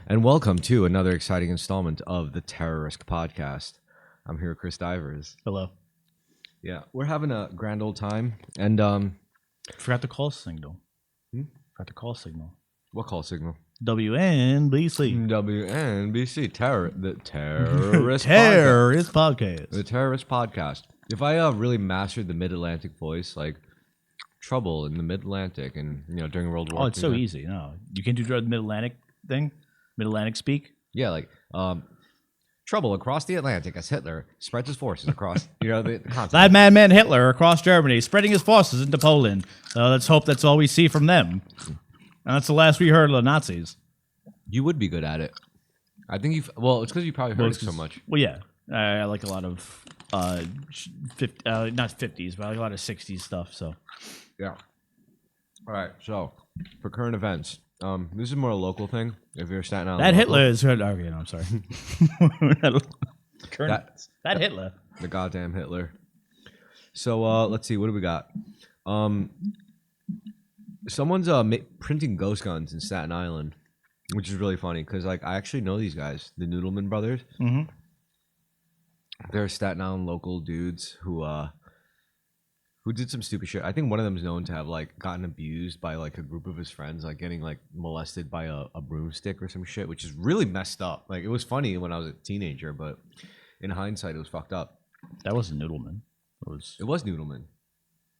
And welcome to another exciting installment of the Terrorisk podcast. I'm here with Chris Divers. Hello. Yeah, we're having a grand old time. And Forgot the call signal. Forgot the call signal. what call signal? WNBC. WNBC, the Terrorist Terrorist podcast. The Terrorist podcast. If I really mastered the Mid-Atlantic voice, like trouble in the Mid-Atlantic and, during World War II. Oh, it's so easy. No, you can do the Mid-Atlantic thing? Mid-Atlantic speak? Yeah, like trouble across the Atlantic as Hitler spreads his forces across, the continent. That madman Hitler across Germany, spreading his forces into Poland. Let's hope that's all we see from them. And that's the last we heard of the Nazis. You would be good at it. I think it's because you probably heard it so much. Well, yeah. I like a lot of, not 50s, but I like a lot of 60s stuff, so. Yeah. All right, so for current events, this is more a local thing. If you're Staten Island, That local, Hitler is good. Okay, no, I'm sorry. that Hitler. the goddamn Hitler. So let's see, what do we got? Someone's printing ghost guns in Staten Island, which is really funny because I actually know these guys, the Noodleman brothers. Mm-hmm. They're Staten Island local dudes who did some stupid shit. I think one of them is known to have gotten abused by a group of his friends, getting molested by a broomstick or some shit, which is really messed up. It was funny when I was a teenager, but in hindsight, it was fucked up. That wasn't Noodleman. It was Noodleman.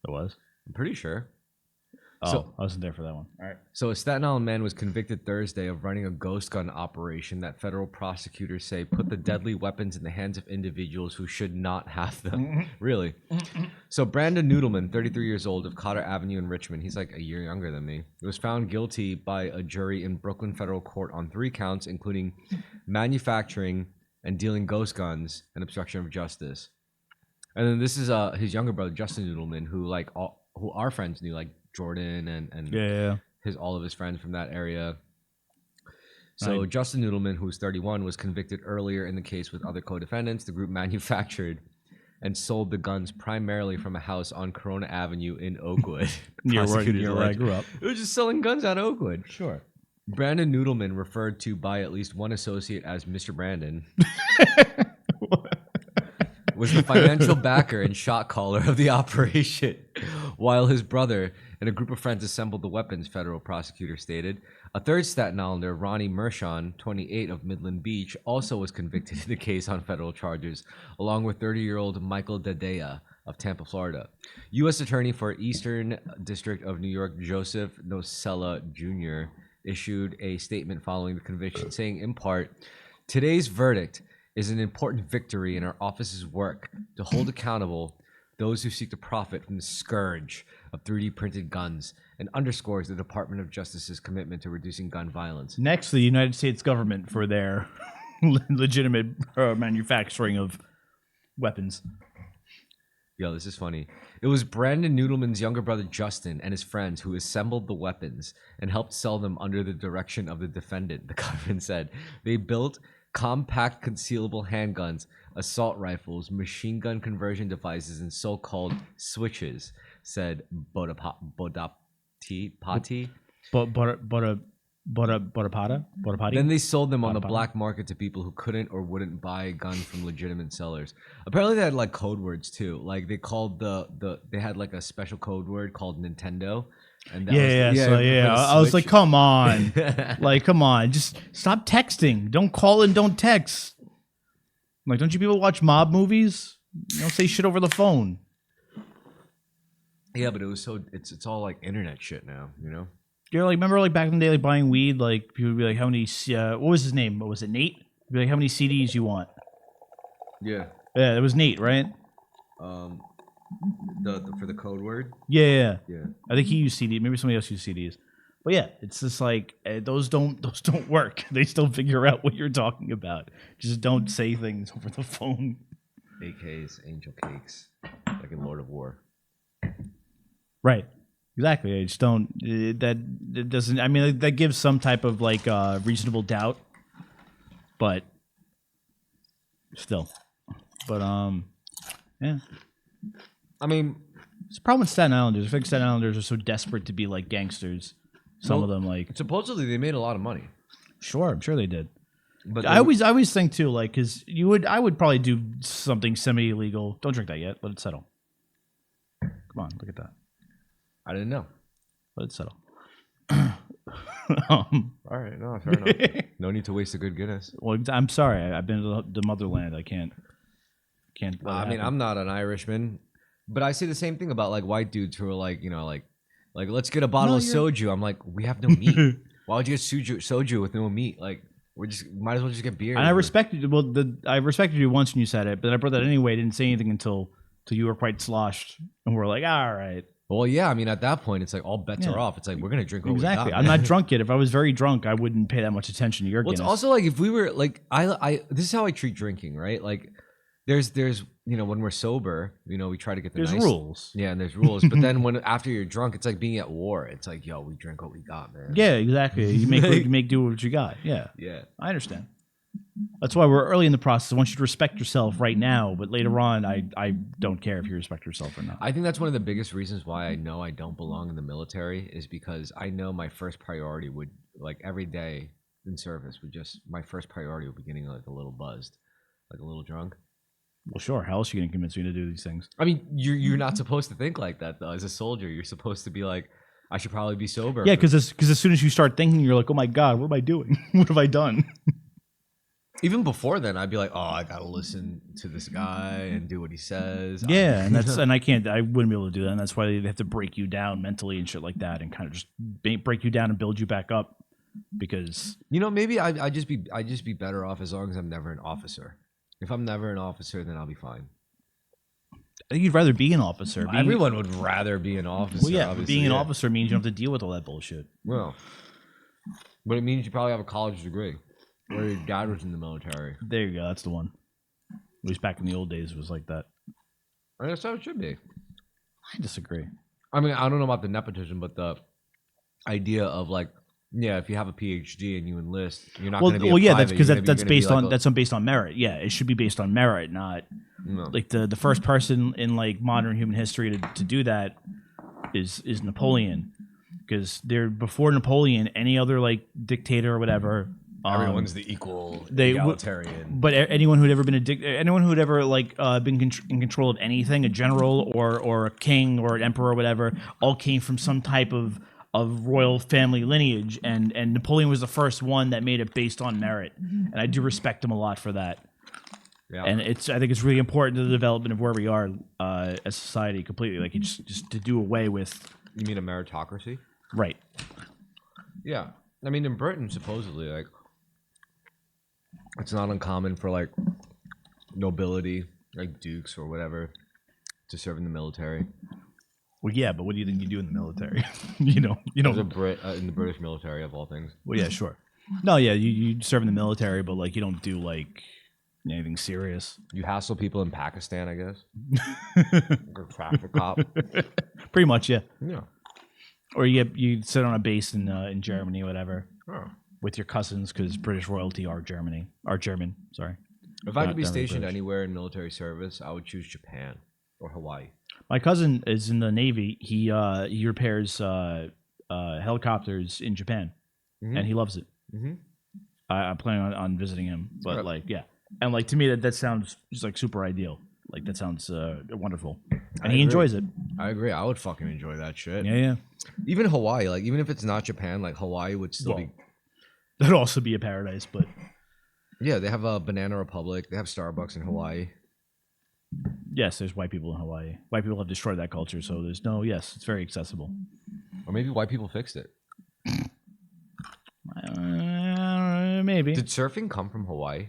It was? I'm pretty sure. Oh, So- I wasn't there for that one. All right. So a Staten Island man was convicted Thursday of running a ghost gun operation that federal prosecutors say put the deadly weapons in the hands of individuals who should not have them. Really? So Brandon Noodleman, 33 years old, of Cotter Avenue in Richmond, he's a year younger than me, was found guilty by a jury in Brooklyn federal court on 3 counts, including manufacturing and dealing ghost guns and obstruction of justice. And then this is his younger brother, Justin Noodleman, who who our friends knew, Jordan and Yeah. all of his friends from that area. So Justin Noodleman, who's 31, was convicted earlier in the case with other co-defendants. The group manufactured and sold the guns primarily from a house on Corona Avenue in Oakwood. Near where Prosecutors I alleged. grew up. It was just selling guns out of Oakwood. Sure. Brandon Noodleman, referred to by at least one associate as Mr. Brandon, was the financial backer and shot caller of the operation, while his brother and a group of friends assembled the weapons, federal prosecutor stated. A third Staten Islander, Ronnie Mershon, 28, of Midland Beach, also was convicted in the case on federal charges, along with 30-year-old Michael Dedea of Tampa, Florida. U.S. Attorney for Eastern District of New York, Joseph Nocella Jr., issued a statement following the conviction, saying, in part, "Today's verdict is an important victory in our office's work to hold accountable those who seek to profit from the scourge of 3D printed guns, and underscores the Department of Justice's commitment to reducing gun violence." Next, the United States government for their legitimate manufacturing of weapons. Yo, this is funny. It was Brandon Noodleman's younger brother Justin and his friends who assembled the weapons and helped sell them under the direction of the defendant, the government said. They built compact concealable handguns, assault rifles, machine gun conversion devices, and so-called switches, said Bodapati. Bodapati? Then they sold them on the black market to people who couldn't or wouldn't buy a gun from legitimate sellers. Apparently they had code words too. They called they had a special code word called Nintendo. And that I was like, come on. Come on. Just stop texting. Don't call and don't text. Don't you people watch mob movies? You don't say shit over the phone. Yeah, but it was it's all internet shit now, Remember back in the day, buying weed, people would be like, how many, what was his name? What was it, Nate? He'd be like, how many CDs you want? Yeah. Yeah, it was Nate, right? For the code word? Yeah. Yeah. I think he used CDs. Maybe somebody else used CDs. But yeah, it's just those don't work. They still figure out what you're talking about. Just don't say things over the phone. AKs, angel cakes, like in Lord of War. Right. Exactly. I just don't. That doesn't. I mean, that gives some type of reasonable doubt, but still. But yeah. I mean, it's a problem with Staten Islanders. I think Staten Islanders are so desperate to be like gangsters. Some of them supposedly they made a lot of money. Sure, I'm sure they did. But I always think too, like, because I would probably do something semi-illegal. Don't drink that yet. Let it settle. Come on, look at that. I didn't know. Let it settle. All right, no, fair enough. No need to waste a good Guinness. Well, I'm sorry. I've been to the motherland. I can't. I mean, I'm not an Irishman, but I say the same thing about like white dudes who are like, like let's get a bottle of soju. I'm like, we have no meat. Why would you get soju with no meat? Like, we just might as well just get beer. And I respected you. Well, I respected you once when you said it, but I brought that anyway. Didn't say anything until you were quite sloshed, and we're like, all right. Well, yeah. I mean, at that point, it's like all bets are off. It's like we're gonna drink what exactly. we got, I'm not drunk yet. If I was very drunk, I wouldn't pay that much attention to your Guinness. It's also like if we were like, I this is how I treat drinking, right? Like, there's when we're sober, we try to get there's rules. Yeah, and there's rules. But then after you're drunk, it's like being at war. It's like, yo, we drink what we got, man. Yeah, exactly. You make do what you got. Yeah. Yeah. I understand. That's why we're early in the process. I want you to respect yourself right now, but later on, I don't care if you respect yourself or not. I think that's one of the biggest reasons why I know I don't belong in the military is because I know my first priority would, like, every day in service my first priority would be getting like a little buzzed, like a little drunk. Well, sure. How else are you going to convince me to do these things? I mean, you're not supposed to think like that though. As a soldier, you're supposed to be like, I should probably be sober. Yeah, because as soon as you start thinking, you're like, oh my God, what am I doing? What have I done? Even before then, I'd be like, oh, I gotta listen to this guy and do what he says. Yeah, and I wouldn't be able to do that, and that's why they have to break you down mentally and shit like that, and kind of just break you down and build you back up. Because maybe I'd just be better off as long as I'm never an officer. If I'm never an officer, then I'll be fine. I think you'd rather be an officer. Everyone would rather be an officer. Well, yeah, being an officer means you don't have to deal with all that bullshit. Well, but it means you probably have a college degree. Or your dad was in the military. There you go. That's the one. At least back in the old days, it was like that. I guess how it should be. I disagree. I mean, I don't know about the nepotism, but the idea of like, yeah, if you have a PhD and you enlist, you're not going to be. Well, yeah, that's because that's based on based on merit. Yeah, it should be based on merit, not like the first person in like modern human history to do that is Napoleon, because before Napoleon, any other like dictator or whatever. Everyone's the equal egalitarian. But anyone who'd ever been anyone who'd ever like been in control of anything, a general or a king or an emperor or whatever, all came from some type of royal family lineage, and Napoleon was the first one that made it based on merit, and I do respect him a lot for that. Yeah. And I think it's really important to the development of where we are as society completely. Like just to do away with. You mean a meritocracy? Right. Yeah, I mean in Britain supposedly like. It's not uncommon for like nobility, like dukes or whatever, to serve in the military. Well, yeah, but what do you think you do in the military? you know. As a Brit in the British military of all things. Well, yeah, sure. No, yeah, you serve in the military, but like you don't do like anything serious. You hassle people in Pakistan, I guess. Or traffic cop. Pretty much, yeah. Yeah. Or you sit on a base in Germany, or whatever. Oh. With your cousins, because British royalty are German. Sorry. If I could be stationed anywhere in military service, I would choose Japan or Hawaii. My cousin is in the Navy. He repairs helicopters in Japan, and he loves it. Mm-hmm. I'm planning on visiting him, but like, yeah, and like to me that sounds just like super ideal. Like that sounds wonderful, and he enjoys it. I agree. I would fucking enjoy that shit. Yeah. Even Hawaii, like even if it's not Japan, like Hawaii would still be. That'd also be a paradise, but yeah, they have a Banana Republic. They have Starbucks in Hawaii. Yes, there's white people in Hawaii. White people have destroyed that culture, so there's no. Yes, it's very accessible. Or maybe white people fixed it. Maybe. Did surfing come from Hawaii?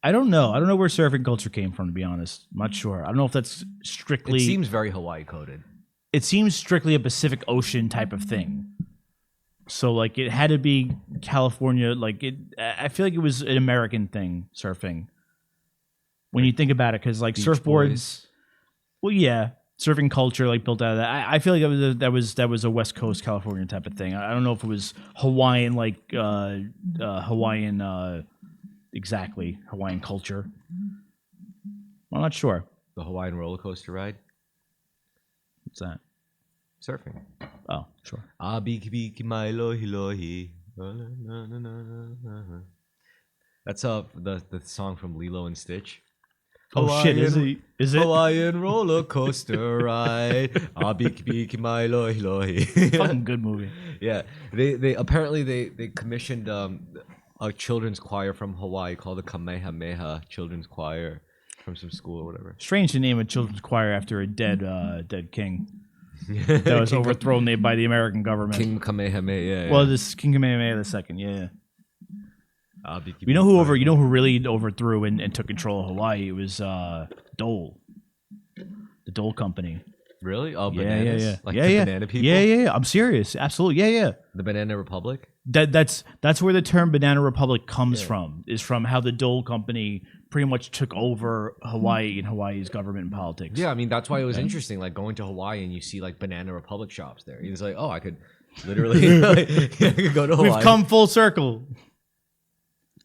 I don't know. I don't know where surfing culture came from, to be honest. I'm not sure. I don't know if that's strictly. It seems very Hawaii coded. It seems strictly a Pacific Ocean type of thing. So like it had to be California. Like it, I feel like it was an American thing, surfing. When you think about it, because like surfboards. Boys. Well, yeah, surfing culture like built out of that. I feel like that was a West Coast California type of thing. I don't know if it was Hawaiian, like Hawaiian, exactly Hawaiian culture. I'm not sure. The Hawaiian roller coaster ride. What's that? Surfing. Oh, sure. Abiki my lohi lohi. That's the song from Lilo and Stitch. Oh shit, is it? Hawaiian roller coaster ride. Ah, beaky my lohi lohi. Fucking good movie. Yeah, they apparently they commissioned a children's choir from Hawaii called the Kamehameha Children's Choir from some school or whatever. Strange to name a children's choir after a dead king that was overthrown by the American government. King Kamehameha. Yeah, Well, yeah. this King Kamehameha the second. Yeah. Ah, beaky You know beaky who really overthrew and took control of Hawaii? It was Dole, the Dole Company. Really? Oh, Yeah, bananas? yeah. Like yeah, the yeah. banana people? Yeah. I'm serious. Absolutely. Yeah. The Banana Republic? That's where the term Banana Republic comes from. Is from how the Dole Company pretty much took over Hawaii and Hawaii's government and politics. Yeah, I mean, that's why it was interesting, like going to Hawaii and you see like Banana Republic shops there. It's like, oh, I could literally I could go to Hawaii. We've come full circle.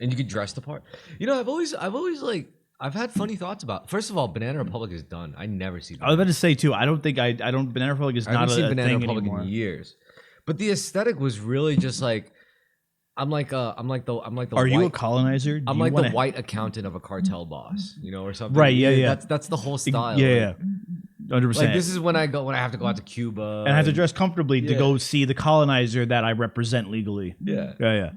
And you could dress the part. You know, I've always like I've had funny thoughts about. First of all, Banana Republic is done. I never see. I was about to say too. I don't think I don't. Banana Republic is I not haven't seen a Banana thing Republic anymore. in years. But the aesthetic was really just like I'm like the Are you a white, colonizer? I'm like the white accountant of a cartel boss, you know, or something. Right, yeah. That's the whole style. Yeah, Like, 100%. like this is when I have to go out to Cuba and I have to dress comfortably to Yeah. go see the colonizer that I represent legally. Yeah. Yeah.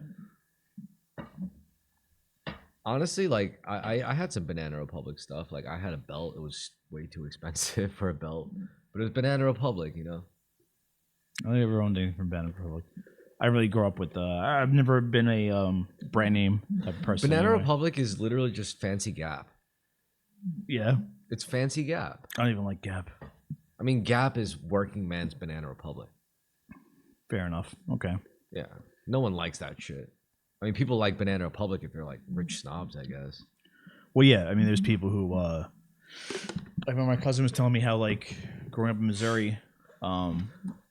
Honestly, like I had some Banana Republic stuff. Like I had a belt. It was way too expensive for a belt, but it was Banana Republic, you know. I don't ever owned anything from Banana Republic. I really grew up with. I've never been a brand name type of person. Banana anyway. Republic is literally just Fancy Gap. Yeah, It's Fancy Gap. I don't even like Gap. I mean, Gap is working man's Banana Republic. Fair enough. Okay. Yeah, no one likes that shit. I mean, people like Banana Republic if they're like rich snobs, I guess. Well, yeah. I mean, there's people who. I remember my cousin was telling me how, like, growing up in Missouri,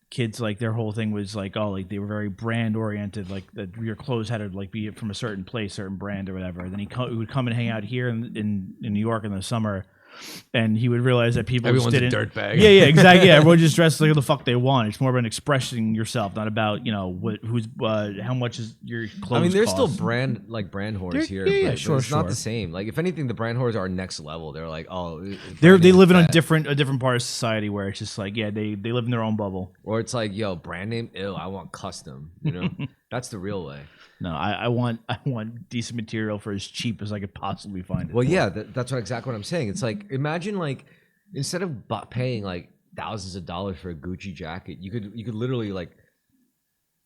kids, like, their whole thing was like, oh, like they were very brand oriented, like that your clothes had to like be from a certain place, certain brand or whatever. And then he would come and hang out here in New York in the summer, and he would realize that people Everyone's just a didn't. dirtbag. Yeah, everyone just dresses like the fuck they want. It's more about expressing yourself, not about how much is your clothes. I mean, there's cost. still brand whores here. yeah, but sure, it's not sure. the same. Like, if anything, the brand whores are next level. They're like, oh, They branding live in is a bad. different part of society where it's just like, yeah, they live in their own bubble. Or it's like, yo, brand name, ew, I want custom. You know, that's the real way. No, I want decent material for as cheap as I could possibly find it. Well, yeah, that's exactly what I'm saying. It's like, imagine like instead of paying like thousands of dollars for a Gucci jacket, you could literally like.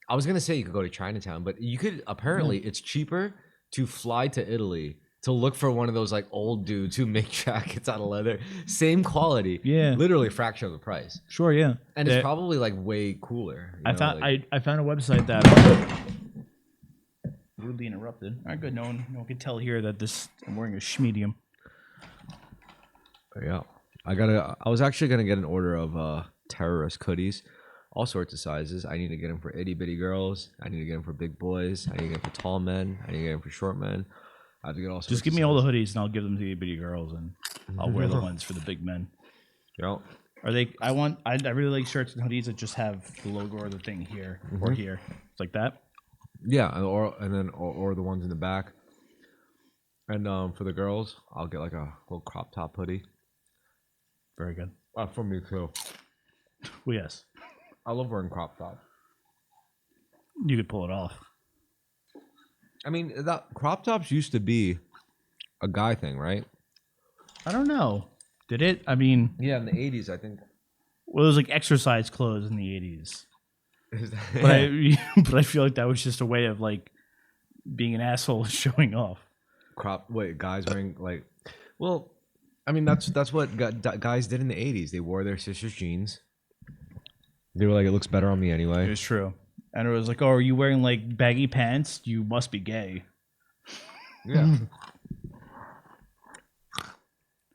I was gonna say you could go to Chinatown, but you could apparently it's cheaper to fly to Italy to look for one of those like old dudes who make jackets out of leather, same quality, Yeah. literally a fraction of the price, Sure, yeah. and Yeah. it's probably like way cooler. You I know, found like- I found a website that rudely interrupted. All right, good. No one can tell here that I'm wearing a schmedium. Yeah, I was actually gonna get an order of Terrorisk hoodies, all sorts of sizes. I need to get them for itty bitty girls. I need to get them for big boys. I need to get them for tall men. I need to get them for short men. I have to get all sorts. Just give me all the hoodies and I'll give them to the bitty girls and I'll wear the ones for the big men. Yeah. Are they? I really like shirts and hoodies that just have the logo or the thing here or here. It's like that. Yeah, or the ones in the back. And for the girls, I'll get like a little crop top hoodie. Very good. For me too. Well, yes, I love wearing crop tops. you could pull it off. I mean, that crop tops used to be a guy thing, right? I don't know. Did it? I mean, Yeah, in the 80s, I think. well, it was like exercise clothes in the 80s. But I feel like that was just a way of like being an asshole and showing off. Guys wearing like, well, I mean that's what guys did in the 80s. They wore their sister's jeans. They were like, it looks better on me It anyway. was true. And it was like, oh, are you wearing like baggy pants? You must be gay. Yeah.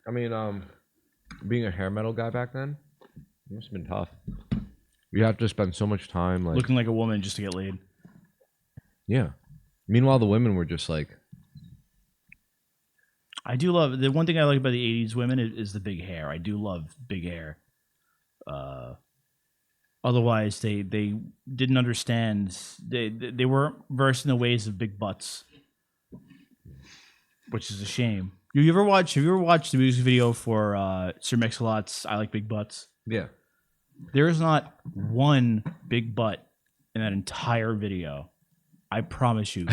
I mean, being a hair metal guy back then, it must have been tough. You have to spend so much time like, Looking like a woman just to get laid. yeah. Meanwhile, the women were just like, I do love the one thing I like about the 80s women is the big hair. I do love big hair. Otherwise, they didn't understand. They weren't versed in the ways of big butts, which is a shame. Have you ever watched the music video for Sir Mix-a-Lot's "I Like Big Butts"? Yeah. There is not one big butt in that entire video. I promise you.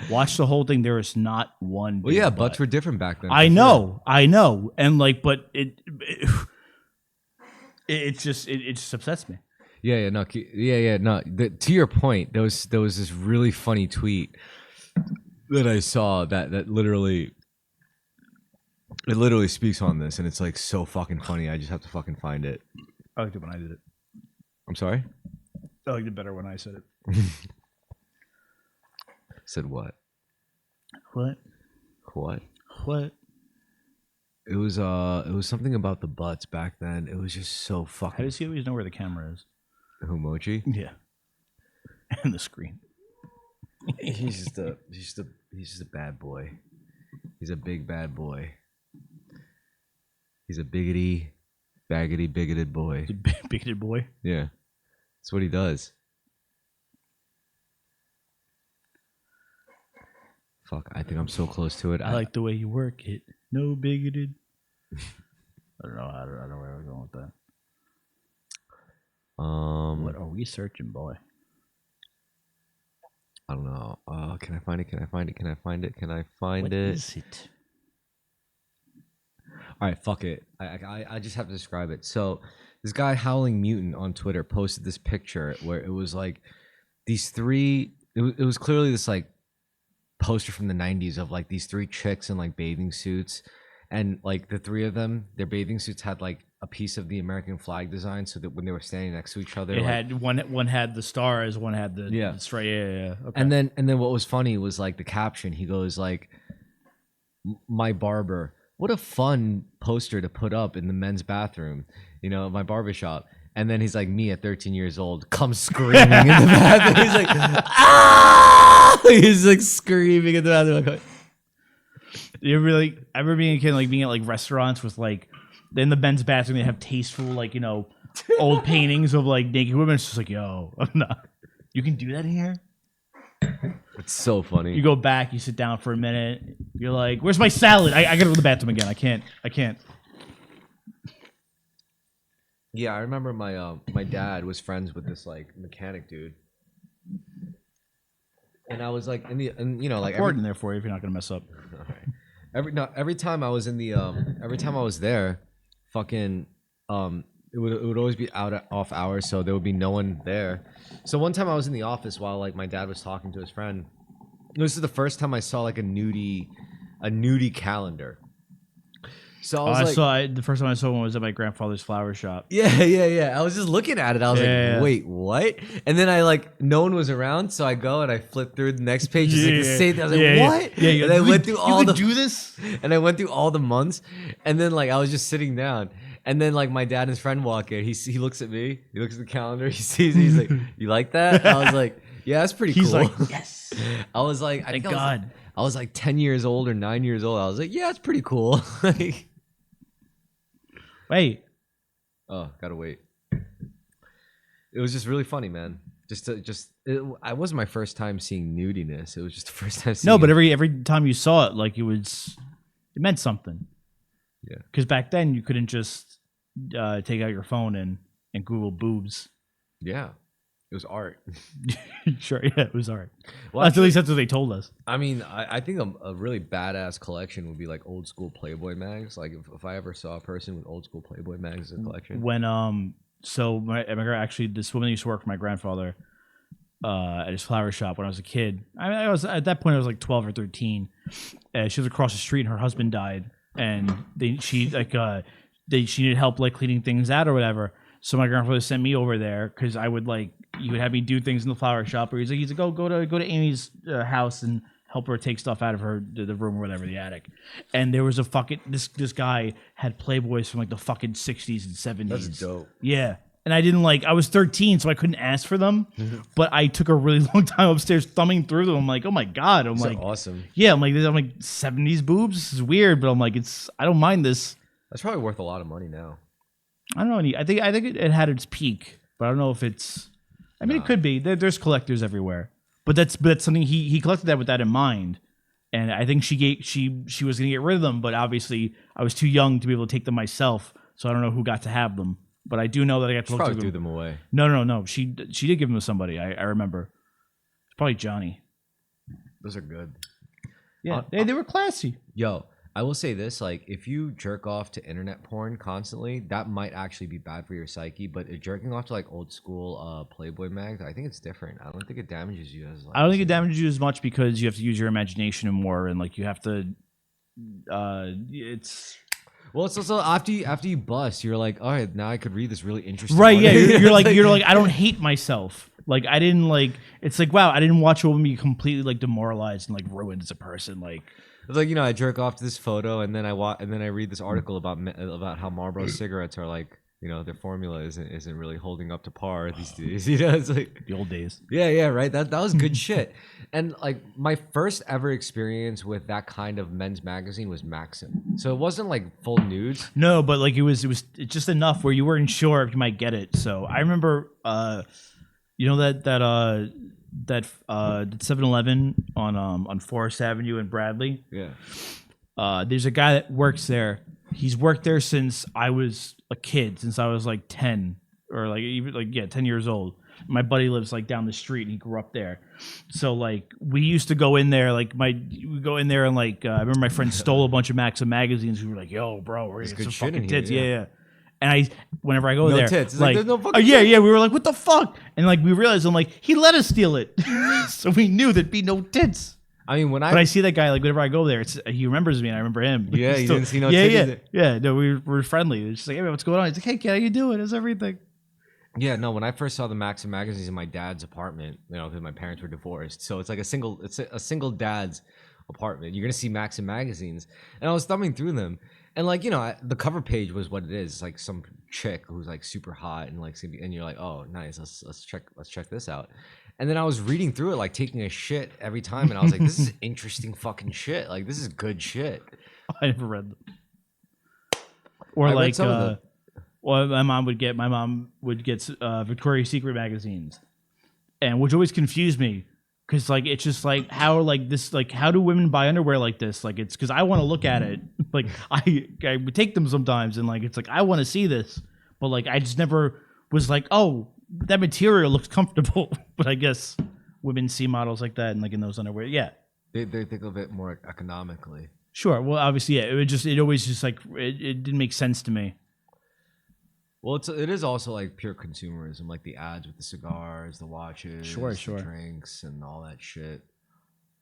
Watch the whole thing. There is not one. Well, yeah, butts were different back then. I know, and like, but it just upsets me. Yeah, no. To your point, there was this really funny tweet that I saw that literally speaks on this, and it's like so fucking funny. I just have to fucking find it. I liked it when I did it. I'm sorry? I liked it better when I said it. Said what? What? It was something about the butts back then. It was just so fucking. How does he always know where the camera is? Who, Mochi? Yeah. And the screen. He's just a bad boy. He's a big bad boy. He's a bigoted boy. Bigoted boy? Yeah. That's what he does. Fuck, I think I'm so close to it. I like the way you work it. No bigoted. I don't know where we're going with that. What are we searching, boy? I don't know. Can I find it? What is it? All right, fuck it. I just have to describe it. So this guy Howling Mutant on Twitter posted this picture where it was like these three. It was clearly this like poster from the 90s of like these three chicks in like bathing suits, and like the three of them, their bathing suits had like a piece of the American flag design, so that when they were standing next to each other, It like, had one had the stars, one had the Yeah. That's right. Yeah. Okay. and then what was funny was like the caption. He goes like, "My barber." What a fun poster to put up in the men's bathroom, my barbershop. And then he's like, me at 13 years old, come screaming in the bathroom. He's like, ah! He's like screaming in the bathroom. You really, I remember being a kid, like being at like restaurants with like, in the men's bathroom, they have tasteful, like, old paintings of like naked women. It's just like, yo, I'm not. You can do that in here? It's so funny. You go back, you sit down for a minute. You're like, where's my salad? I gotta go to the bathroom again. I can't. Yeah, I remember my dad was friends with this like mechanic dude, and I was like like Important there for you if you're not gonna mess up. every time I was in the every time I was there, fucking it would always be off hours, so there would be no one there. So one time I was in the office while like my dad was talking to his friend. This is the first time I saw like a nudie calendar. So I was the first time I saw one was at my grandfather's flower shop. Yeah. I was just looking at it. I was like, wait, what? And then I like, no one was around, so I go and I flip through the next page. It's like the same thing. I was like, what? Yeah. And I went through all do this? And I went through all the months, and then like I was just sitting down, and then like my dad and his friend walk in. He looks at me. He looks at the calendar. He sees. He's like, you like that? I was like, yeah, that's pretty cool. He's like, yes. I was like, thank God. I was like 10 years old or 9 years old. I was like, yeah, it's pretty cool. Like. Wait. Oh, gotta wait. It was just really funny, man. It wasn't my first time seeing nudiness. It was just the first time seeing. No, but every time you saw it, like it meant something. Yeah. Because back then you couldn't just take out your phone and Google boobs. Yeah. It was art. Sure, yeah, it was art. Well, at least that's what they told us. I mean, I think a really badass collection would be like old school Playboy mags. Like if I ever saw a person with old school Playboy mags as a collection. When so actually this woman used to work for my grandfather at his flower shop when I was a kid. I was at that point I was like 12 or 13. She was across the street and her husband died, and she needed help like cleaning things out or whatever. So my grandfather sent me over there because I would he would have me do things in the flower shop, or he's like go to Amy's house and help her take stuff out of the room or whatever, the attic. And there was a fucking this guy had Playboys from like the fucking 60s and 70s. That's dope. Yeah. And I didn't I was 13, so I couldn't ask for them. But I took a really long time upstairs thumbing through them. I'm like, oh my God. I'm like, awesome. Yeah, I'm like 70s boobs. This is weird, but I'm like, I don't mind this. That's probably worth a lot of money now. I don't know. I think it had its peak, but but I don't know if it's. I mean, it could be. There's collectors everywhere, but that's something he collected that with that in mind, and I think she was gonna get rid of them, but obviously I was too young to be able to take them myself, so I don't know who got to have them. But I do know that I got to look probably through threw them away. No. She did give them to somebody. I remember. It's probably Johnny. Those are good. Yeah, they were classy. Yo, I will say this: like, if you jerk off to internet porn constantly, that might actually be bad for your psyche. But jerking off to like old school Playboy mags, I think it's different. I don't think it damages you as. Like, I don't think it damages you as much because you have to use your imagination more, and like you have to. It's. Well, it's also after you bust, you're like, all right, now I could read this really interesting. Right? one. Yeah, you're like I don't hate myself. Like I didn't like. It's like wow, I didn't watch a woman be completely like demoralized and like ruined as a person. Like. It's like, I jerk off to this photo, and then I read this article about how Marlboro cigarettes are like, their formula isn't really holding up to par these days. It's like The old days. yeah, right. That was good shit. And like my first ever experience with that kind of men's magazine was Maxim. So it wasn't like full nudes. No, but like it was just enough where you weren't sure if you might get it. So I remember, that 7-Eleven on Forest Avenue in Bradley. Yeah. There's a guy that works there. He's worked there since I was a kid, since I was like 10 or like even like 10 years old. My buddy lives like down the street and he grew up there. So like we used to go in there, like we go in there and like I remember my friend stole a bunch of Maxim magazines. We were like, yo, bro, we're gonna get some fucking tits. Yeah. And whenever I go No there, tits. It's like there's no fucking yeah, tits. we were like, what the fuck? And like we realized, I'm like, he let us steal it, so we knew there'd be no tits. I mean, but I see that guy, like whenever I go there, he remembers me and I remember him. Yeah, He's you still- didn't see no yeah, titties. yeah. No, we're friendly. It's just like, hey man, what's going on? He's like, hey kid, how you doing? How's everything? Yeah, no. When I first saw the Maxim magazines in my dad's apartment, because my parents were divorced, so it's like a single dad's apartment. You're gonna see Maxim magazines, and I was thumbing through them, and like the cover page was what it is. It's like some chick who's like super hot and like, and you're like, oh, nice. Let's check this out. And then I was reading through it, like taking a shit every time, and I was like, this is interesting fucking shit. Like this is good shit. I never read them. Or I read like, some of them. well, my mom would get Victoria's Secret magazines, and which always confused me because like it's just like how like this like how do women buy underwear like this? Like it's because I want to look at it. Like I would take them sometimes, and like it's like I want to see this, but like I just never was like, oh, that material looks comfortable. But I guess women see models like that and like in those underwear. Yeah, They think of it more economically. sure. Well, obviously, yeah. It always just like it didn't make sense to me. Well, it is also like pure consumerism, like the ads with the cigars, the watches, Sure. the drinks, and all that shit.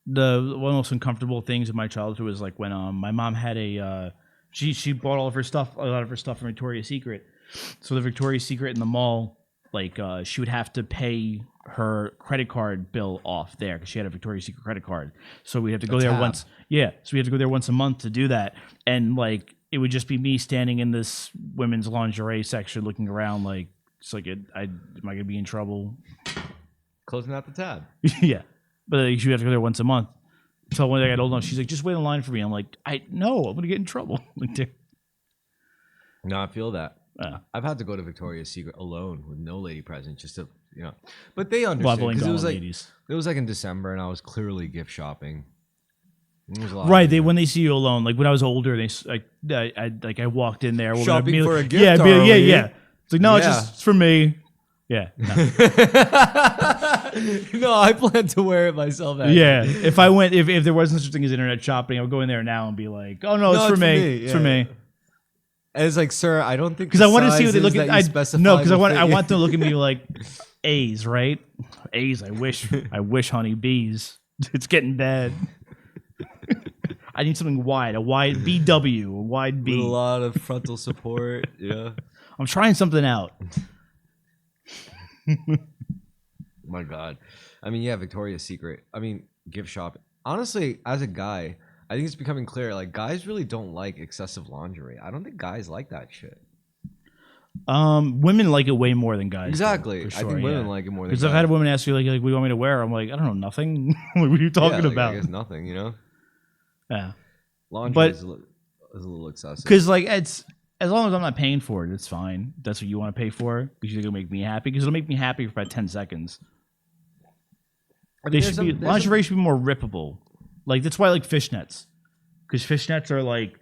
The one of the most uncomfortable things in my childhood was like when my mom had she bought a lot of her stuff from Victoria's Secret. So the Victoria's Secret in the mall, like she would have to pay her credit card bill off there because she had a Victoria's Secret credit card. So we have to go there once. Yeah, so we have to go there once a month to do that, and like it would just be me standing in this women's lingerie section, looking around like it's like am I gonna be in trouble? Closing out the tab. Yeah, but like, she would have to go there once a month. So when I got old enough, she's like, "Just wait in line for me." I'm like, I'm gonna get in trouble. Like, No, I feel that. I've had to go to Victoria's Secret alone with no lady present, just to But they understood because it was like in December, and I was clearly gift shopping. It was a lot right? of When they see you alone, like when I was older, I walked in there Shopping for a gift, Yeah, are we? yeah. It's like no, it's Yeah. just for me. Yeah, no. No, I plan to wear it myself. Actually. Yeah. If I went, if there wasn't such a thing as internet shopping, I would go in there now and be like, oh no, it's for me. It's for me. And it's like, sir, I don't think Because I want to see what they look at. No, because I want you. them to look at me like A's, right? A's. I wish, honey, B's. It's getting bad. I need something wide, a wide BW, a wide B. With a lot of frontal support. Yeah. I'm trying something out. My God. I mean, yeah, Victoria's Secret. I mean, gift shop. Honestly, as a guy, I think it's becoming clear. Like, guys really don't like excessive lingerie. I don't think guys like that shit. Women like it way more than guys. Exactly. Do, for I sure, think women like it more than guys. Because I've had a woman ask me like, what do you want me to wear? I'm like, I don't know, nothing. What are you talking about? I guess nothing, Yeah. Laundry is a little excessive. Because like it's as long as I'm not paying for it, it's fine. That's what you want to pay for because you're gonna make me happy. Because it'll make me happy for about 10 seconds. Lingerie should be more rippable. Like that's why I like fishnets, because fishnets are like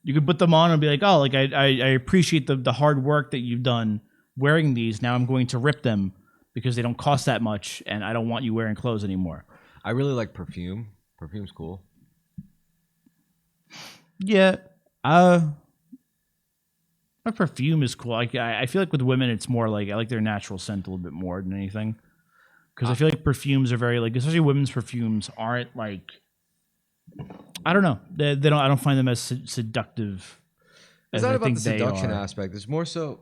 you can put them on and be like, oh, like I appreciate the hard work that you've done wearing these. Now I'm going to rip them because they don't cost that much, and I don't want you wearing clothes anymore. I really like perfume. Perfume's cool. Yeah, my perfume is cool. I feel like with women, it's more like I like their natural scent a little bit more than anything. Because I feel like perfumes are very like, especially women's perfumes aren't like, I don't know. They don't. I don't find them as seductive. It's as not I about think the they seduction are. aspect. It's more so,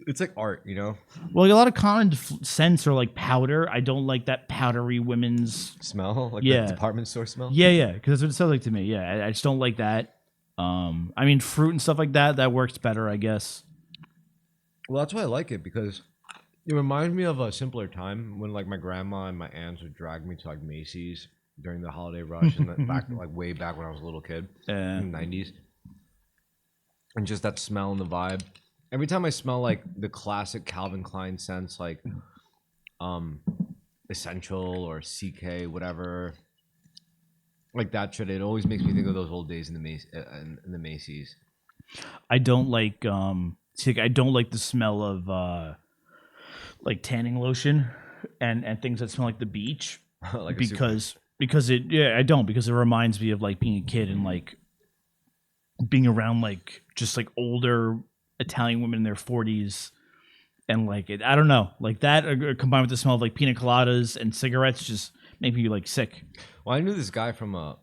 it's like art, you know? Well, like a lot of common scents are like powder. I don't like that powdery women's. Smell? Like Yeah. the department store smell? Yeah, because that's what it sounds like to me. Yeah, I just don't like that. I mean, fruit and stuff like that. That works better, I guess. Well, that's why I like it, because it reminds me of a simpler time when like my grandma and my aunts would drag me to like Macy's during the holiday rush and back like way back when I was a little kid in the 90s. And just that smell and the vibe. Every time I smell like the classic Calvin Klein scents, like Essential or CK, whatever, like that shit, it always makes me think of those old days in the Macy's. I don't like I don't like the smell of like tanning lotion and things that smell like the beach Like because I don't, because it reminds me of like being a kid and like being around like just like older Italian women in their 40s and like it, I don't know, like that combined with the smell of like pina coladas and cigarettes just make me like sick. Well, I knew this guy from a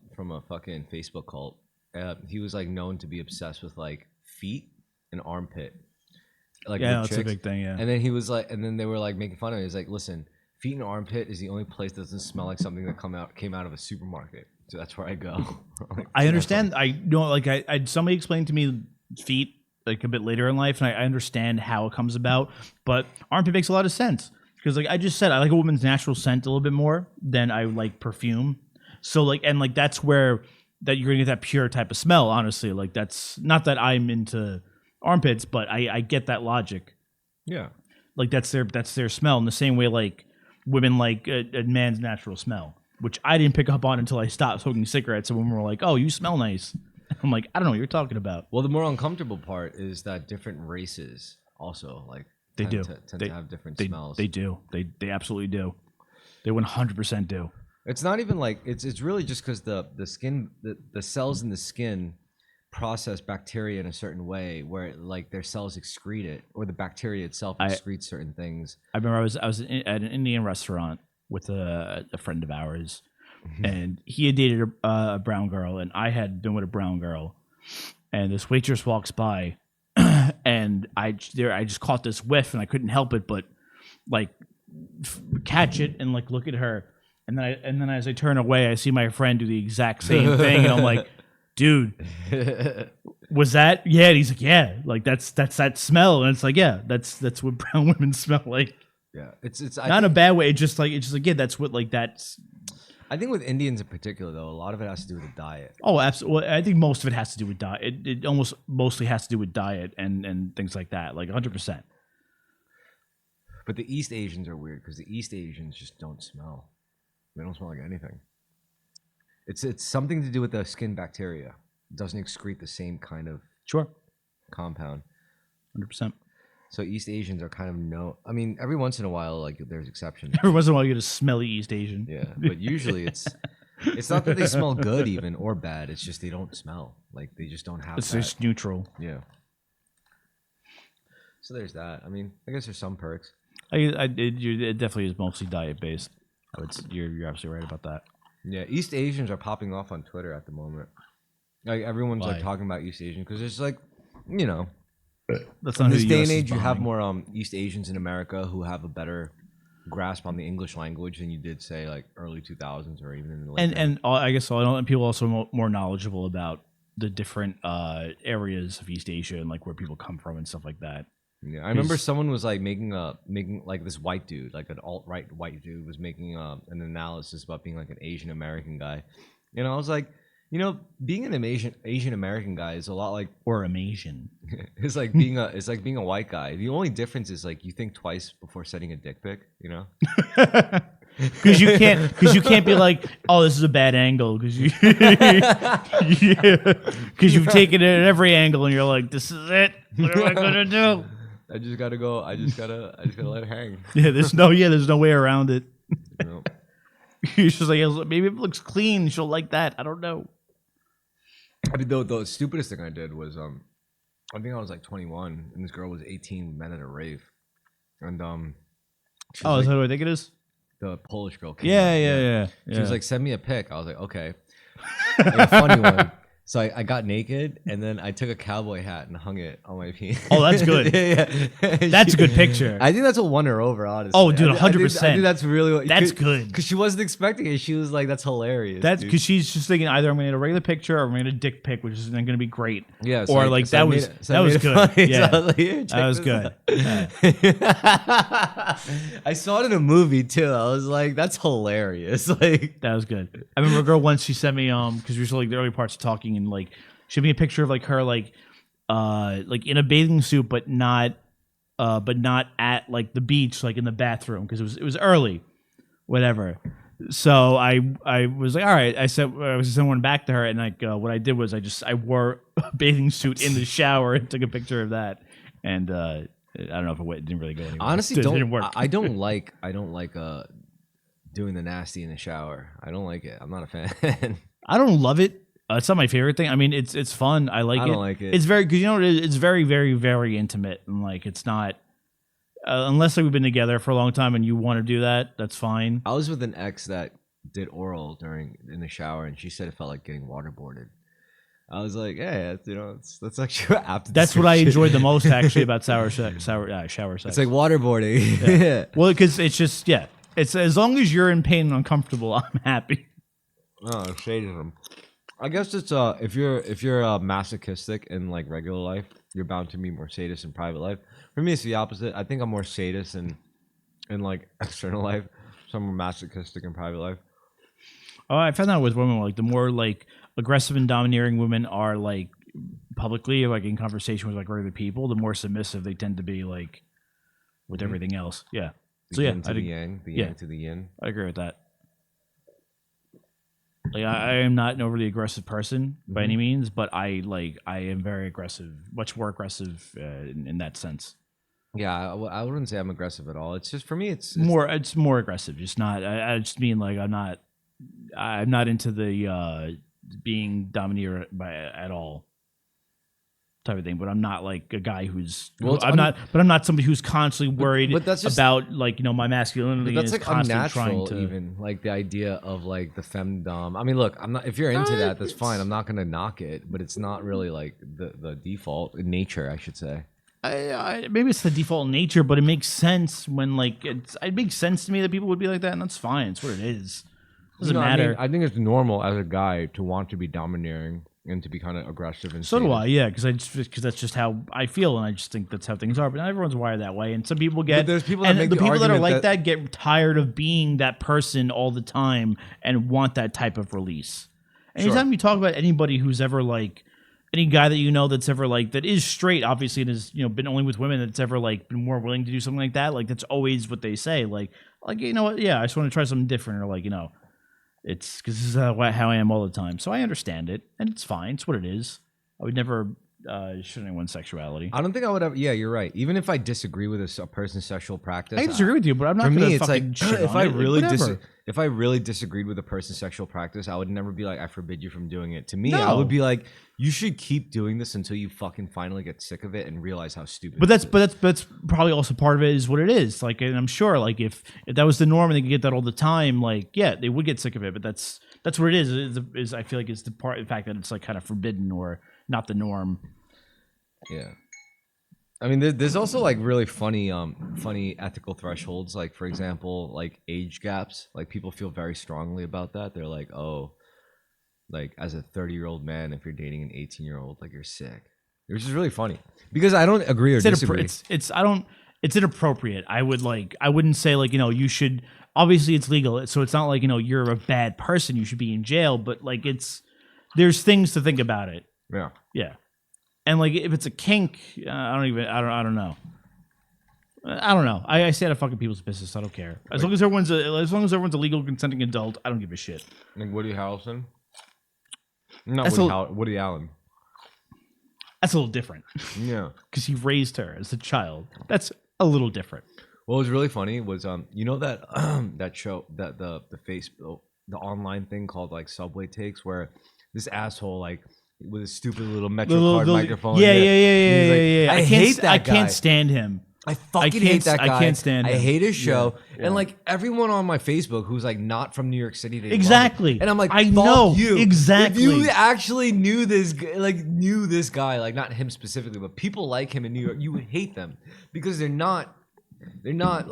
fucking Facebook cult. He was like known to be obsessed with like feet and armpit. Like Yeah, with that's a chicks. big thing. Yeah, And then he was like, and then they were like making fun of him. He's like, listen, feet and armpit is the only place that doesn't smell like something that came out of a supermarket. So that's where I go. Like, I understand. I know, like I somebody explained to me feet like a bit later in life, and I understand how it comes about. But armpit makes a lot of sense because, like I just said, I like a woman's natural scent a little bit more than I like perfume. So like, and like that's where that you're gonna get that pure type of smell. Honestly, like that's not that I'm into armpits, but I get that logic. Yeah. Like that's their smell in the same way like women like a man's natural smell, which I didn't pick up on until I stopped smoking cigarettes. And women were like, "Oh, you smell nice." I'm like, I don't know what you're talking about. Well, the more uncomfortable part is that different races also like tend to have different smells. They do. They absolutely do. They 100% do. It's not even like it's really just because the skin the cells in the skin process bacteria in a certain way where like their cells excrete it, or the bacteria itself excretes certain things. I remember I was at an Indian restaurant with a friend of ours, and he had dated a brown girl, and I had been with a brown girl, and this waitress walks by, and I just caught this whiff, and I couldn't help it but like catch it and like look at her, and then as I turn away, I see my friend do the exact same thing, and I'm like, dude, was that? Yeah, and he's like, yeah, like that's that smell, and it's like, yeah, that's what brown women smell like. Yeah, it's not in a bad way. It's just like yeah, that's what like that's. I think with Indians in particular, though, a lot of it has to do with the diet. Oh, absolutely. Well, I think most of it has to do with diet. It almost mostly has to do with diet and things like that, like 100%. But the East Asians are weird because the East Asians just don't smell. They don't smell like anything. It's something to do with the skin bacteria. It doesn't excrete the same kind of compound. 100%. So East Asians are kind of I mean, every once in a while, like there's exceptions. Every once in a while, you get a smelly East Asian. Yeah, but usually it's not that they smell good even or bad. It's just they don't smell. Like they just don't have. It's just neutral. Yeah. So there's that. I mean, I guess there's some perks. It definitely is mostly diet based. You're absolutely right about that. Yeah, East Asians are popping off on Twitter at the moment. Like everyone's like talking about East Asian because it's like, you know, that's not in this day and age you have more East Asians in America who have a better grasp on the English language than you did say like early 2000s or even in the late and I guess people also more knowledgeable about the different areas of East Asia and like where people come from and stuff like that. Yeah, I remember someone was like making like this white dude, like an alt-right white dude was making an analysis about being like an Asian American guy. And I was like, You know, being an Asian American guy is a lot like Or Amasian. it's like being a white guy. The only difference is like you think twice before sending a dick pic. You know. Because you can't be like, oh, this is a bad angle because you've taken it at every angle and you're like, this is it. What am I gonna do? I just gotta go. I just gotta let it hang. There's no way around it. You know? You're just like, maybe if it looks clean, she'll like that. I don't know. I mean, the stupidest thing I did was I think I was like 21 and this girl was 18. We met at a rave, and she was Oh, is like, that what I think it is? the Polish girl. Came Yeah. out. She was like, send me a pic. I was like, okay. Like a funny one. So I got naked and then I took a cowboy hat and hung it on my penis. Oh, that's good. Yeah. That's a good picture. I think that's what won her over, honestly. Oh, dude, I 100%. think that's really what. That's good. Because she wasn't expecting it. She was like, that's hilarious. That's dude. because she's just thinking either I'm going to get a regular picture or I'm going to get a dick pic, which is going to be great. Yeah. Or like that was good. Yeah, that was good. I saw it in a movie too. I was like, that's hilarious. Like that was good. I remember a girl once, she sent me because we were like the early parts of talking, and like she sent me a picture of like her like in a bathing suit, but not at like the beach, like in the bathroom, because it was early, whatever. So I was like, all right. I was sending one back to her, and like what I did was I wore a bathing suit in the shower and took a picture of that, and I don't know if it didn't really go anywhere. Honestly, it didn't work. I don't like doing the nasty in the shower. I don't like it. I'm not a fan. I don't love it. It's not my favorite thing. I mean, it's fun. I like it. I don't like it. It's very, because you know what it is? It's very, very, very intimate, and like it's not unless like, we've been together for a long time and you want to do that. That's fine. I was with an ex that did oral in the shower, and she said it felt like getting waterboarded. I was like, yeah, that's actually apt. That's what I enjoyed the most actually about shower sex. It's like waterboarding. Yeah. Well, because it's just it's as long as you're in pain and uncomfortable, I'm happy. Oh, sadism. I guess it's if you're masochistic in like regular life, you're bound to be more sadist in private life. For me, it's the opposite. I think I'm more sadist in like external life, so I'm more masochistic in private life. Oh, I found that with women, like the more like aggressive and domineering women are like publicly, like in conversation with like regular people, the more submissive they tend to be like with everything else. Yeah. The yin to the yang, the yang to the yin. I agree with that. Like I am not an overly aggressive person by any means, but I am very aggressive, much more aggressive in that sense. Yeah, I wouldn't say I'm aggressive at all. It's just for me, it's more aggressive. Just not. I just mean like I'm not into the being domineered by at all type of thing. But I'm not like a guy who's. Well, I'm not somebody who's constantly worried about like my masculinity. But that's and like constantly unnatural, trying to, even like the idea of like the femdom. I mean, look, I'm not. If you're into that, that's fine. I'm not gonna knock it, but it's not really like the default in nature, I should say. Maybe it's the default nature, but it makes sense when like it makes sense to me that people would be like that, and that's fine. It's what it is. Doesn't matter. I think it's normal as a guy to want to be domineering and to be kind of aggressive and so do I, yeah, because that's just how I feel, and I just think that's how things are. But not everyone's wired that way, and some people get. But there's people that make the the people that are like argument that get tired of being that person all the time and want that type of release. Anytime you talk about anybody who's ever like any guy that that's ever like that is straight, obviously, and has been only with women, that's ever like been more willing to do something like that. Like that's always what they say. Like you know what? Yeah, I just want to try something different, or like it's because this is how I am all the time. So I understand it, and it's fine. It's what it is. I would never shit anyone's sexuality. I don't think I would ever. Yeah, you're right. Even if I disagree with a person's sexual practice, I disagree with you, but I'm not. For me, it's like if I really really disagreed with a person's sexual practice, I would never be like, I forbid you from doing it. To me, I would be like, you should keep doing this until you fucking finally get sick of it and realize how stupid. But that's probably also part of it is what it is. Like, and I'm sure like if that was the norm and they could get that all the time, like they would get sick of it. But that's what it is. Is I feel like it's the fact that it's like kind of forbidden or not the norm. Yeah. I mean, there's also like really funny ethical thresholds. Like, for example, like age gaps. Like people feel very strongly about that. They're like, oh, like as a 30-year-old man, if you're dating an 18-year-old, like you're sick. Which is really funny because I don't agree or disagree. It's inappropriate. I wouldn't say like you should. Obviously, it's legal, so it's not like you're a bad person. You should be in jail, but like it's there's things to think about it. Yeah. Yeah. And like if it's a kink, I don't know. I don't know. I stay out of fucking people's business. I don't care. As long as everyone's a legal consenting adult, I don't give a shit. Like Woody Harrelson? Not Woody Allen. That's a little different. Yeah. Because he raised her as a child. That's a little different. What was really funny was you know that that show that the Facebook the online thing called like Subway Takes where this asshole like with a stupid little Metro card microphone. Yeah. I hate that guy. I can't stand him. I fucking hate that guy. I can't stand him. I hate his show. Yeah. And like everyone on my Facebook who's like not from New York City, they exactly. love it. And I'm like, I know you. exactly. If you actually knew this guy, like not him specifically, but people like him in New York, you would hate them because they're not real. They're not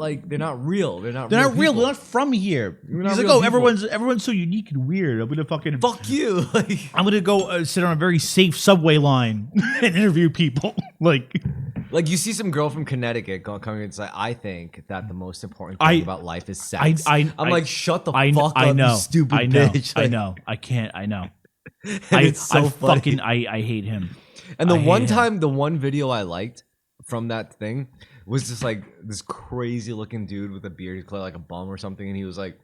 real. They're not real. They're not from here. He's like, everyone's so unique and weird. I'm gonna fucking fuck you. I'm gonna go sit on a very safe subway line and interview people. Like you see some girl from Connecticut coming and say, I think that the most important thing about life is sex. I'm like, shut the fuck up, you stupid bitch. I know. I can't. I know. It's so funny. I hate him. And the one video I liked from that thing was just like this crazy looking dude with a beard, he's like a bum or something, and he was like,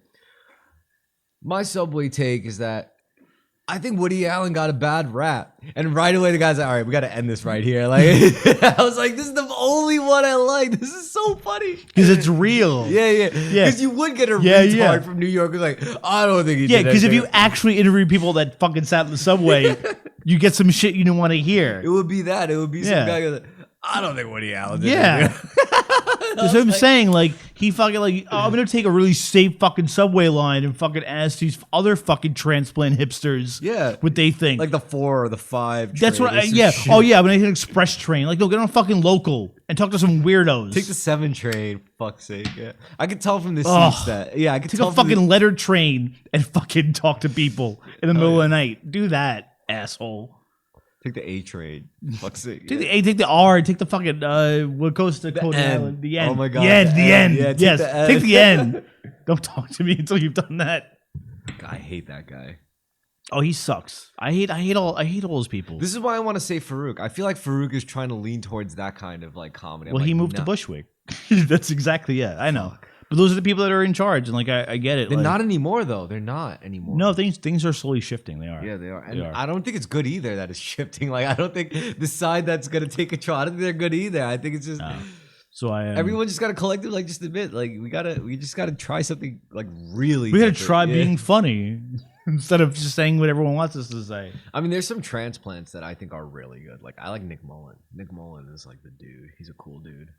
my Subway take is that I think Woody Allen got a bad rap. And right away the guy's like, all right, we got to end this right here. Like I was like, this is the only one I like. This is so funny. Because it's real. Yeah. Because you would get a retard from New York who's like, I don't think he did that. Yeah, because if you actually interview people that fucking sat in the subway, you get some shit you didn't want to hear. It would be that. It would be some guy like, I don't think Woody Allen did That's what I'm saying. Like, he fucking like, oh, I'm gonna take a really safe fucking subway line and fucking ask these other fucking transplant hipsters what they think. Like the 4 or the 5 That's what Oh yeah, I'm gonna hit an express train. Like, no, get on a fucking local and talk to some weirdos. Take the 7 train, fuck's sake. Yeah. I could tell from the seats that I could take tell a fucking letter train and fucking talk to people in the middle of the night. Do that, asshole. Take the A train. Fuck's sake. Take the A, take the R, take the fucking what goes to Coney Island. The end. Oh my god. The end. Yeah, yes. Take the end. Don't talk to me until you've done that. I hate that guy. Oh, he sucks. I hate all those people. This is why I want to say Farouk. I feel like Farouk is trying to lean towards that kind of like comedy. Well, he moved to Bushwick. That's exactly I know. But those are the people that are in charge, and like I get it. They're not anymore, though. They're not anymore. No, things are slowly shifting. They are. Yeah, they are. And I don't think it's good either that it's shifting. Like I don't think the side that's gonna take control. I don't think they're good either. I think it's just. So everyone just gotta collectively like just admit like we just gotta try something like really. We gotta try being funny instead of just saying what everyone wants us to say. I mean, there's some transplants that I think are really good. Like I like Nick Mullen. Nick Mullen is like the dude. He's a cool dude.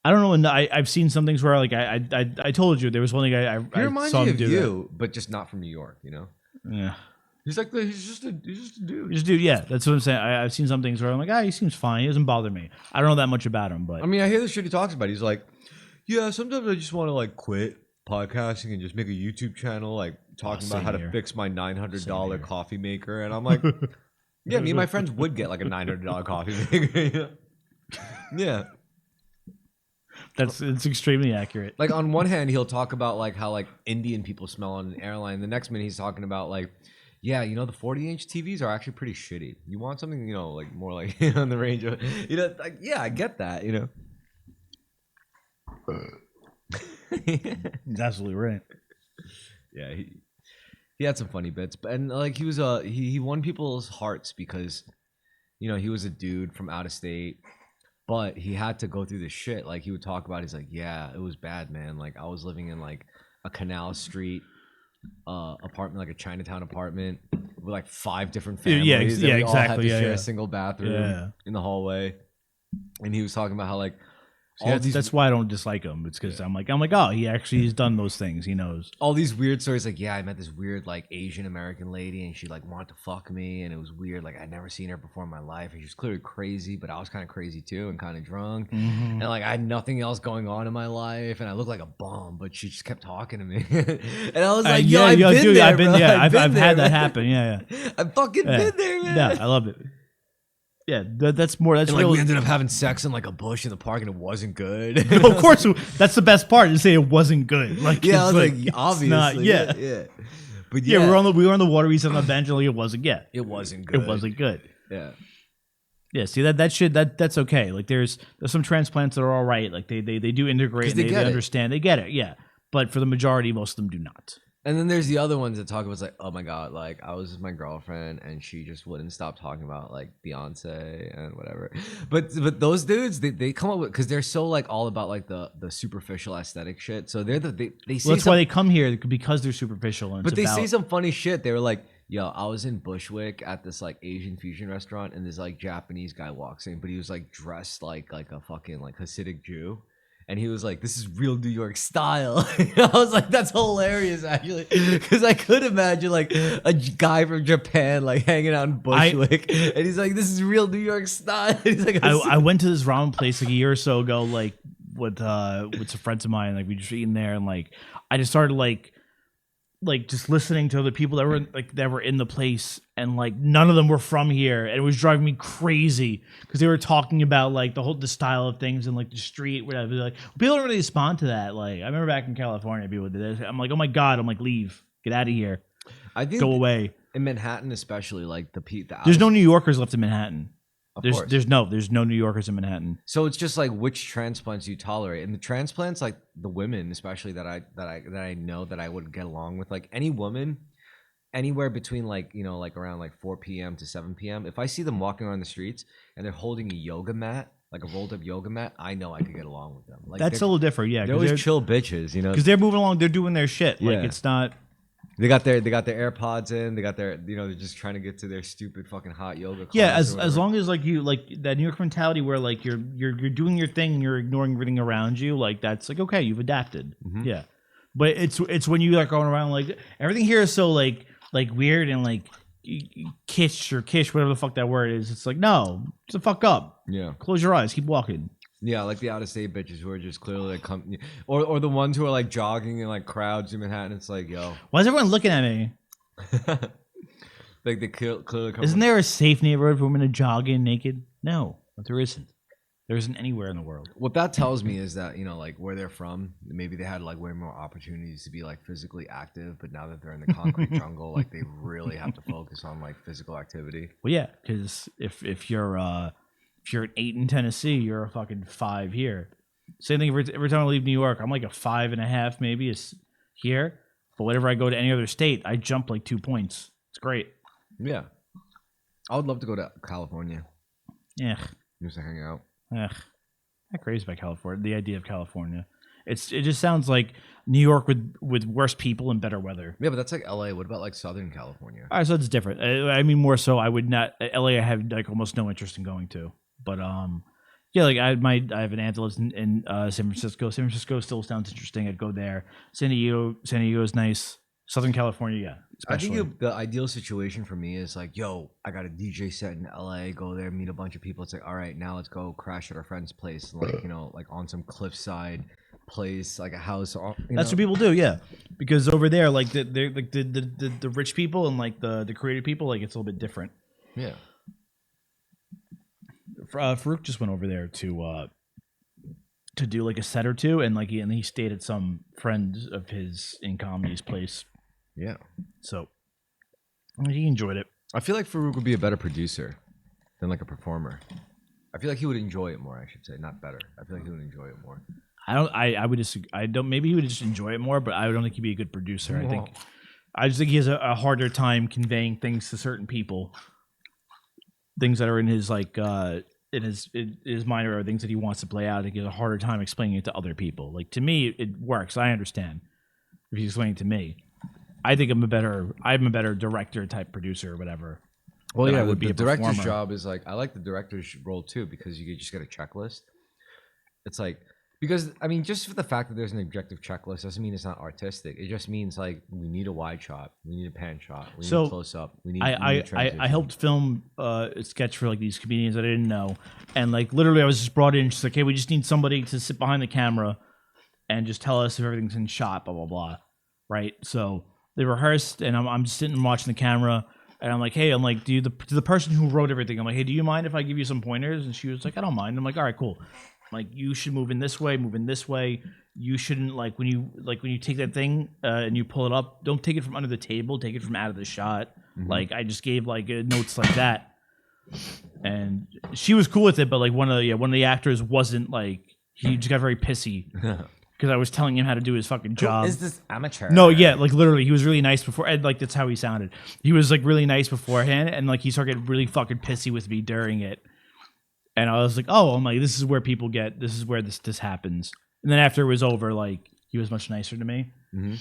I don't know. And I've seen some things where like I told you there was one thing I saw him do you, but just not from New York. You know. Yeah. He's just a dude. He's just a dude. Yeah, that's what I'm saying. I've seen some things where I'm like, he seems fine. He doesn't bother me. I don't know that much about him, but I mean, I hear the shit he talks about. He's like, yeah, sometimes I just want to like quit podcasting and just make a YouTube channel, like talking about how to fix my $900 coffee maker. And I'm like, yeah, me and my friends would get like a $900 coffee maker. Yeah. It's extremely accurate. Like on one hand, he'll talk about like how like Indian people smell on an airline. The next minute, he's talking about like, yeah, you know, the 40-inch TVs are actually pretty shitty. You want something, you know, like more like on the range of, you know, like yeah, I get that, you know. He's absolutely right. Yeah, he had some funny bits, and like he was he won people's hearts because, you know, he was a dude from out of state. But he had to go through this shit. Like he would talk about, he's like, yeah, it was bad, man. Like I was living in like a Canal Street apartment, like a Chinatown apartment with like 5 different families. Yeah, we exactly. all had to share a single bathroom in the hallway. And he was talking about how like that's why I don't dislike him. It's because I'm like, oh, he actually has done those things. He knows all these weird stories. Like, yeah, I met this weird like Asian American lady, and she like wanted to fuck me, and it was weird. Like, I'd never seen her before in my life, and she was clearly crazy, but I was kind of crazy too, and kind of drunk, and like I had nothing else going on in my life, and I looked like a bum, but she just kept talking to me, and I was like, I've been there. I've had that happen. Yeah. I've fucking been there, man. Yeah, I love it. Yeah, that's more. That's and, like we ended up having sex in like a bush in the park, and it wasn't good. Of course, that's the best part. You say it wasn't good. Like, yeah, I was like obviously, not, yeah. But Yeah, we were on the water. We sat on the bench, and like, it wasn't. Yeah, it wasn't good. it wasn't good. Yeah. Yeah, see that's okay. Like there's some transplants that are all right. Like they do integrate, 'Cause and they they get it. understand, they get it. Yeah, but for the majority, most of them do not. And then there's the other ones that talk about it's like, oh my god, like I was with my girlfriend and she just wouldn't stop talking about like Beyonce and whatever. But those dudes, they come up with because they're so like all about like the superficial aesthetic shit. So they're they say Well, that's why they come here, because they're superficial. And but they it's say about, some funny shit. They were like, yo, I was in Bushwick at this like Asian fusion restaurant and this like Japanese guy walks in, but he was like dressed like a fucking like Hasidic Jew. And he was like, this is real New York style. I was like, that's hilarious, actually. Because I could imagine like a guy from Japan like hanging out in Bushwick. And he's like, this is real New York style. He's like, I went to this ramen place like a year or so ago, like with some friends of mine. Like we just eating there, and like I just started like just listening to other people that were in the place, and like none of them were from here, and it was driving me crazy because they were talking about like the style of things and like the street, whatever. Like people don't really respond to that. Like I remember back in California, people did this. I'm like, oh my god, I'm like, leave, get out of here, I think go away. in Manhattan, especially like the There's no New Yorkers left in Manhattan. Of There's course. there's no New Yorkers in Manhattan. So it's just like which transplants you tolerate, and the transplants, like the women, especially that I know that I would get along with, like any woman, anywhere between like like around like 4 p.m. to 7 p.m. If I see them walking around the streets and they're holding a yoga mat, like a rolled up yoga mat, I know I could get along with them. Like That's a little different, yeah. they're always chill bitches, because they're moving along, they're doing their shit. Like Yeah. it's not. They got their AirPods in. They got their they're just trying to get to their stupid fucking hot yoga class. Yeah, or as whatever. long as like you like that New York mentality where like you're doing your thing and you're ignoring everything around you, like that's like okay, you've adapted. Mhm. Yeah, but it's when you like going around like everything here is so like weird and like kitsch or kish, whatever the fuck that word is. It's like no, just the fuck up. Yeah. Close your eyes, keep walking. Yeah, like the out of state bitches who are just clearly like or the ones who are like jogging in like crowds in Manhattan. It's like, yo, Why is everyone looking at me? like they clearly come Isn't there a safe neighborhood for women to jog in naked? No, but there isn't. There isn't anywhere in the world. What that tells me is that like where they're from, maybe they had like way more opportunities to be like physically active, but now that they're in the concrete jungle, like they really have to focus on like physical activity. Well, yeah, because if you're an 8 in Tennessee, you're a fucking 5 here. Same thing every time I leave New York, I'm like a 5.5 maybe is here. But whenever I go to any other state, I jump like 2 points. It's great. Yeah, I would love to go to California Ugh, just to hang out. ugh. Not crazy about California. The idea of California, it just sounds like New York with worse people and better weather. Yeah, but that's like LA. What about like Southern California? All right, so it's different. I mean, more so, I would not. LA, I have like almost no interest in going to. But yeah, like I have an aunt that lives in San Francisco. San Francisco still sounds interesting. I'd go there. San Diego is nice. Southern California, yeah. Especially. I think the ideal situation for me is like, yo, I got a DJ set in LA. Go there, meet a bunch of people. It's like, all right, now let's go crash at our friend's place, like like on some cliffside place, like a house. That's what people do, yeah. Because over there, like the rich people and like the creative people, like it's a little bit different. Yeah. Farouk just went over there to do like a set or two, and like he stayed at some friend of his in comedy's place. Yeah. So he enjoyed it. I feel like Farouk would be a better producer than like a performer. I feel like he would enjoy it more, I should say, not better. I feel like he would enjoy it more. I would just I don't maybe he would just enjoy it more, but I don't think he'd be a good producer. I just think he has a harder time conveying things to certain people. Things that are in his like in his mind or things that he wants to play out. I think he has a harder time explaining it to other people. Like to me, it works. I understand if he's explaining it to me. I think I'm a better director type producer or whatever. Well, yeah, would be the a director's performer. job is like, I like the director's role too, because you just get a checklist. It's like, because I mean, just for the fact that there's an objective checklist doesn't mean it's not artistic. It just means like we need a wide shot, we need a pan shot, we need a close up, we need. I helped film a sketch for like these comedians that I didn't know, and like literally I was just brought in. She's like, hey, we just need somebody to sit behind the camera and just tell us if everything's in shot, blah blah blah, right? So they rehearsed, and I'm just sitting and watching the camera, and I'm like, hey, to the person who wrote everything, I'm like, hey, do you mind if I give you some pointers? And she was like, I don't mind. I'm like, all right, cool. I'm like, you should move in this way, you shouldn't when you take that thing and you pull it up, don't take it from under the table, take it from out of the shot. Like I just gave notes like that, and she was cool with it, but like one of the actors wasn't he just got very pissy because I was telling him how to do his fucking job. Who is this amateur? No, yeah, literally, he was really nice before, and that's how he sounded. He was really nice beforehand, and he started getting really fucking pissy with me during it. And I was like, oh, I'm like, this is where this happens. And then after it was over, he was much nicer to me. Mm-hmm.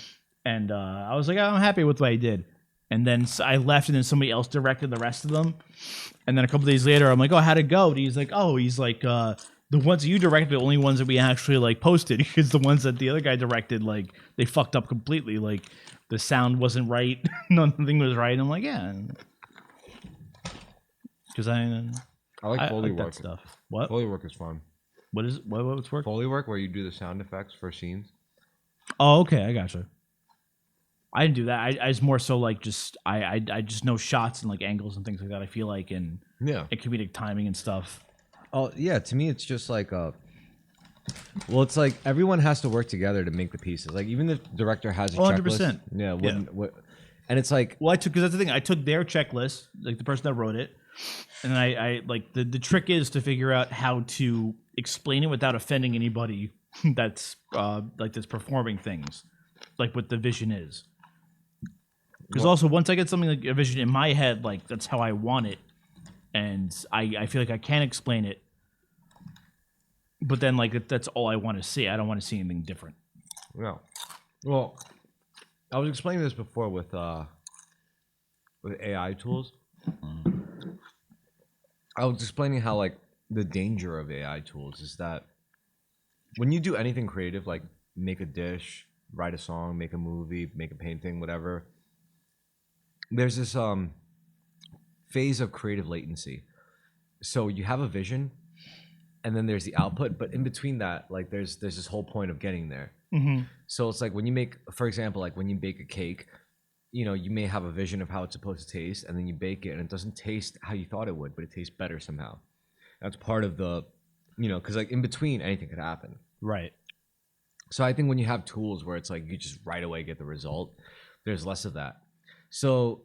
And I was like, oh, I'm happy with what I did. And then I left, and then somebody else directed the rest of them. And then a couple days later, I'm like, oh, how'd it go? And he's like, the ones that you directed are the only ones that we actually posted, because the ones that the other guy directed, they fucked up completely. The sound wasn't right, nothing was right. I'm like, yeah, because I like Foley work. That stuff. What? Foley work is fun. What is what's work? Foley work, where you do the sound effects for scenes. Oh, okay, I gotcha. I didn't do that. I was more so I just know shots and angles and things like that. I feel and comedic timing and stuff. Oh yeah, to me it's just well, it's everyone has to work together to make the pieces. Even the director has a 100%. checklist. Yeah. And it's well, because that's the thing. I took their checklist, the person that wrote it, and I the trick is to figure out how to explain it without offending anybody that's that's performing things, what the vision is. Because also once I get something a vision in my head, that's how I want it, and I feel I can explain it. But then that's all I want to see. I don't want to see anything different. No. Well, I was explaining this before with AI tools. I was explaining how the danger of AI tools is that when you do anything creative, make a dish, write a song, make a movie, make a painting, whatever, there's this phase of creative latency. So you have a vision, and then there's the output, but in between that, there's this whole point of getting there. Mm-hmm. So it's when you make, for example, when you bake a cake, you may have a vision of how it's supposed to taste, and then you bake it, and it doesn't taste how you thought it would, but it tastes better somehow. That's part of the, because in between, anything could happen. Right. So I think when you have tools where it's you just right away get the result, there's less of that. So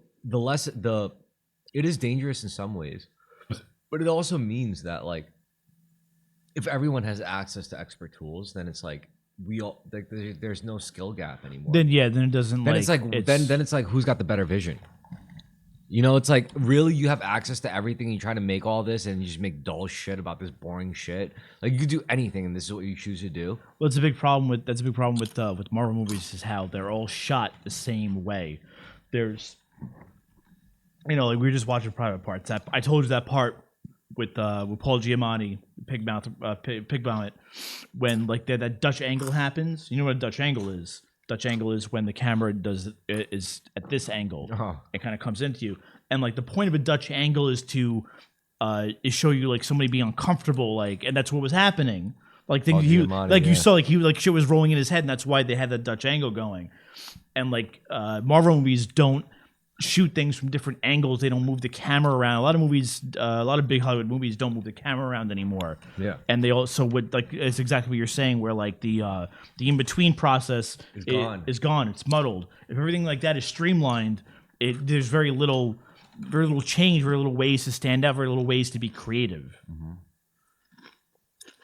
it is dangerous in some ways, but it also means that if everyone has access to expert tools, then it's we all there's no skill gap anymore. Then it doesn't. Then it's who's got the better vision. It's really you have access to everything. You try to make all this, and you just make dull shit about this boring shit. You could do anything, and this is what you choose to do. Well, that's a big problem with Marvel movies, is how they're all shot the same way. There's, we were just watching Private Parts. I told you that part with Paul Giamatti, Pig Vomit, when that Dutch angle happens. You know what a Dutch angle is? Dutch angle is when the camera is at this angle. Uh-huh. It kind of comes into you, and the point of a Dutch angle is to show you somebody being uncomfortable, and that's what was happening. You saw shit was rolling in his head, and that's why they had that Dutch angle going. And Marvel movies don't shoot things from different angles. They don't move the camera around. A lot of big Hollywood movies don't move the camera around anymore. Yeah. And they also would it's exactly what you're saying, where the in between process is gone. It's muddled. If everything like that is streamlined, there's very little change, very little ways to stand out, very little ways to be creative. Mm-hmm.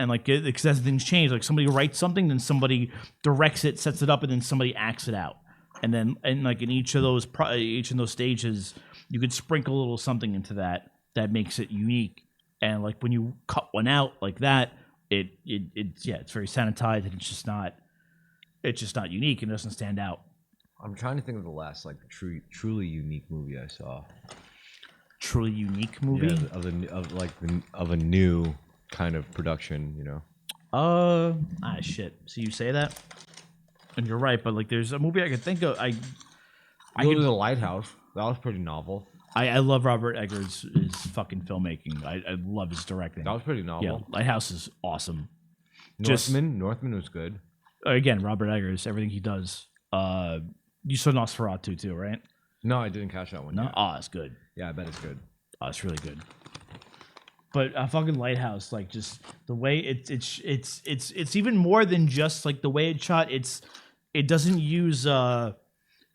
And because as things change, somebody writes something, then somebody directs it, sets it up, and then somebody acts it out. And then, in each of those stages, you could sprinkle a little something into that makes it unique. And when you cut one out like that, it's very sanitized, and it's just not unique, and it doesn't stand out. I'm trying to think of the last truly unique movie I saw. Truly unique movie? Yeah, of a new kind of production, Shit. So you say that? And you're right, but there's a movie I could think of. I go to The Lighthouse. That was pretty novel. I love Robert Eggers' fucking filmmaking. I love his directing. That was pretty novel. Yeah, Lighthouse is awesome. Northman was good. Again, Robert Eggers, everything he does. You saw Nosferatu too, right? No, I didn't catch that one. No, yet. oh, it's good. Yeah, I bet it's good. Oh, it's really good. But a fucking Lighthouse, like just the way it's even more than just like the way it's shot. It doesn't use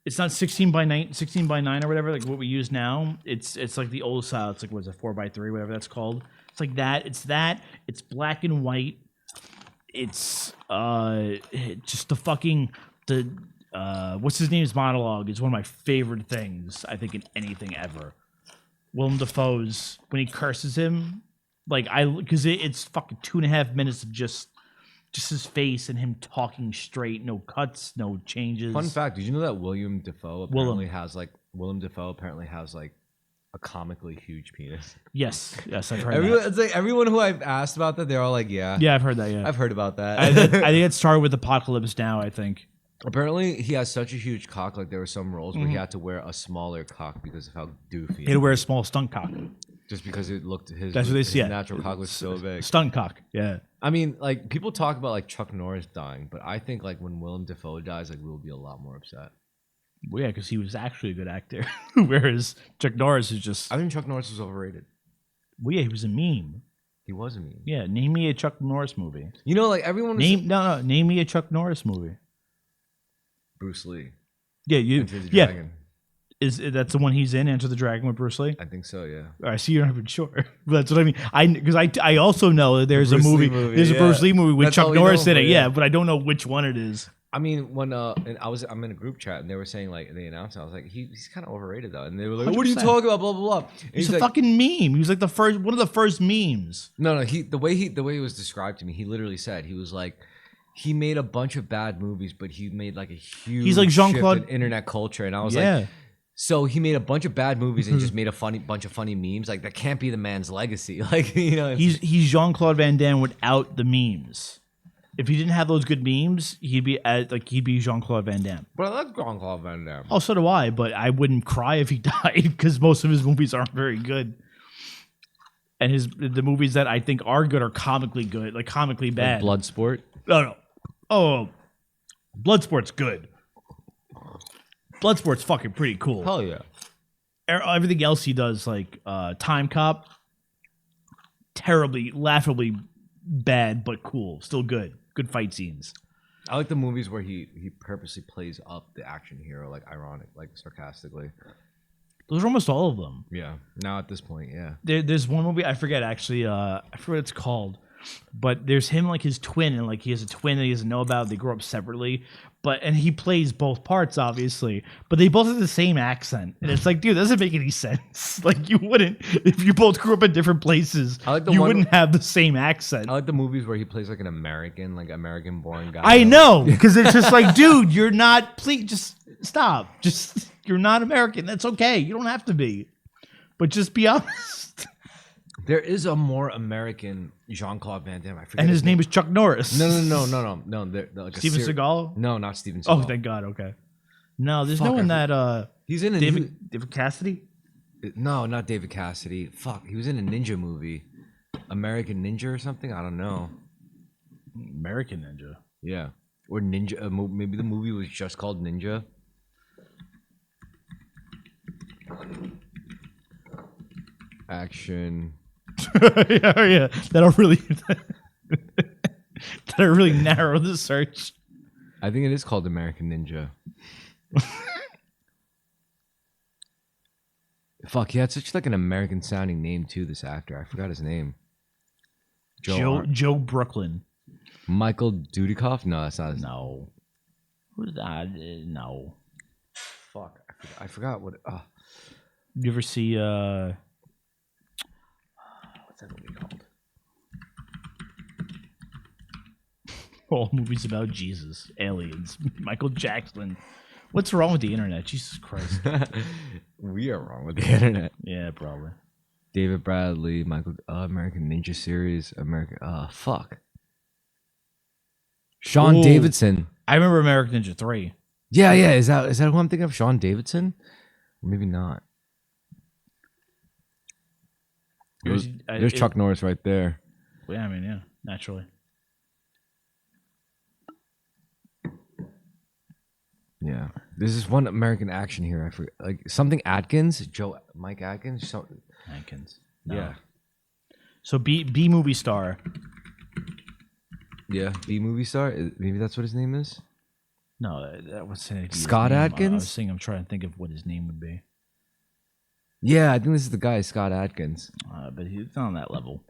it's not 16:9 or whatever like what we use now. It's like the old style. It's like what's it 4:3 whatever that's called. It's like that. It's black and white. It's just the fucking the what's his name's monologue is one of my favorite things I think in anything ever. Willem Dafoe's when he curses him, like because it's fucking 2.5 minutes of just his face and him talking straight, no cuts, no changes. Fun fact: did you know that Willem Dafoe apparently has like a comically huge penis? Yes, I've heard Everyone, that. it's like everyone who I've asked about that, they're all like, "Yeah, Yeah, I've heard that. Yeah, I've heard about that." I think it started with Apocalypse Now. I think. Apparently, he has such a huge cock. Like there were some roles where he had to wear a smaller cock because of how doofy. He'd wear a small stunt cock. Just because it looked his natural cock was so big. Stunt cock. Yeah. I mean, like people talk about like Chuck Norris dying, but I think like when Willem Dafoe dies, like we'll be a lot more upset. Well, yeah, because he was actually a good actor, whereas Chuck Norris is just. I think Chuck Norris was overrated. Well, yeah, he was a meme. He was a meme. Yeah, name me a Chuck Norris movie. You know, like everyone. Name me a Chuck Norris movie. Bruce Lee. Yeah, Enter the Dragon. Is that's the one he's in? Enter the Dragon with Bruce Lee. I think so. Yeah. I see you're not even sure. That's what I mean. Because I also know that there's a movie. There's a Bruce Lee movie with Chuck Norris in it. Yeah, but I don't know which one it is. I mean, when and I'm in a group chat and they were saying like they announced it, I was like he's kind of overrated though, and they were like, "What are you talking about?" Blah blah blah. He's a like, fucking meme. He was like one of the first memes. No. The way it was described to me, he literally said he was like. He made a bunch of bad movies, but he made like a huge He's like Jean-Claude shift in internet culture, and I was like, so he made a bunch of bad movies and just made a bunch of funny memes. Like that can't be the man's legacy. Like he's Jean-Claude Van Damme without the memes. If he didn't have those good memes, he'd be Jean-Claude Van Damme. But I like Jean-Claude Van Damme. Oh, so do I. But I wouldn't cry if he died because most of his movies aren't very good. And the movies that I think are good are comically good, like comically bad. Like Bloodsport. No. Oh, Bloodsport's good. Bloodsport's fucking pretty cool. Hell yeah. Everything else he does, like Time Cop, terribly, laughably bad, but cool. Still good. Good fight scenes. I like the movies where he purposely plays up the action hero, like ironic, like sarcastically. Those are almost all of them. Yeah. Now at this point, yeah. There's one movie, I forget actually, I forget what it's called. But there's him like his twin, and like he has a twin that he doesn't know about. They grow up separately, and he plays both parts, obviously. But they both have the same accent, and it's like, dude, that doesn't make any sense. Like you wouldn't if you both grew up in different places. You wouldn't have the same accent. I like the movies where he plays like an American born guy. I know, because it's just like, dude, you're not. Please, just stop. Just you're not American. That's okay. You don't have to be, but just be honest. There is a more American Jean-Claude Van Damme. I forget. And his name is Chuck Norris. No. Like Steven Seagal? No, not Steven Seagal. Oh, thank God. Okay. No, there's no one that. He's in a David Cassidy. No, not David Cassidy. Fuck, he was in a ninja movie, American Ninja or something. I don't know. American Ninja. Yeah, or Ninja. Maybe the movie was just called Ninja. Action. Yeah. That'll really narrow the search. I think it is called American Ninja. Fuck, he had such like an American sounding name too. This actor, I forgot his name. Joe Brooklyn. Michael Dudikoff? No, that's not his name. No. Who's that? No. Fuck, I forgot what. You ever see What's that movie called? All movies about Jesus, aliens, Michael Jackson. What's wrong with the internet? Jesus Christ. We are wrong with the internet. Yeah, probably. David Bradley, Michael, American Ninja Series, fuck. Sean Davidson. I remember American Ninja 3. Yeah. Is that who I'm thinking of? Sean Davidson? Maybe not. There's Chuck Norris right there. Yeah, I mean, yeah, naturally. Yeah, this is one American action hero. I forget, like something Atkins, Mike Atkins. Atkins. No. Yeah. So B movie star. Yeah, B movie star. Maybe that's what his name is. No, that was Scott Adkins? I was saying I'm trying to think of what his name would be. Yeah, I think this is the guy, Scott Adkins. But he's not on that level.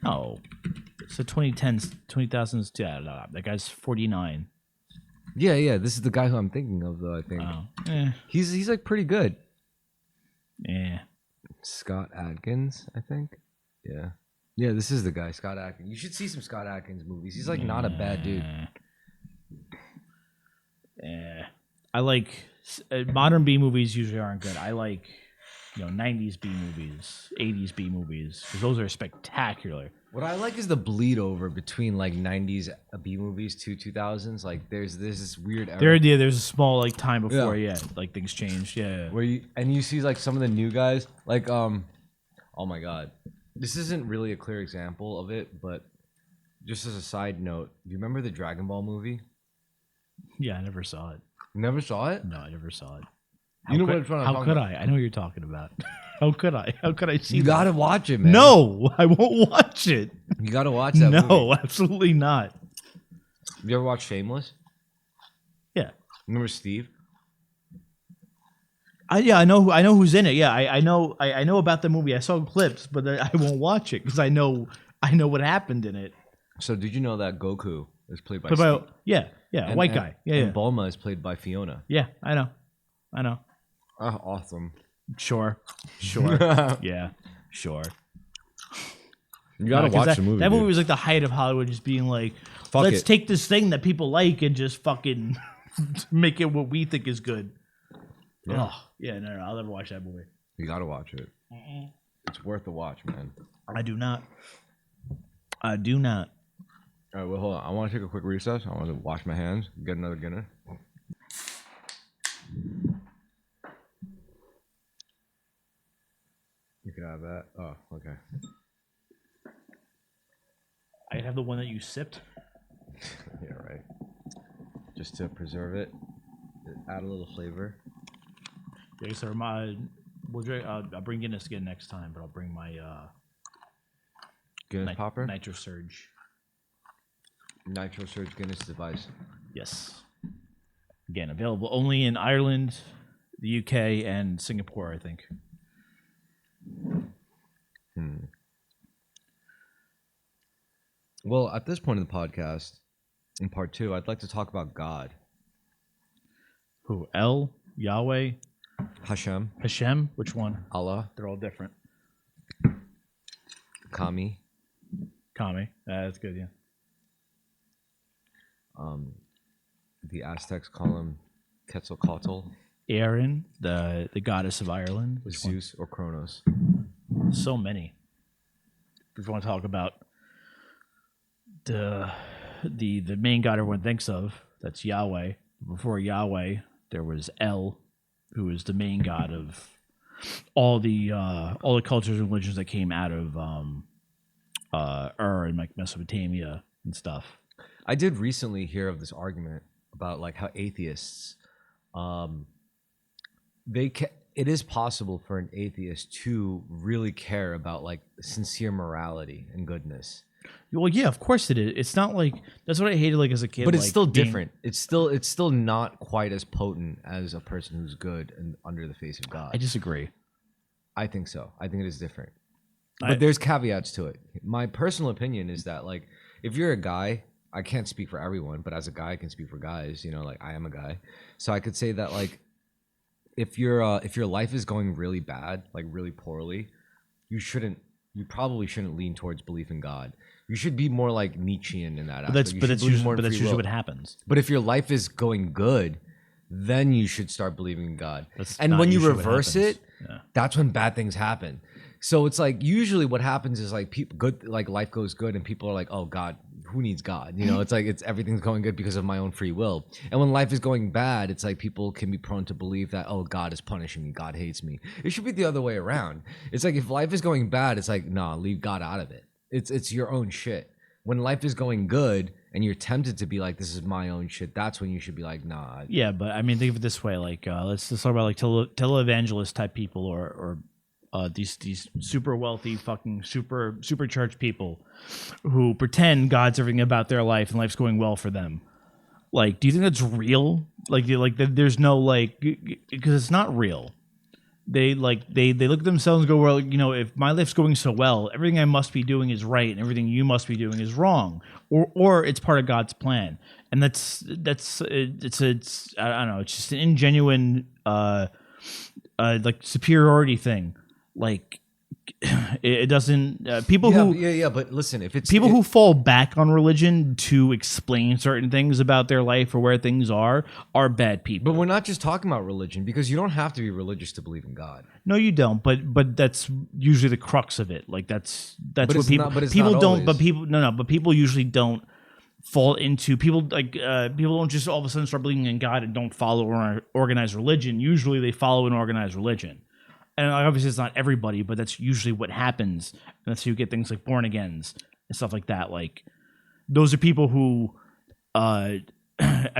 No. So 2010s, 2000s, yeah, no, that guy's 49. Yeah. This is the guy who I'm thinking of, though. I think he's like pretty good. Yeah. Scott Adkins, I think. Yeah. This is the guy, Scott Adkins. You should see some Scott Adkins movies. He's like not a bad dude. Yeah. I like modern B movies. Usually aren't good. I like 90s B movies, 80s B movies, because those are spectacular. What I like is the bleed over between like 90s B movies to 2000s. Like there's this weird era There's a small like time before like things changed. Yeah. where you see like some of the new guys like oh my god, this isn't really a clear example of it, but just as a side note, do you remember the Dragon Ball movie? Yeah, I never saw it. You never saw it? No, I never saw it. How could I? I know what you're talking about. How could I? How could I see? You that? gotta watch it, man. No, I won't watch it. You gotta watch that movie. No, absolutely not. You ever watch Shameless? Yeah. Remember Steve? I know who's in it. Yeah, I know about the movie. I saw clips, but I won't watch it because I know what happened in it. So did you know that Goku is played by Steve? Yeah, white guy. Yeah, and Bulma is played by Fiona. Yeah, I know. Awesome. Sure. Yeah, sure. You gotta watch the movie. That movie was like the height of Hollywood, just being like, let's take this thing that people like and just fucking make it what we think is good. Yeah. Oh, yeah, no, I'll never watch that movie. You gotta watch it. It's worth the watch, man. I do not. All right, well, hold on. I want to take a quick recess. I want to wash my hands, get another Guinness. You can have that. Oh, okay. I have the one that you sipped. Yeah, right. Just to preserve it, add a little flavor. Yeah, sir. I'll bring Guinness again next time, but I'll bring my Guinness popper? Nitro Surge. Nitro Surge Guinness device. Yes. Again, available only in Ireland, the UK, and Singapore, I think. Well, at this point in the podcast, in part 2, I'd like to talk about God. Who? El? Yahweh? Hashem. Hashem? Which one? Allah. They're all different. Kami. Kami. That's good, yeah. The Aztecs call him Quetzalcoatl. Erin, the goddess of Ireland. Which Zeus or Kronos. one? So many. If you want to talk about the main god everyone thinks of, that's Yahweh. Before Yahweh, there was El, who is the main god of all the cultures and religions that came out of Ur and like Mesopotamia and stuff. I did recently hear of this argument about like how atheists, it is possible for an atheist to really care about like sincere morality and goodness. Well, yeah, of course it is. It's not like that's what I hated like as a kid. But it's like, still different. It's still not quite as potent as a person who's good and under the face of God. I disagree. I think so. I think it is different. But there's caveats to it. My personal opinion is that like if you're a guy, I can't speak for everyone, but as a guy I can speak for guys, you know, like I am a guy. So I could say that like if your life is going really bad, like really poorly, you probably shouldn't lean towards belief in God. You should be more like Nietzschean in that aspect. That's usually what happens. But if your life is going good, then you should start believing in God. That's and not when you usually what reverse happens. it, that's when bad things happen. So it's like usually what happens is like life goes good and people are like, oh God, who needs God? You know, it's like everything's going good because of my own free will. And when life is going bad, it's like people can be prone to believe that, oh, God is punishing me, God hates me. It should be the other way around. It's like if life is going bad, it's like, nah, leave God out of it. It's your own shit. When life is going good and you're tempted to be like, this is my own shit, that's when you should be like, nah. Yeah, but I mean, think of it this way: like, let's talk about like televangelist type people, or these super wealthy, fucking super church people who pretend God's everything about their life and life's going well for them. Like, do you think that's real? There's no like, because it's not real. They look at themselves and go, well, if my life's going so well, everything I must be doing is right, and everything you must be doing is wrong, or it's part of God's plan, and it's I don't know, it's just an ingenuine like superiority thing, like it doesn't people but listen, if it's people who fall back on religion to explain certain things about their life or where things are bad people. But we're not just talking about religion, because you don't have to be religious to believe in God. No, you don't. But that's usually the crux of it. Like that's But what people not, but it's people not don't. always. But people but people usually don't fall into people people don't just all of a sudden start believing in God and don't follow organized religion. Usually they follow an organized religion. And obviously it's not everybody, but that's usually what happens. And that's how you get things like born agains and stuff like that. Like those are people who I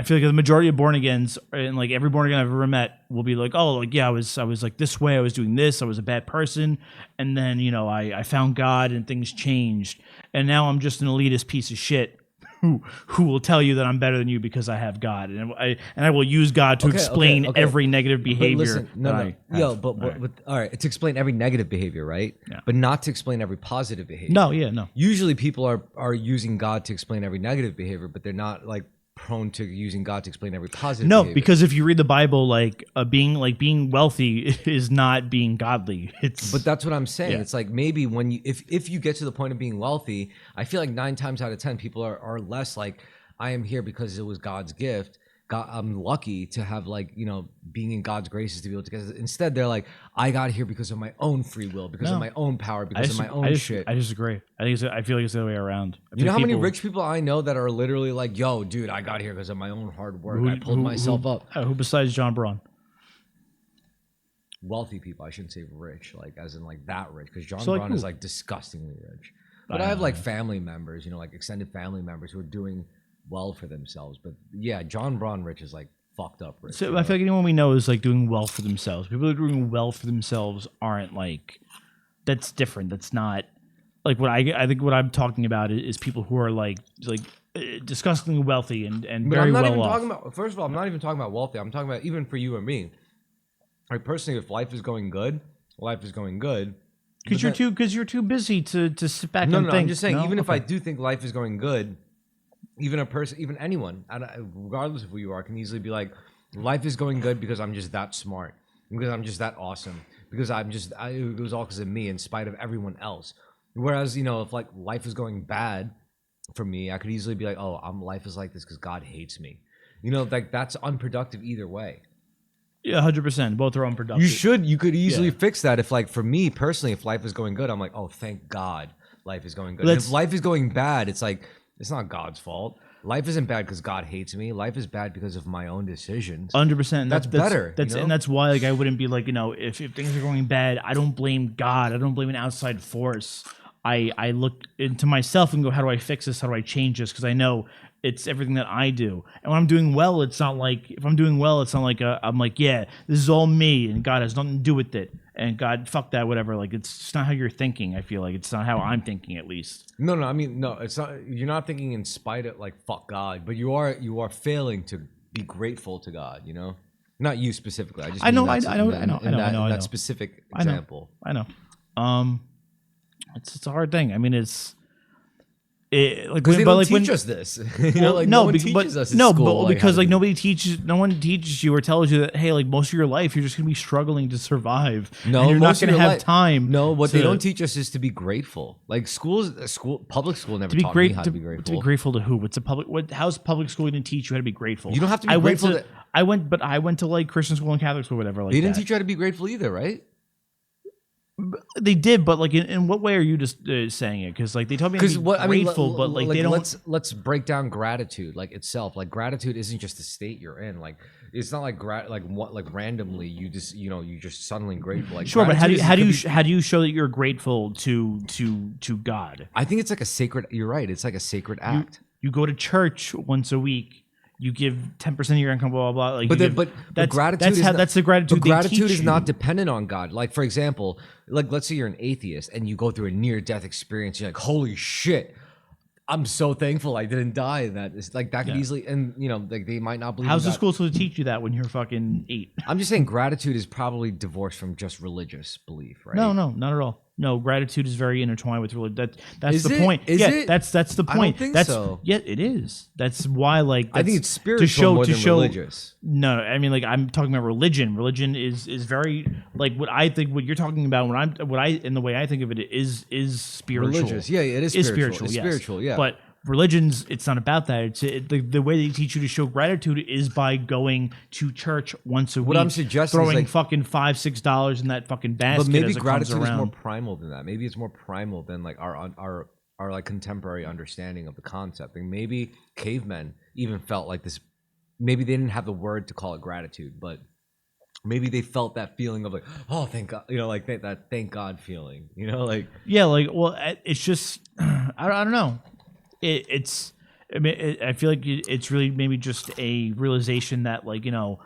feel like the majority of born agains and like every born again I've ever met will be like, oh, like, yeah, I was like this way, I was doing this, I was a bad person, and then I found God and things changed, and now I'm just an elitist piece of shit who will tell you that I'm better than you because I have God, and I will use God to explain every negative behavior. But all right, to explain every negative behavior, right? Yeah. But not to explain every positive behavior. No. Usually people are using God to explain every negative behavior, but they're not like prone to using God to explain every positive behavior. Because if you read the Bible, like being wealthy is not being godly. But that's what I'm saying. Yeah. It's like maybe when you if you get to the point of being wealthy, I feel like 9 times out of 10 people are less like, I am here because it was God's gift. God, I'm lucky to have being in God's graces to be able to get. Instead, they're like, I got here because of my own free will, because of my own power, because of my own shit. I disagree. I feel like it's the other way around. You know how many rich people I know that are literally like, yo, dude, I got here because of my own hard work. I pulled myself up. Who besides John Braun? Wealthy people. I shouldn't say rich, like as in like that rich, because John So, like, Braun who? is like disgustingly rich. But I have like family members, like extended family members who are doing well for themselves. But yeah, John Braun rich is like fucked up rich. So I feel like anyone we know is like doing well for themselves. People who are doing well for themselves aren't like, that's different. That's not like what I think what I'm talking about is people who are like disgustingly wealthy and But very I'm not well even off. talking about. First of all, I'm not even talking about wealthy. I'm talking about even for you and me. Like personally, if life is going good, life is going good. Because you're too busy to sit back No, and no, think. I'm just saying. No? Even if Okay. I do think life is going good, even a person, even anyone, regardless of who you are, can easily be like, life is going good because I'm just that smart, because I'm just that awesome, because it was all because of me in spite of everyone else. Whereas, if like life is going bad for me, I could easily be like, oh, life is like this because God hates me. Like that's unproductive either way. Yeah, 100%. Both are unproductive. You could easily fix that. If like for me personally, if life is going good, I'm like, oh, thank God life is going good. And if life is going bad, it's like, it's not God's fault. Life isn't bad because God hates me. Life is bad because of my own decisions. 100%. That's better. And that's why like I wouldn't be like, if things are going bad, I don't blame God. I don't blame an outside force. I look into myself and go, how do I fix this? How do I change this? Because I know it's everything that I do. And when I'm doing well, it's not like, if I'm doing well, it's not like I'm like, yeah, this is all me and God has nothing to do with it. And God, fuck that, whatever. Like, it's just not how you're thinking. I feel like it's not how I'm thinking, at least. No, I mean, no, it's not. You're not thinking in spite of like fuck God, but you are failing to be grateful to God. Not you specifically. I just I know that specific example. I know. It's a hard thing. I mean, because they don't teach us this. No one teaches us in school, because like no one teaches you or tells you that, hey, like most of your life you're just gonna be struggling to survive. No, and you're not gonna have time. No, what they don't teach us is to be grateful. Like public school never taught me how to be grateful. To be grateful to who? How's public school going to teach you how to be grateful? You don't have to be grateful. I went to like Christian school and Catholic school, whatever. Like they didn't teach you how to be grateful either, right? They did, but like, in what way are you just saying it? Because like they told me to be grateful, but like they don't. Let's break down gratitude, like itself. Like gratitude isn't just the state you're in. Like it's not like randomly you just you just suddenly grateful. Like sure, but how do you show that you're grateful to God? I think it's like a sacred. You're right. It's like a sacred act. You go to church once a week. you give 10% of your income, blah blah blah. Like, But gratitude that's the gratitude. But gratitude is not dependent on God. Like, for example, like let's say you're an atheist and you go through a near-death experience. You're like, holy shit, I'm so thankful I didn't die in that. It's like that could easily, and like they might not believe. How's the God. school supposed to teach you that when you're fucking 8? I'm just saying gratitude is probably divorced from just religious belief, right? No, not at all. No, gratitude is very intertwined with religion. That's Is the it? point. Is yeah, it? that's the point. I don't think that's, so. Yeah, it is. That's why, like, I think it's spiritual more than religious. No, I mean, like, I'm talking about religion. Religion is very, like, what I think. What you're talking about, and the way I think of it is spiritual. Religious, yeah, it is spiritual. It's yes. spiritual, yeah. But religions, it's not about that. The way they teach you to show gratitude is by going to church once a week. What I'm suggesting throwing is like, fucking $5-6 in that fucking basket. but maybe as it gratitude comes is more around. primal than that. Maybe it's more primal than like our like contemporary understanding of the concept. And maybe cavemen even felt like this. Maybe they didn't have the word to call it gratitude, but maybe they felt that feeling of like, oh, thank God, like that thank God feeling, like. Yeah, like, well, it's just I don't know. It's I mean, I feel like it's really maybe just a realization that, like, my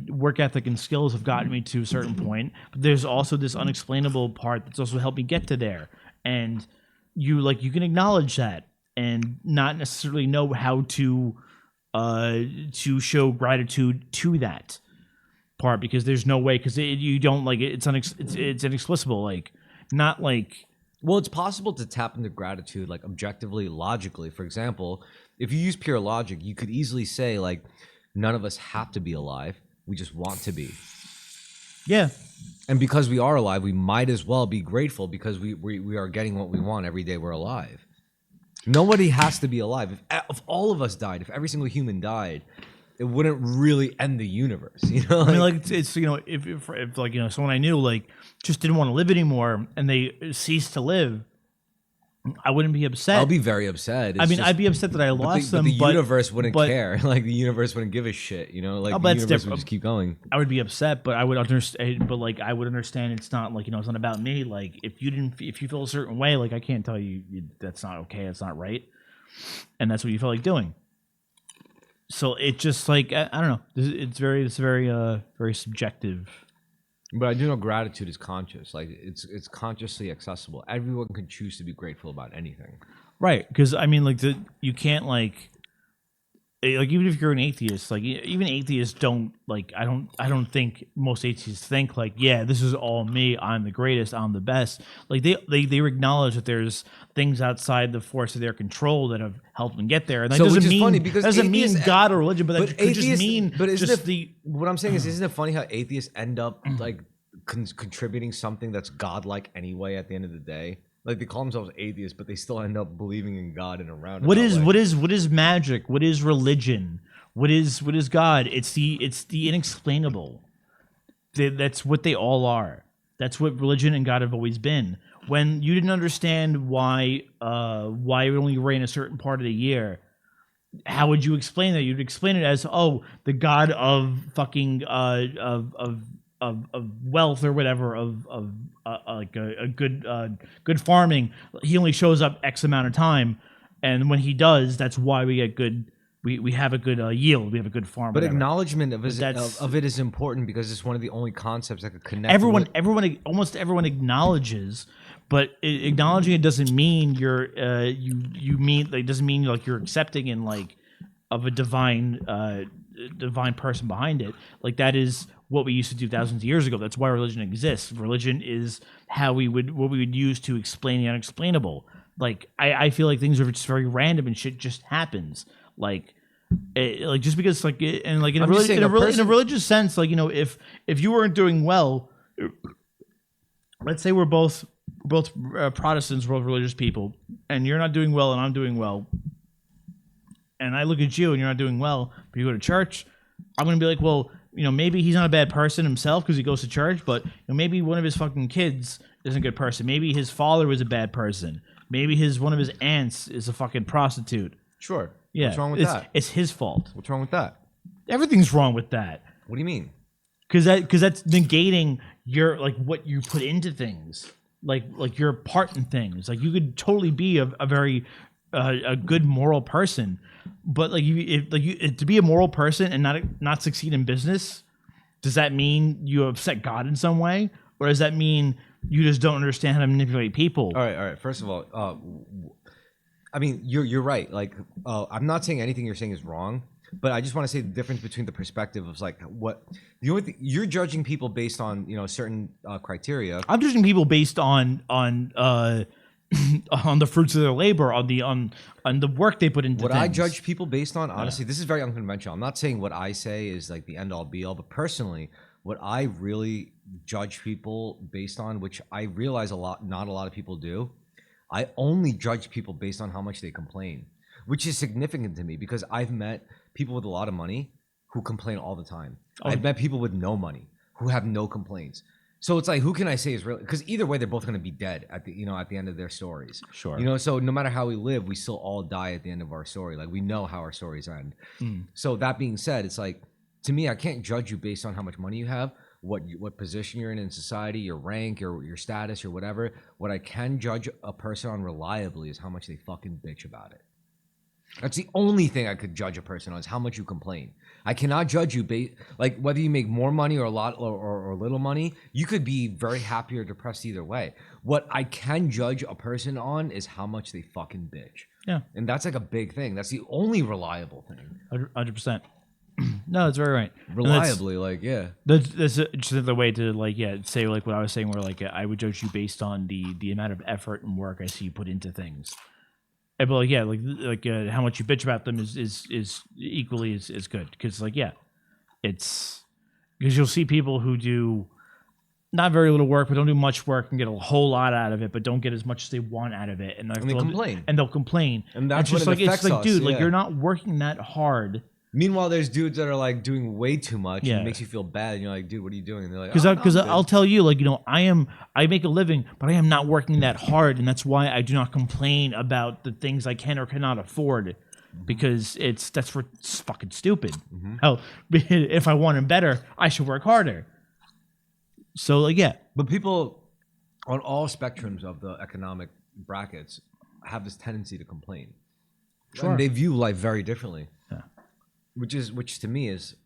work ethic and skills have gotten me to a certain point, but there's also this unexplainable part that's also helped me get to there. And you can acknowledge that and not necessarily know how to show gratitude to that part, because there's no way, because you don't, like, it's inexplicable, like, not like. Well, it's possible to tap into gratitude, like, objectively, logically. For example, if you use pure logic, you could easily say, like, none of us have to be alive. We just want to be. Yeah. And because we are alive, we might as well be grateful because we are getting what we want every day we're alive. Nobody has to be alive. If all of us died, if every single human died, it wouldn't really end the universe, I mean, like, it's if like, someone I knew, like, just didn't want to live anymore and they ceased to live, I wouldn't be upset. I'll be very upset. I'd be upset that I lost them. But the universe wouldn't care. Like, the universe wouldn't give a shit. Like, the universe would just keep going. I would be upset, but I would understand. But, like, I would understand it's not, like, it's not about me. Like, if you feel a certain way, like, I can't tell you that's not okay. That's not right, and that's what you feel like doing. So it's just like, I don't know. It's very very subjective. But I do know gratitude is conscious. Like, it's consciously accessible. Everyone can choose to be grateful about anything. Right, because I mean, like, you can't, like even if you're an atheist, like, even atheists don't, like, I don't think most atheists think, like, yeah, this is all me, I'm the greatest, I'm the best. Like, they acknowledge that there's things outside the force of their control that have helped them get there, and that doesn't mean God or religion, but that could just mean. But what I'm saying is, isn't it funny how atheists end up like contributing something that's godlike anyway? At the end of the day. Like, they call themselves atheists, but they still end up believing in God in a roundabout way. What is magic? What is religion? What is God? It's the inexplainable. That's what they all are. That's what religion and God have always been. When you didn't understand why it only rained a certain part of the year, how would you explain that? You'd explain it as, oh, the God of fucking of wealth or whatever, like a good farming. He only shows up X amount of time, and when he does, that's why we get good. We have a good yield. We have a good farm. But whatever. acknowledgement of it is important because it's one of the only concepts that could connect. Almost everyone acknowledges, but acknowledging it doesn't mean you mean, like, doesn't mean, like, you're accepting and, like, of a divine person behind it. Like, that is what we used to do thousands of years ago. That's why religion exists. Religion is what we would use to explain the unexplainable. Like, I feel like things are just very random and shit just happens. Like just because, like, and, like, in a religious sense, like, if you weren't doing well, let's say we're both Protestants, we're both religious people, and you're not doing well and I'm doing well, and I look at you and you're not doing well, but you go to church, I'm gonna be like, well, maybe he's not a bad person himself because he goes to church, but maybe one of his fucking kids isn't a good person. Maybe his father was a bad person. Maybe one of his aunts is a fucking prostitute. Sure. Yeah. What's wrong with that? It's his fault. What's wrong with that? Everything's wrong with that. What do you mean? Because that's negating your, like, what you put into things, like your part in things. Like, you could totally be a very a good moral person. But like to be a moral person and not succeed in business, does that mean you upset God in some way, or does that mean you just don't understand how to manipulate people? All right. First of all, I mean, you're right. Like, I'm not saying anything you're saying is wrong, but I just want to say the difference between the perspective of like what the only thing you're judging people based on, certain criteria. I'm judging people based on on the fruits of their labor, on the work they put into What things. I judge people based on, honestly, this is very unconventional. I'm not saying what I say is like the end all be all, but personally, what I really judge people based on, which I realize not a lot of people do, I only judge people based on how much they complain, which is significant to me because I've met people with a lot of money who complain all the time. I've met people with no money who have no complaints. So it's like, who can I say is really? Because either way, they're both going to be dead at the at the end of their stories. Sure. So no matter how we live, we still all die at the end of our story. Like we know how our stories end. So that being said, it's like to me, I can't judge you based on how much money you have, what position you're in society, your rank, your status, or whatever. What I can judge a person on reliably is how much they fucking bitch about it. That's the only thing I could judge a person on is how much you complain. I cannot judge you like whether you make more money or a lot or little money. You could be very happy or depressed either way. What I can judge a person on is how much they fucking bitch. Yeah, and that's like a big thing. That's the only reliable thing. 100%. No, that's very right. Reliably, like yeah. That's just the way to say like what I was saying, where like I would judge you based on the amount of effort and work I see you put into things. But like how much you bitch about them is equally as good because it's because you'll see people who do not very little work but don't do much work and get a whole lot out of it but don't get as much as they want out of it and they complain and that's just when it affects it's like us, dude, yeah. like you're not working that hard. Meanwhile, there's dudes that are like doing way too much and it makes you feel bad. And you're like, dude, what are you doing? And they're like, because I'll tell you, I make a living, but I am not working that hard, and that's why I do not complain about the things I can or cannot afford, because that's fucking stupid. Hell, if I wanted better, I should work harder. So But people on all spectrums of the economic brackets have this tendency to complain. Sure. And they view life very differently. Yeah. Which to me is,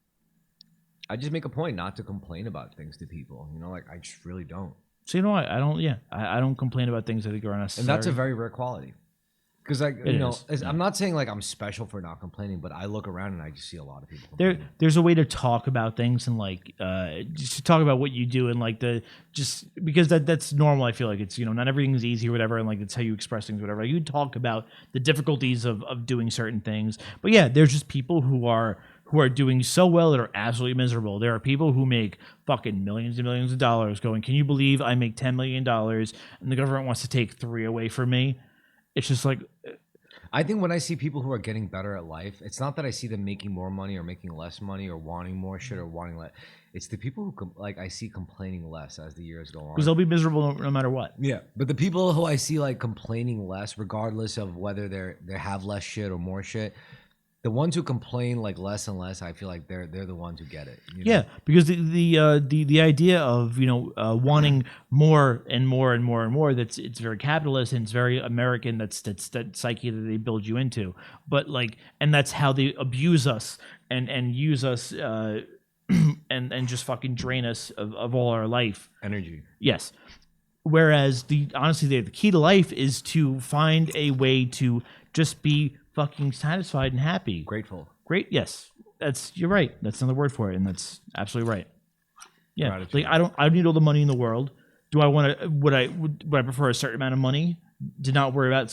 I just make a point not to complain about things to people. Like I just really don't. So I don't. Yeah, I don't complain about things I think are unnecessary. And that's a very rare quality. Because I'm not saying like I'm special for not complaining, but I look around and I just see a lot of people complaining. There's a way to talk about things and just to talk about what you do and because that's normal. I feel like it's not everything's easy or whatever, and like that's how you express things, whatever. You talk about the difficulties of doing certain things, but there's just people who are doing so well that are absolutely miserable. There are people who make fucking millions and millions of dollars going, can you believe I make $10 million and the government wants to take 3 away from me? It's just like, I think when I see people who are getting better at life, it's not that I see them making more money or making less money or wanting more shit or wanting less. It's the people who I see complaining less as the years go on. Because they'll be miserable no matter what. Yeah, but the people who I see like complaining less, regardless of whether they have less shit or more shit, the ones who complain like less and less, I feel like they're the ones who get it. Yeah, because the idea of wanting more and more and more and more, it's very capitalist and it's very American. That's that psyche that they build you into. But and that's how they abuse us and use us and just fucking drain us of all our life energy. Yes. Whereas honestly the key to life is to find a way to just be fucking satisfied and happy. Grateful. Great. Yes. You're right. That's another word for it. And that's absolutely right. Yeah. Gratitude. I need all the money in the world. Do I want to, would I prefer a certain amount of money to not worry about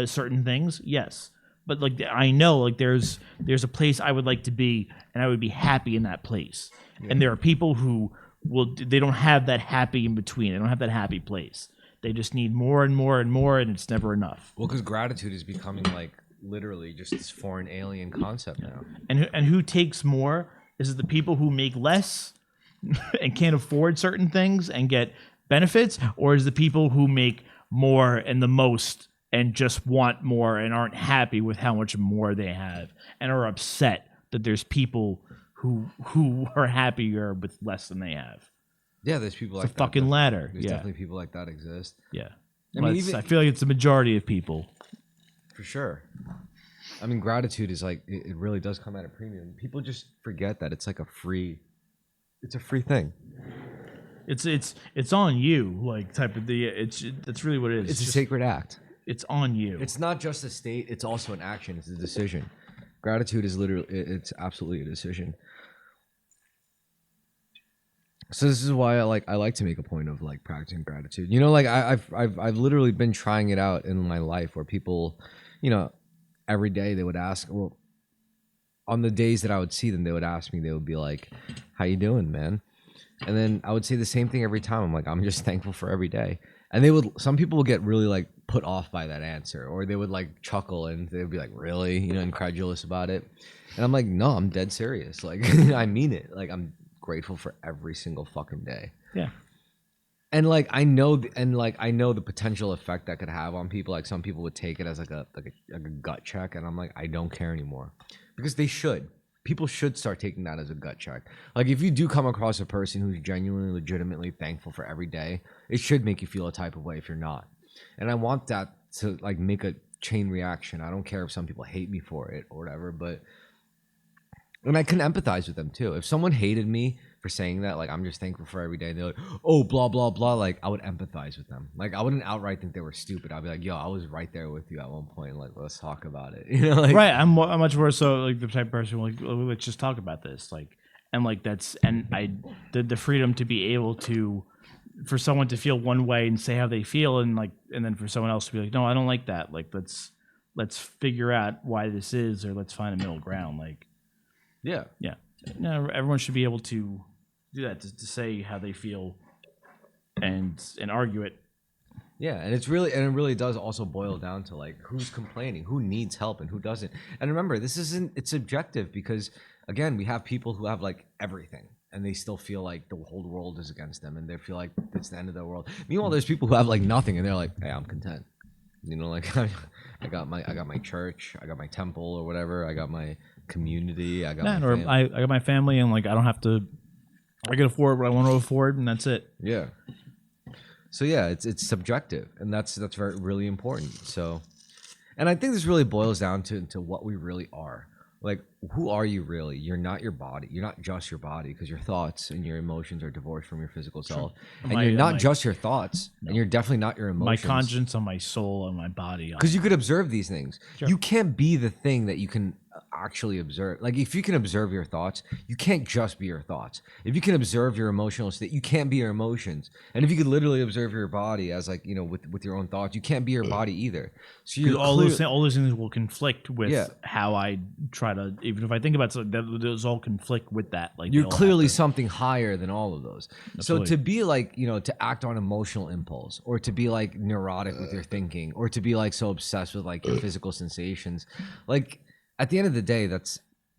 certain things? Yes. But I know there's a place I would like to be and I would be happy in that place. Yeah. And there are people who they don't have that happy in between. They don't have that happy place. They just need more and more and more, and it's never enough. Well, because gratitude is becoming literally just this foreign alien concept now. And who takes more? Is it the people who make less and can't afford certain things and get benefits, or is the people who make more and the most and just want more and aren't happy with how much more they have and are upset that there's people who are happier with less than they have? Yeah, there's people it's like that. It's a fucking ladder. There's definitely people like that exist. Yeah. I mean, I feel like it's the majority of people. For sure. I mean, gratitude is like it really does come at a premium. People just forget that it's like it's a free thing. It's on you, like type of the. That's really what it is. It's a sacred act. It's on you. It's not just a state, it's also an action, it's a decision. Gratitude is literally it's absolutely a decision. So this is why I like to make a point of like practicing gratitude. You know, like I've literally been trying it out in my life where people, you know, every day they would ask, well, on the days that I would see them, they would ask me, they would be like, "How you doing, man?" And then I would say the same thing every time. I'm like, I'm just thankful for every day. And some people would get really like put off by that answer, or they would like chuckle and they would be like, really, you know, incredulous about it. And I'm like, no, I'm dead serious. Like, I mean it. Like, I'm grateful for every single fucking day. Yeah. And like, I know the potential effect that could have on people. Like, some people would take it as like a gut check. And I'm like, I don't care anymore, because they should. People should start taking that as a gut check. Like, if you do come across a person who's genuinely, legitimately thankful for every day, it should make you feel a type of way if you're not. And I want that to like make a chain reaction. I don't care if some people hate me for it or whatever, but and I can empathize with them too. If someone hated me for saying that, like, I'm just thankful for every day, and they're like, oh, blah, blah, blah, like, I would empathize with them. Like, I wouldn't outright think they were stupid. I'd be like, yo, I was right there with you at one point. Like, let's talk about it. You know, like, Right. I'm much more so like the type of person like, let's just talk about this. Like, and like that's, and the freedom to be able to, for someone to feel one way and say how they feel, and like, and then for someone else to be like, no, I don't like that. Like, let's figure out why this is, or let's find a middle ground. Like, yeah. No, everyone should be able to do that, to say how they feel and argue it. Yeah, and it really does also boil down to like who's complaining, who needs help, and who doesn't. And remember, it's subjective, because again, we have people who have like everything, and they still feel like the whole world is against them, and they feel like it's the end of the world. Meanwhile, there's people who have like nothing, and they're like, hey, I'm content. You know, like I got my church, I got my temple or whatever, I got my community, I got my family. I got my family, and like I don't have to. I can afford what I want to afford, and that's it. Yeah. So yeah, it's subjective, and that's really important. So, and I think this really boils down to what we really are. Like, who are you really? You're not your body. You're not just your body, because your thoughts and your emotions are divorced from your physical self. And you're not just your thoughts, and you're definitely not your emotions. My conscience on my soul and my body. Because you could observe these things. Sure. You can't be the thing that you can actually observe. Like, if you can observe your thoughts, you can't just be your thoughts. If you can observe your emotional state, you can't be your emotions. And if you could literally observe your body as like, you know, with your own thoughts, you can't be your body either. So you're all those things will conflict with how I try to, even if I think about something, those all conflict with that. Like, you're clearly something higher than all of those. Absolutely. So to be like, you know, to act on emotional impulse, or to be like neurotic with your thinking, or to be like so obsessed with like your physical sensations, like, at the end of the day,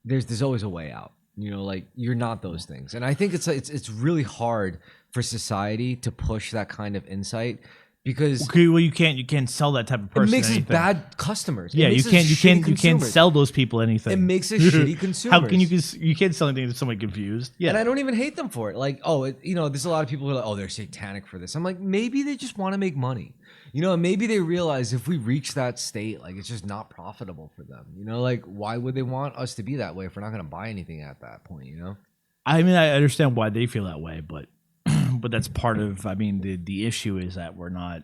there's always a way out. You know, like, you're not those things. And I think it's really hard for society to push that kind of insight, because you can't sell that type of person. It makes us bad customers. Yeah, you can't sell those people anything. It makes us shitty consumers. How can you can't sell anything to someone confused? Yeah, and I don't even hate them for it. Like, you know, there's a lot of people who are like, oh, they're satanic for this. I'm like, maybe they just want to make money. You know, maybe they realize if we reach that state, like, it's just not profitable for them. You know, like, why would they want us to be that way if we're not going to buy anything at that point, you know? I mean, I understand why they feel that way, but but that's part of, I mean, the issue is that we're not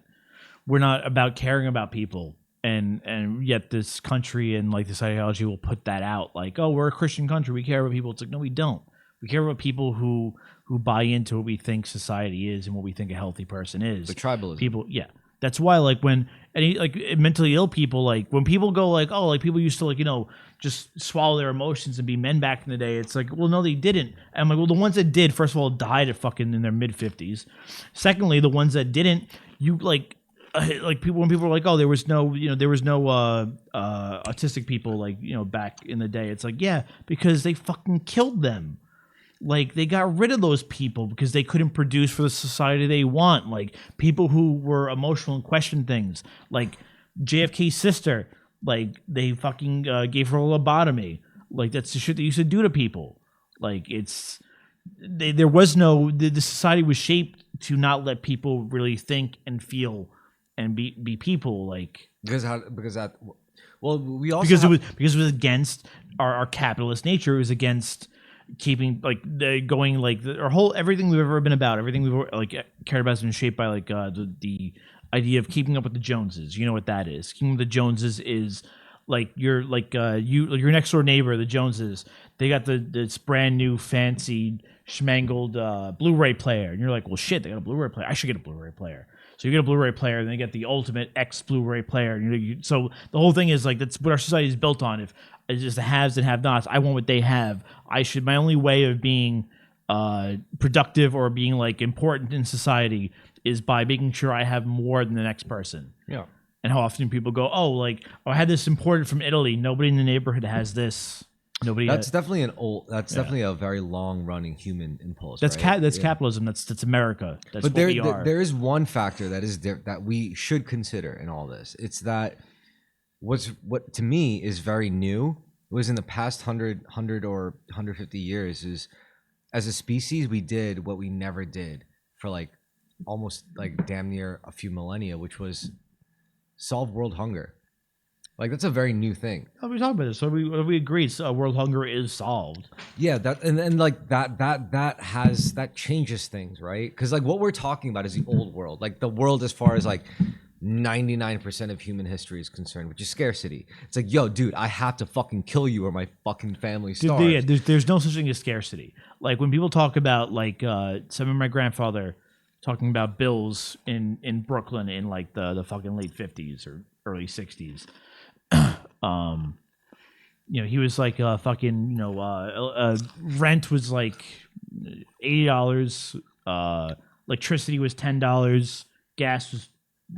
about caring about people. And yet this country and like this ideology will put that out like, oh, we're a Christian country, we care about people. It's like, no, we don't. We care about people who buy into what we think society is and what we think a healthy person is. The tribalism. People, yeah. That's why, like, when like mentally ill people, like when people go like, oh, like people used to, like, you know, just swallow their emotions and be men back in the day. It's like, well, no, they didn't. And I'm like, well, the ones that did, first of all, died at fucking in their mid-50s. Secondly, the ones that didn't, you like people, when people were like, oh, there was no autistic people, like, you know, back in the day. It's like, yeah, because they fucking killed them. Like, they got rid of those people because they couldn't produce for the society they want. Like, people who were emotional and questioned things. Like, JFK's sister, like, they fucking gave her a lobotomy. Like, that's the shit they used to do to people. Like, there was no, the society was shaped to not let people really think and feel and be people. Like, because Well, we also because have, it was against our capitalist nature. It was against keeping like going like our whole everything we've ever been about, everything we've like cared about has been shaped by like the idea of keeping up with the Joneses. You know what that is? Keeping up with the Joneses is like your your next door neighbor, the Joneses. They got this brand new fancy schmangled Blu-ray player, and you're like, well, shit, they got a Blu-ray player. I should get a Blu-ray player. So you get a Blu-ray player, and they get the ultimate X Blu-ray player. And so the whole thing is like that's what our society is built on. If it's just the haves and have-nots, I want what they have. My only way of being productive or being like important in society is by making sure I have more than the next person. yeah. And how often people go, oh, I had this imported from Italy. Nobody in the neighborhood has this. Nobody. That's definitely definitely a very long running human impulse. That's right? that's capitalism. That's America. That's But what we are. there is one factor that is that we should consider in all this. It's that what to me is very new. It was in the past 100 or 150 years is as a species we did what we never did for like almost like damn near a few millennia, which was solve world hunger. Like that's a very new thing. How are we talking about this? So we agreed. So world hunger is solved. Yeah, that and like that changes things, right? Because like what we're talking about is the old world, like the world as far as like 99% of human history is concerned, which is scarcity. It's like, yo, dude, I have to fucking kill you or my fucking family starves. Yeah, there's no such thing as scarcity. Like when people talk about like some of my grandfather talking about bills in Brooklyn in like the fucking late 50s or early 60s. He was like fucking rent was like $80, electricity was $10, gas was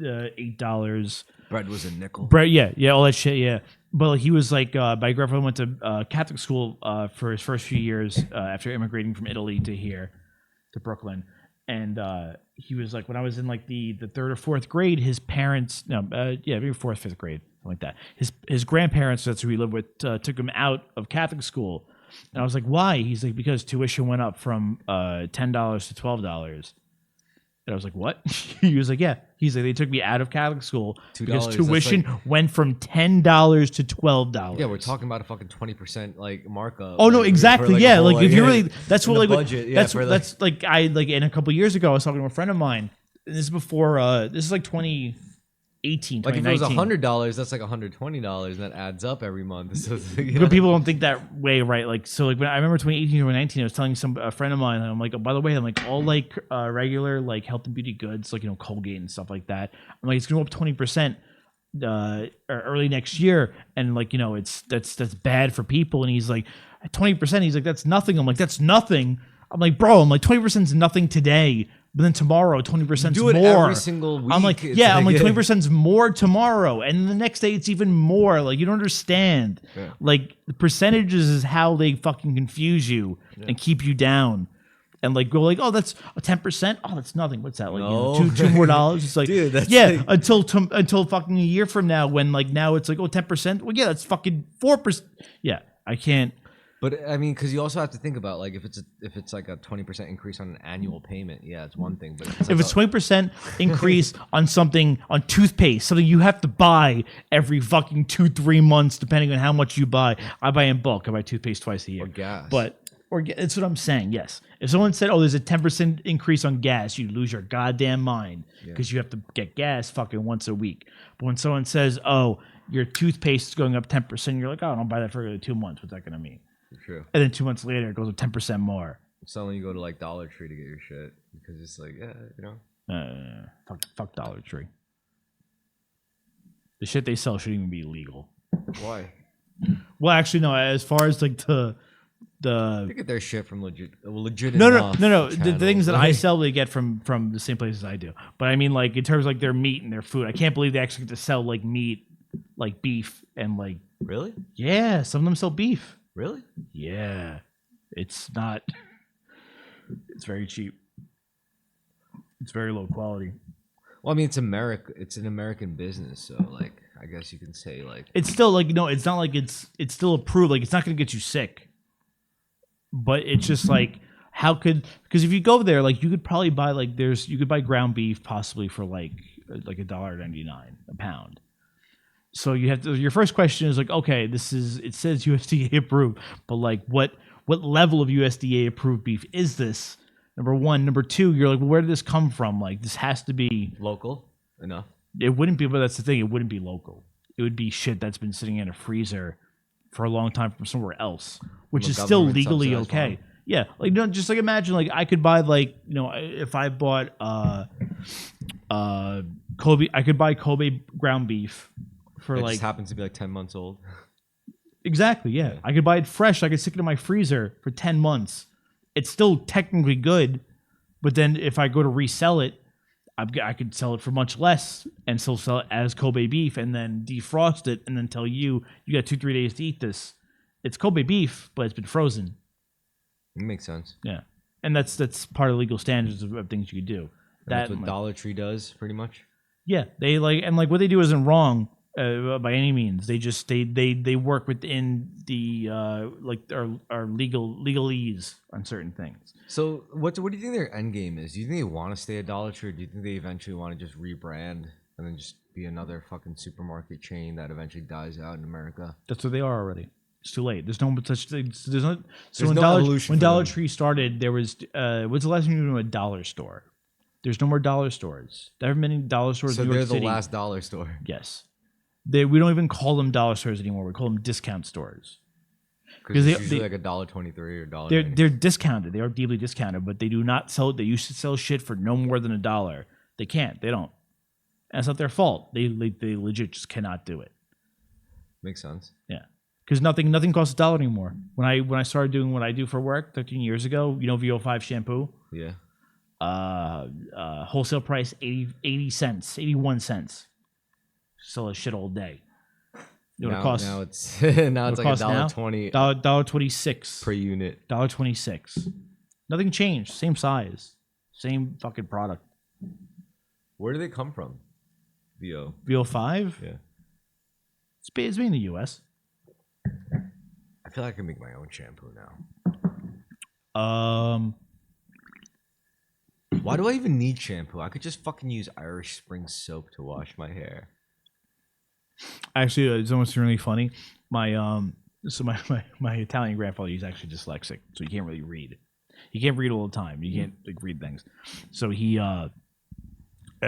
$8, Bread was a nickel. bread, yeah, all that shit, yeah. But like, he was like my grandfather went to Catholic school for his first few years after immigrating from Italy to here to Brooklyn. And he was like, when I was in like the third or fourth grade, his parents, maybe fourth, fifth grade, something like that. His grandparents, that's who he lived with, took him out of Catholic school. And I was like, why? He's like, because tuition went up from $10 to $12. And I was like, what? He was like, yeah. He's like, they took me out of Catholic school because $2, tuition went from $10 to $12. Yeah, we're talking about a fucking 20% like markup. Oh no, like, exactly. for, like, Yeah, a whole, like if you're really, that's what like budget. Yeah, that's like I like. And a couple years ago, I was talking to a friend of mine. This is before. This is like 2018, like if it was 2019. $100, that's like $120, and that adds up every month. So it's like, But people don't think that way, right? Like, so like when I remember 2018, 2019, I was telling a friend of mine, and I'm like, oh, by the way, I'm like all like regular like health and beauty goods, like Colgate and stuff like that. I'm like, it's gonna go up 20%. Early next year, and like it's that's bad for people. And he's like 20%. He's like, that's nothing. I'm like, that's nothing. I'm like, bro, I'm like 20% is nothing today, but then tomorrow 20% do it more every single week. I'm like, yeah, I'm like 20% is more tomorrow, and the next day it's even more. Like you don't understand. Yeah. Like the percentages is how they fucking confuse you and keep you down. And like go like, oh, that's a 10%. Oh, that's nothing. What's that? Like No. two more dollars. It's like, Dude, that's yeah, like- until fucking a year from now, when like now it's like 10%. Well, yeah, that's fucking 4%. Yeah, I can't. But I mean, because you also have to think about like if it's like a 20% increase on an annual payment, yeah, it's one thing. But If it's 20% increase on something on toothpaste, something you have to buy every fucking 2-3 months, depending on how much you buy. I buy in bulk. I buy toothpaste twice a year. Or gas. That's what I'm saying. Yes. If someone said, "Oh, there's a 10% increase on gas," you lose your goddamn mind because you have to get gas fucking once a week. But when someone says, "Oh, your toothpaste is going up 10%," you're like, "Oh, I don't buy that for 2 months. What's that going to mean?" True. And then 2 months later, it goes up 10% more. Suddenly you go to like Dollar Tree to get your shit because it's like, Fuck Dollar Tree. The shit they sell shouldn't even be illegal. Why? Well, actually, no. As far as like the They get their shit from legit. no. The channels. things that I sell, they get from the same places I do. But I mean, like in terms of like their meat and their food, I can't believe they actually get to sell like meat, like beef and like Really? yeah. Some of them sell beef. Really? Yeah, it's not. It's very cheap. It's very low quality. Well, I mean, it's America. It's an American business, so like, I guess you can say like It's still like no. It's not like it's still approved. Like it's not going to get you sick. But it's just like how could because if you go there, like you could probably buy like you could buy ground beef possibly for like $1.99 a pound. So you have to. Your first question is like, okay, it says USDA approved, but like, what level of USDA approved beef is this? Number one. Number two, you're like, well, where did this come from? Like, this has to be Local enough. It wouldn't be, but that's the thing. It wouldn't be local. It would be shit that's been sitting in a freezer for a long time from somewhere else, which From a is still government legally subsidized okay. farm. Yeah, like just like imagine like I could buy like if I bought Kobe, I could buy Kobe ground beef for It like just happens to be like 10 months old. exactly yeah. I could buy it fresh. I could stick it in my freezer for 10 months. It's still technically good, but then if I go to resell it, I could sell it for much less and still sell it as Kobe beef and then defrost it and then tell you got 2-3 days to eat this. It's Kobe beef, but it's been frozen. It makes sense. Yeah, and that's part of legal standards of things you could do. That's what Dollar Tree does, pretty much. Yeah, they like what they do isn't wrong by any means. They just they work within the our legalese on certain things. So what do you think their end game is? Do you think they want to stay a Dollar Tree, or do you think they eventually want to just rebrand and then just be another fucking supermarket chain that eventually dies out in America? That's what they are already. It's too late. There's no such thing. There's no. So There's when no evolution when for Dollar them. Tree started, there was what's the last time you went to a dollar store? There's no more dollar stores. There haven't been any dollar stores So in New they're York the City. last dollar store. Yes. We don't even call them dollar stores anymore. We call them discount stores. Because they- it's usually they- like $1.23 or $1. They're discounted. They are deeply discounted, but they do not sell. They used to sell shit for no more than $1. They can't. They don't. And it's not their fault. They legit just cannot do it. Makes sense. Yeah, because nothing costs $1 anymore. When I started doing what I do for work 13 years ago, VO5 shampoo, Yeah. wholesale price 80 cents, 81 cents. Sell a shit all day. You know what it costs? Now it's now it's What it like costs now? $1.20 $1.26 per unit. $1.26. Nothing changed. Same size. Same fucking product. Where do they come from? VO. VO5? Yeah. It's made in the US. I feel like I can make my own shampoo now. Why do I even need shampoo? I could just fucking use Irish Spring soap to wash my hair. Actually, it's almost really funny. My my Italian grandfather, he's actually dyslexic, so he can't really read. He can't read all the time. He can't like read things. So he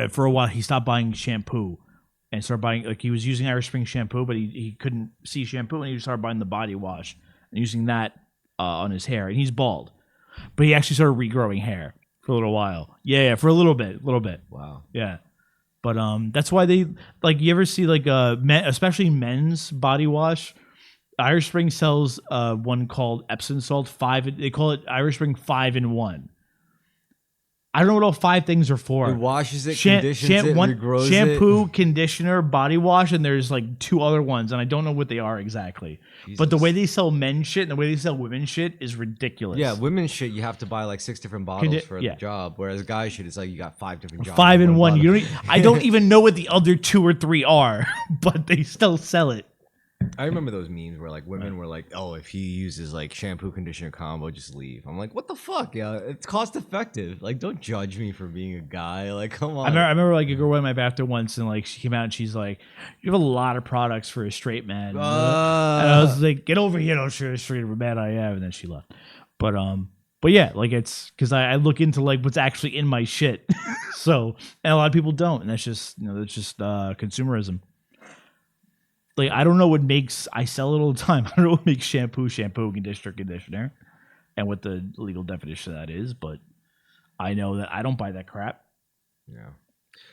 for a while he stopped buying shampoo and started buying like he was using Irish Spring shampoo, but he couldn't see shampoo, and he started buying the body wash and using that on his hair. And he's bald, but he actually started regrowing hair for a little while. Yeah, for a little bit. Wow. Yeah. But that's why they like you ever see like especially men's body wash. Irish Spring sells one called Epsom salt 5. They call it Irish Spring 5-in-1. I don't know what all 5 things are for. It washes it, conditions it, regrows shampoo, it. conditioner, body wash, and there's like 2 other ones, and I don't know what they are exactly. Jesus. But the way they sell men's shit and the way they sell women's shit is ridiculous. Yeah, women's shit you have to buy like 6 different bottles for yeah. the job, whereas guy shit it's like you got 5 different jobs. 5-in-1. You bottle. don't. I don't even know what the other 2 or 3 are, but they still sell it. I remember those memes where like women were like, "Oh, if he uses like shampoo conditioner combo, just leave." I'm like, "What the fuck? Yeah, it's cost effective. Like, don't judge me for being a guy. Like, come on." I remember like a girl went to my bathroom once and like she came out and she's like, "You have a lot of products for a straight man." And I was like, "Get over here! Don't show how straight of a man I am." And then she left. But yeah, like it's because I look into like what's actually in my shit. So and a lot of people don't, and that's just consumerism. Like I don't know what makes I sell it all the time. I don't know what makes shampoo, conditioner, and what the legal definition of that is. But I know that I don't buy that crap. Yeah.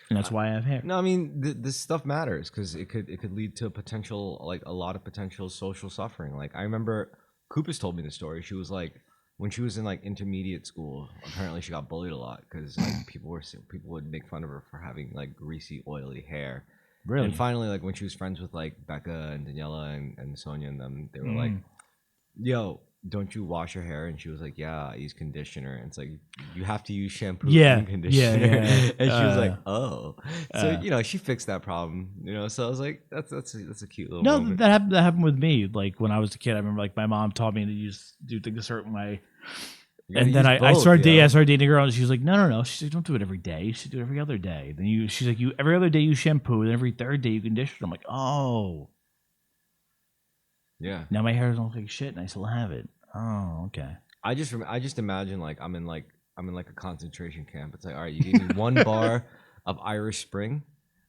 And that's why I have hair. No, I mean this stuff matters because it could lead to potential like a lot of potential social suffering. Like I remember Koopa's told me the story. She was like when she was in like intermediate school, apparently she got bullied a lot because like people would make fun of her for having like greasy, oily hair. Really? And finally, like when she was friends with like Becca and Daniela and Sonia and them, they were like, "Yo, don't you wash your hair?" And she was like, "Yeah, I use conditioner." And it's like you have to use shampoo and conditioner. Yeah. And she was like, "Oh," so she fixed that problem. So I was like, "That's a cute little moment." That happened with me. Like when I was a kid, I remember like my mom taught me to do things a certain way. And then I started dating a girl, and she was like, no. She's like, don't do it every day. You should do it every other day. Then she's like, every other day you shampoo, and every third day you condition. I'm like, oh. Yeah. Now my hair doesn't look like shit, and I still have it. Oh, okay. I just imagine like I'm in like a concentration camp. It's like, all right, you gave me 1 bar of Irish Spring.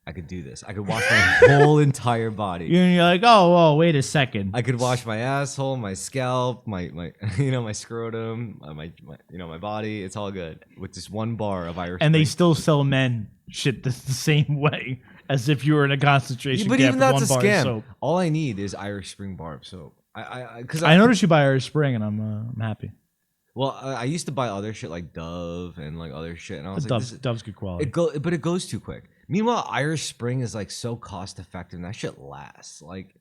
I could do this. I could wash my whole entire body. You're like, oh, wait a second. I could wash my asshole, my scalp, my my scrotum, my body. It's all good with just 1 bar of Irish. And Spring. they still sell men shit that's the same way as if you were in a concentration but camp. even that's with a 1 bar of scam. soap. All I need is Irish Spring bar of soap. I noticed you buy Irish Spring, and I'm happy. Well, I used to buy other shit like Dove and like other shit, and I was like, Dove's good quality. But it goes too quick. Meanwhile, Irish Spring is like so cost effective, and that shit lasts. Like,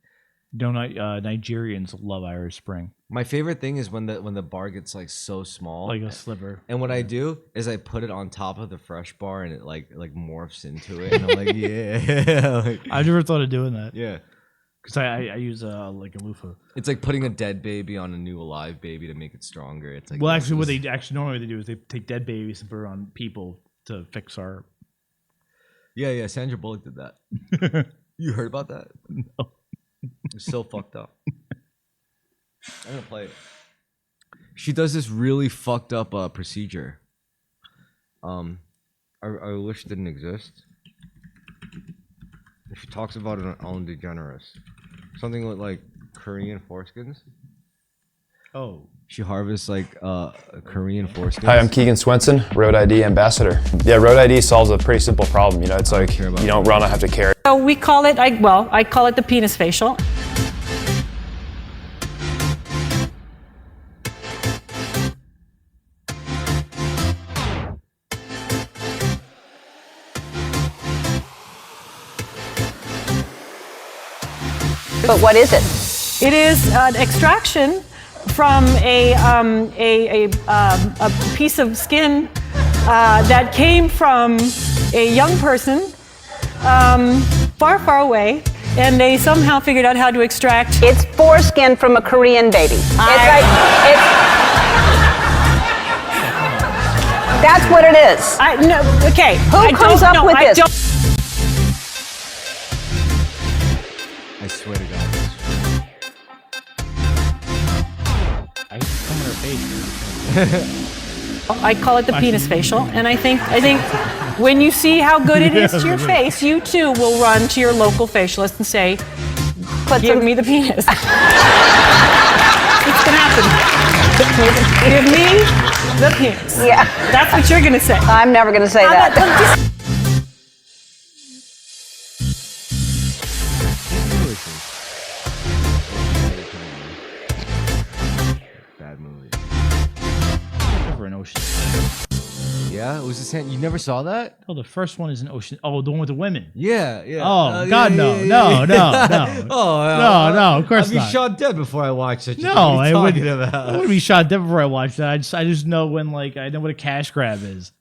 Nigerians love Irish Spring. my favorite thing is when the bar gets like so small, Like a sliver. and what I do is I put it on top of the fresh bar, and it like morphs into it, and I'm like, yeah, like, I've never thought of doing that. yeah. Because I use like a loofah. It's like putting a dead baby on a new alive baby to make it stronger. It's like, Well, actually, what they normally do is they take dead babies and put it on people to fix our. Yeah, Sandra Bullock did that. You heard about that? No. It's so fucked up. I'm gonna play it. She does this really fucked up procedure. I wish it didn't exist. She talks about it on Ellen DeGeneres. Something with like Korean foreskins. Oh. She harvests like Korean foreskins. Hi, I'm Keegan Swenson, Road ID ambassador. Yeah, Road ID solves a pretty simple problem. You know, it's like you don't run, I have to carry. So we call it, I call it the penis facial. But what is it? It is an extraction from a piece of skin that came from a young person far, far away, and they somehow figured out how to extract. It's foreskin from a Korean baby. That's what it is. Okay. Who comes up with this? I swear to God. I used to come in her face. I call it the penis facial, and I think when you see how good it is to your face, you too will run to your local facialist and say, "Give me the penis." It's gonna happen. Give me the penis. Yeah. That's what you're gonna say. I'm never going to say that. Bad movie. Over an ocean. Yeah, it was the same. You never saw that? Oh, the first one is an ocean. Oh, the one with the women. Yeah. Oh, God, no. Oh, No, of course I'd be not. shot dead before I watched it. No, what are I you would. talking I about? wouldn't be shot dead before I watched that. I just know when I know what a cash grab is.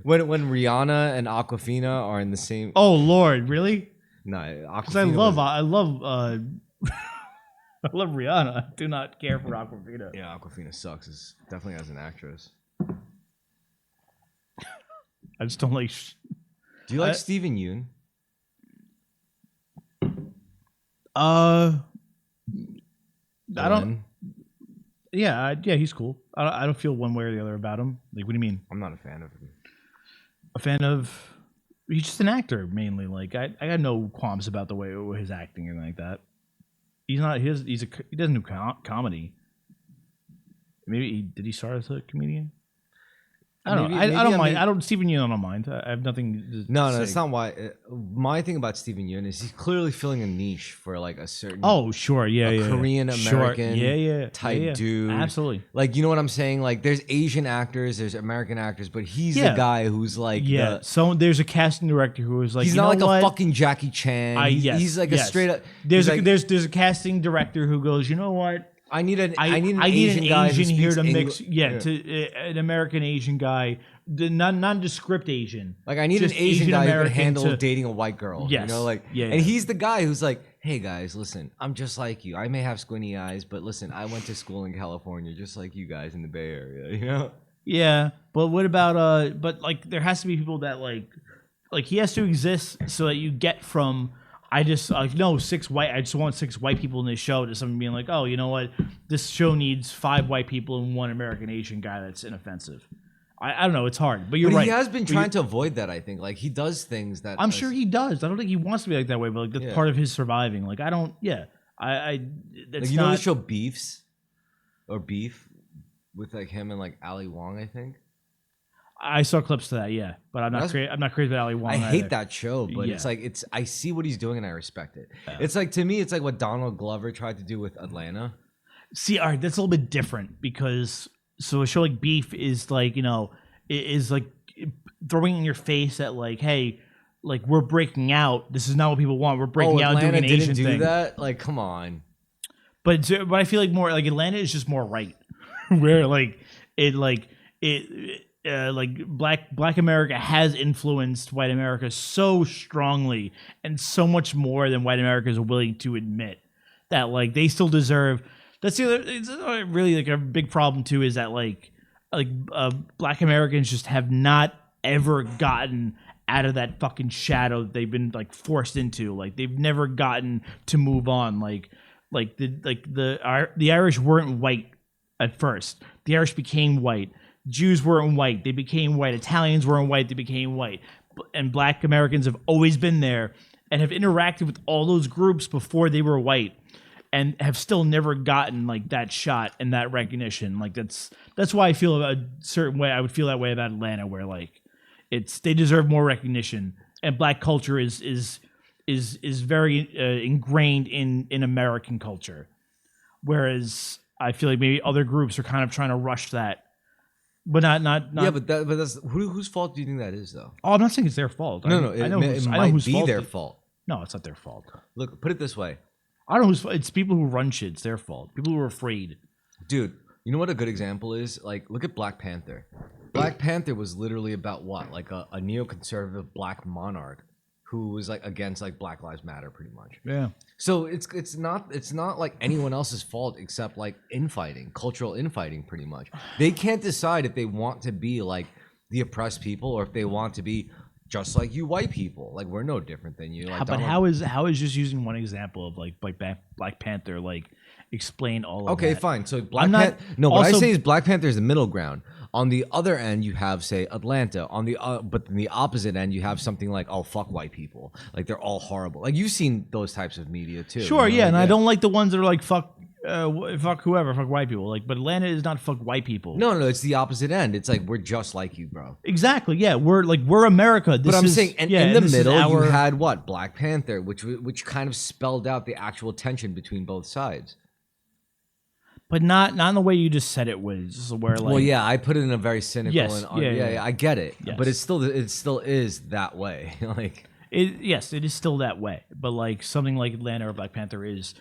When Rihanna and Aquafina are in the same. Oh Lord, really? No, Because Aquafina. I love I love Rihanna. I do not care for Aquafina. Yeah, Aquafina sucks. It's definitely as an actress. I just don't like. Do you like Steven Yeun? I don't. Glenn? Yeah, he's cool. I don't feel one way or the other about him. Like, what do you mean? I'm not a fan of him. A fan of? He's just an actor mainly. Like, I got no qualms about the way his acting or anything like that. He's not. He doesn't do comedy. Maybe did he start as a comedian? I don't know. I don't mind. I don't. Steven Yeun, I don't mind. I have nothing. No, say. that's not why. My thing about Steven Yeun is he's clearly filling a niche for like a certain. Oh, sure, yeah. Korean American, yeah, type dude. Absolutely. Like, you know what I'm saying? Like, there's Asian actors, there's American actors, but he's the guy who's like, So there's a casting director who was like, he's not like a fucking Jackie Chan. He's like a straight up. There's a casting director who goes, you know what? I need an I need Asian an guy who Asian here speaks to mix, English. to an American Asian guy the nondescript Asian. Like I need an just Asian guy who can American handle dating a white girl. Yes. You know, like Yeah, and yeah. he's the guy who's like, hey guys, listen, I'm just like you. I may have squinty eyes, but listen, I went to school in California just like you guys in the Bay Area, you know? Yeah, but what about but like there has to be people that like he has to exist so that you get from I just no 6 white. I just want 6 white people in this show to someone being like, oh, you know what, this show needs 5 white people and 1 American Asian guy that's inoffensive. I don't know, it's hard, but you're But right. he has been trying to avoid that, I think. Like he does things that I'm sure he does. I don't think he wants to be like that way, but like that's part of his surviving. Like I don't. Yeah, I. That's like, you not, know the show Beef with like him and like Ali Wong, I think. I saw clips to that, yeah, but I'm not I'm not crazy about Ali Wong. I hate either. that show, but it's Yeah. like I see what he's doing and I respect it. It's like to me, it's like what Donald Glover tried to do with Atlanta. See, all right, that's a little bit different because so a show like Beef is like, you know, is like throwing in your face that like, hey, like we're breaking out. This is not what people want. We're breaking out and doing Atlanta an Asian didn't do thing. that. Like, come on. But I feel like more like Atlanta is just more right, where like Black America has influenced white America so strongly and so much more than white America is willing to admit that like they still deserve. That's the other. It's really like a big problem too is that Black Americans just have not ever gotten out of that fucking shadow that they've been like forced into. Like they've never gotten to move on. The Irish weren't white at first. The Irish became white. Jews weren't white. They became white. Italians weren't white. They became white. And Black Americans have always been there and have interacted with all those groups before they were white and have still never gotten like that shot and that recognition. Like that's why I feel a certain way. I would feel that way about Atlanta, where like they deserve more recognition, and Black culture is very ingrained in American culture, whereas I feel like maybe other groups are kind of trying to rush that, but not. Yeah, but that's whose fault do you think that is, though? Oh, I'm not saying it's their fault. No, I know it I know might whose be fault their it- fault. No, it's not their fault. Look, put it this way, I don't know who's. It's people who run shit. It's their fault. People who are afraid. dude. You know what a good example is? Like, look at Black Panther. Black Panther was literally about what? Like a neoconservative black monarch who was like against like Black Lives Matter, pretty much. Yeah. So it's not like anyone else's fault except like infighting, cultural infighting, pretty much. They can't decide if they want to be like the oppressed people or if they want to be just like you white people. Like we're no different than you. Like, But Donald- how is just using one example of like Black Panther like explain all of Okay, that? fine. So I'm not- no, what I also- say is Black Panther is the middle ground. On the other end, you have say Atlanta. On the but in the opposite end, you have something like fuck white people. Like they're all horrible. Like you've seen those types of media too. Sure, you know? yeah, Like, and I don't like the ones that are like fuck whoever, fuck white people. Like, but Atlanta is not fuck white people. No, it's the opposite end. It's like we're just like you, bro. Exactly. Yeah, we're America. This But I'm is, saying, and yeah, in the this is middle, you our- had what Black Panther, which kind of spelled out the actual tension between both sides. but not in the way you just said it was. Where like, Well, yeah, I put it in a very cynical Yes, and yeah. I get it, Yes. but it still is that way. Like yes, it is still that way. But like something like Atlanta or Black Panther is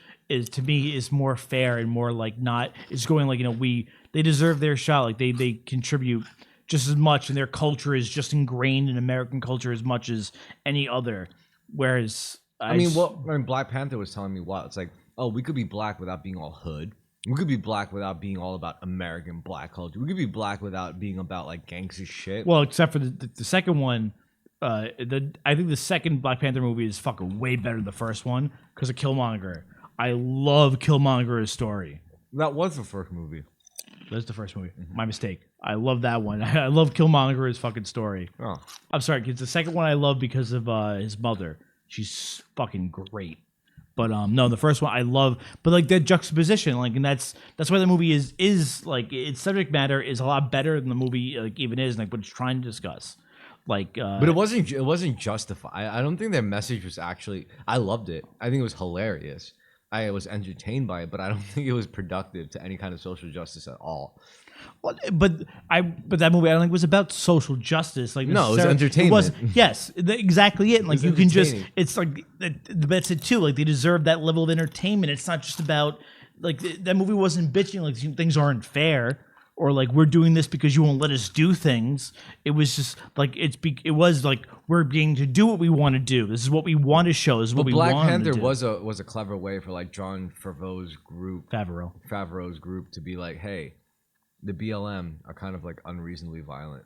to me is more fair and more like not. It's going like, you know, they deserve their shot. Like they contribute just as much, and their culture is just ingrained in American culture as much as any other. Whereas Black Panther was telling me what it's like. Oh, we could be black without being all hood. We could be black without being all about American black culture. We could be black without being about like gangster shit. Well, except for the second one, I think the second Black Panther movie is fucking way better than the first one because of Killmonger. I love Killmonger's story. That was the first movie. That's the first movie. My mistake. I love that one. I love Killmonger's fucking story. Oh, I'm sorry, kids. The second one I love because of his mother. She's fucking great. But no, the first one I love. But like that juxtaposition, like, and that's why the movie is like its subject matter is a lot better than the movie like even is, like what it's trying to discuss. Like, but it wasn't justified. I don't think their message was actually. I loved it. I think it was hilarious. I was entertained by it, but I don't think it was productive to any kind of social justice at all. well, but that movie I don't think was about social justice. Like, No, it was necessarily. entertainment. Yes, exactly it. And like was you can just, entertaining. it's like that's it too. Like they deserve that level of entertainment. It's not just about like that movie wasn't bitching like things aren't fair. or like we're doing this because you won't let us do things. It was just like it was like we're being to do what we want to do. This is what we want to show. This is what we Black want Panther to do. was a clever way for like John Favreau's group to be like, hey, the BLM are kind of like unreasonably violent,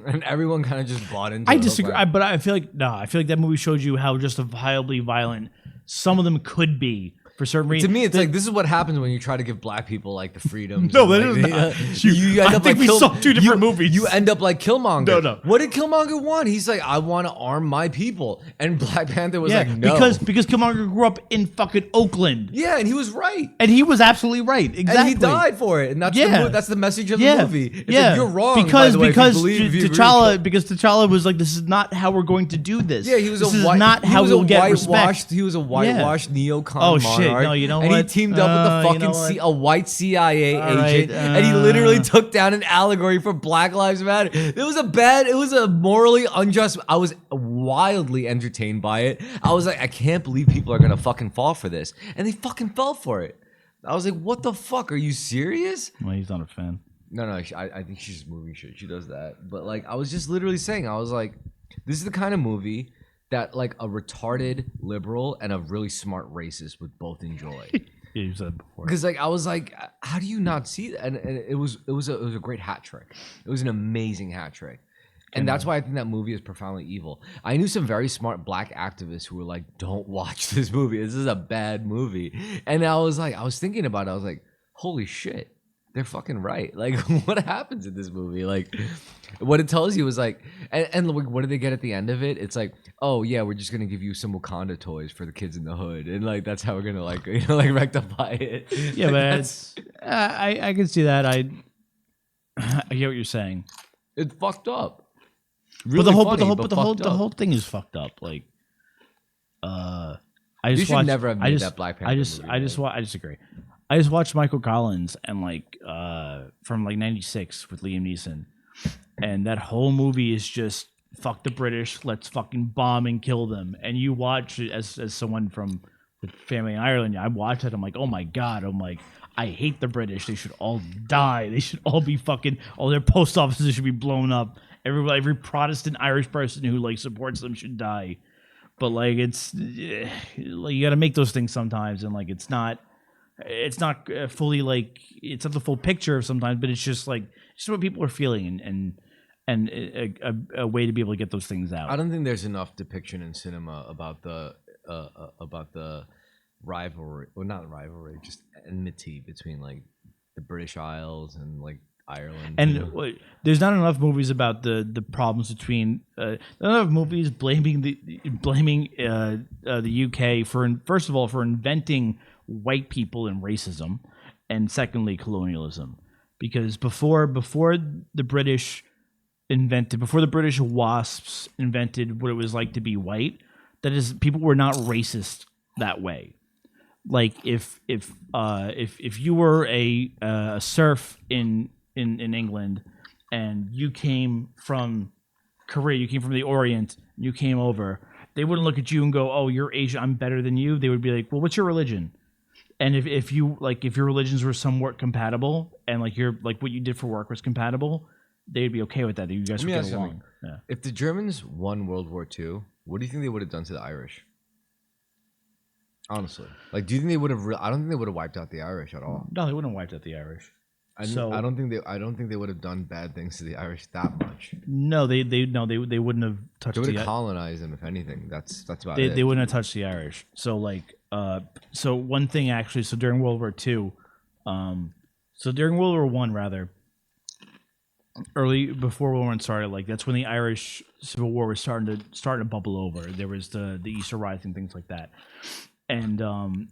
and everyone kind of just bought into. I disagree, but I feel like that movie showed you how justifiably violent some of them could be. For certain reasons. To me, it's like this is what happens when you try to give black people like the freedoms. No, and, that like, is not. You end I up think like we saw two different movies. You end up like Killmonger. No. What did Killmonger want? He's like, I want to arm my people, and Black Panther was like, no, because Killmonger grew up in fucking Oakland. Yeah, and he was right. And he was absolutely right. Exactly. And he died for it, and that's that's the message of the movie. It's like, you're wrong. Because by the way, because T'Challa was like, this is not how we're going to do this. Yeah, he was this a is white, not how we'll get respect. He was a whitewashed neocon Oh monarch. shit! No, you know and what? And he teamed up with the fucking a white CIA agent, and he literally took down an allegory for Black Lives Matter. It was a morally unjust. I was wildly entertained by it. I was like, I can't believe people are gonna fucking fall for this, and they fucking fell for it. I was like, what the fuck? Are you serious? Well, he's not a fan. No, I think she's just movie shit. She does that. But like, I was just literally saying, I was like, this is the kind of movie that like a retarded liberal and a really smart racist would both enjoy. You said before. Because like I was like, how do you not see that? And it was a great hat trick. It was an amazing hat trick. And that's why I think that movie is profoundly evil. I knew some very smart black activists who were like, don't watch this movie. This is a bad movie. And I was thinking about it. I was like, holy shit. They're fucking right. Like, what happens in this movie? Like, what it tells you is like, and what do they get at the end of it? It's like, oh yeah, we're just gonna give you some Wakanda toys for the kids in the hood, and like that's how we're gonna like like rectify it. Yeah, but I can see that. I get what you're saying. It's fucked up. Really the whole thing is fucked up. Like, I just should never have made that Black Panther movie. I disagree. I just watched Michael Collins and like from like '96 with Liam Neeson, and that whole movie is just fuck the British, let's fucking bomb and kill them. And you watch it as someone from with family in Ireland. I watched it. I'm like, oh my god. I'm like, I hate the British. They should all die. They should all be fucking. All their post offices should be blown up. Every Protestant Irish person who like supports them should die. But like it's like you got to make those things sometimes, and like it's not fully like it's not the full picture sometimes, but it's just like just what people are feeling and a way to be able to get those things out. I don't think there's enough depiction in cinema about the rivalry, or not rivalry, just enmity between like the British Isles and like Ireland. And there's not enough movies about the problems between not enough movies blaming the UK for first of all for inventing white people and racism, and secondly colonialism, because before the British WASPs invented what it was like to be white, that is, people were not racist that way. Like if you were a serf in England and you came from Korea, you came from the Orient, you came over, they wouldn't look at you and go, oh, you're Asian, I'm better than you. They would be like, well, what's your religion? And if your religions were somewhat compatible, and like what you did for work was compatible, they'd be okay with that. You guys would get along. Yeah. If the Germans won World War II, what do you think they would have done to the Irish? Honestly, like, do you think they would have? I don't think they would have wiped out the Irish at all. No, they wouldn't have wiped out the Irish. I don't think they would have done bad things to the Irish that much. No, they wouldn't have touched. They would have colonized them, if anything. That's about it. They wouldn't have touched the Irish. So like, so one thing actually. So during World War II, so during World War I rather, early before World War I started, like that's when the Irish Civil War was starting to bubble over. There was the Easter Rising, things like that, and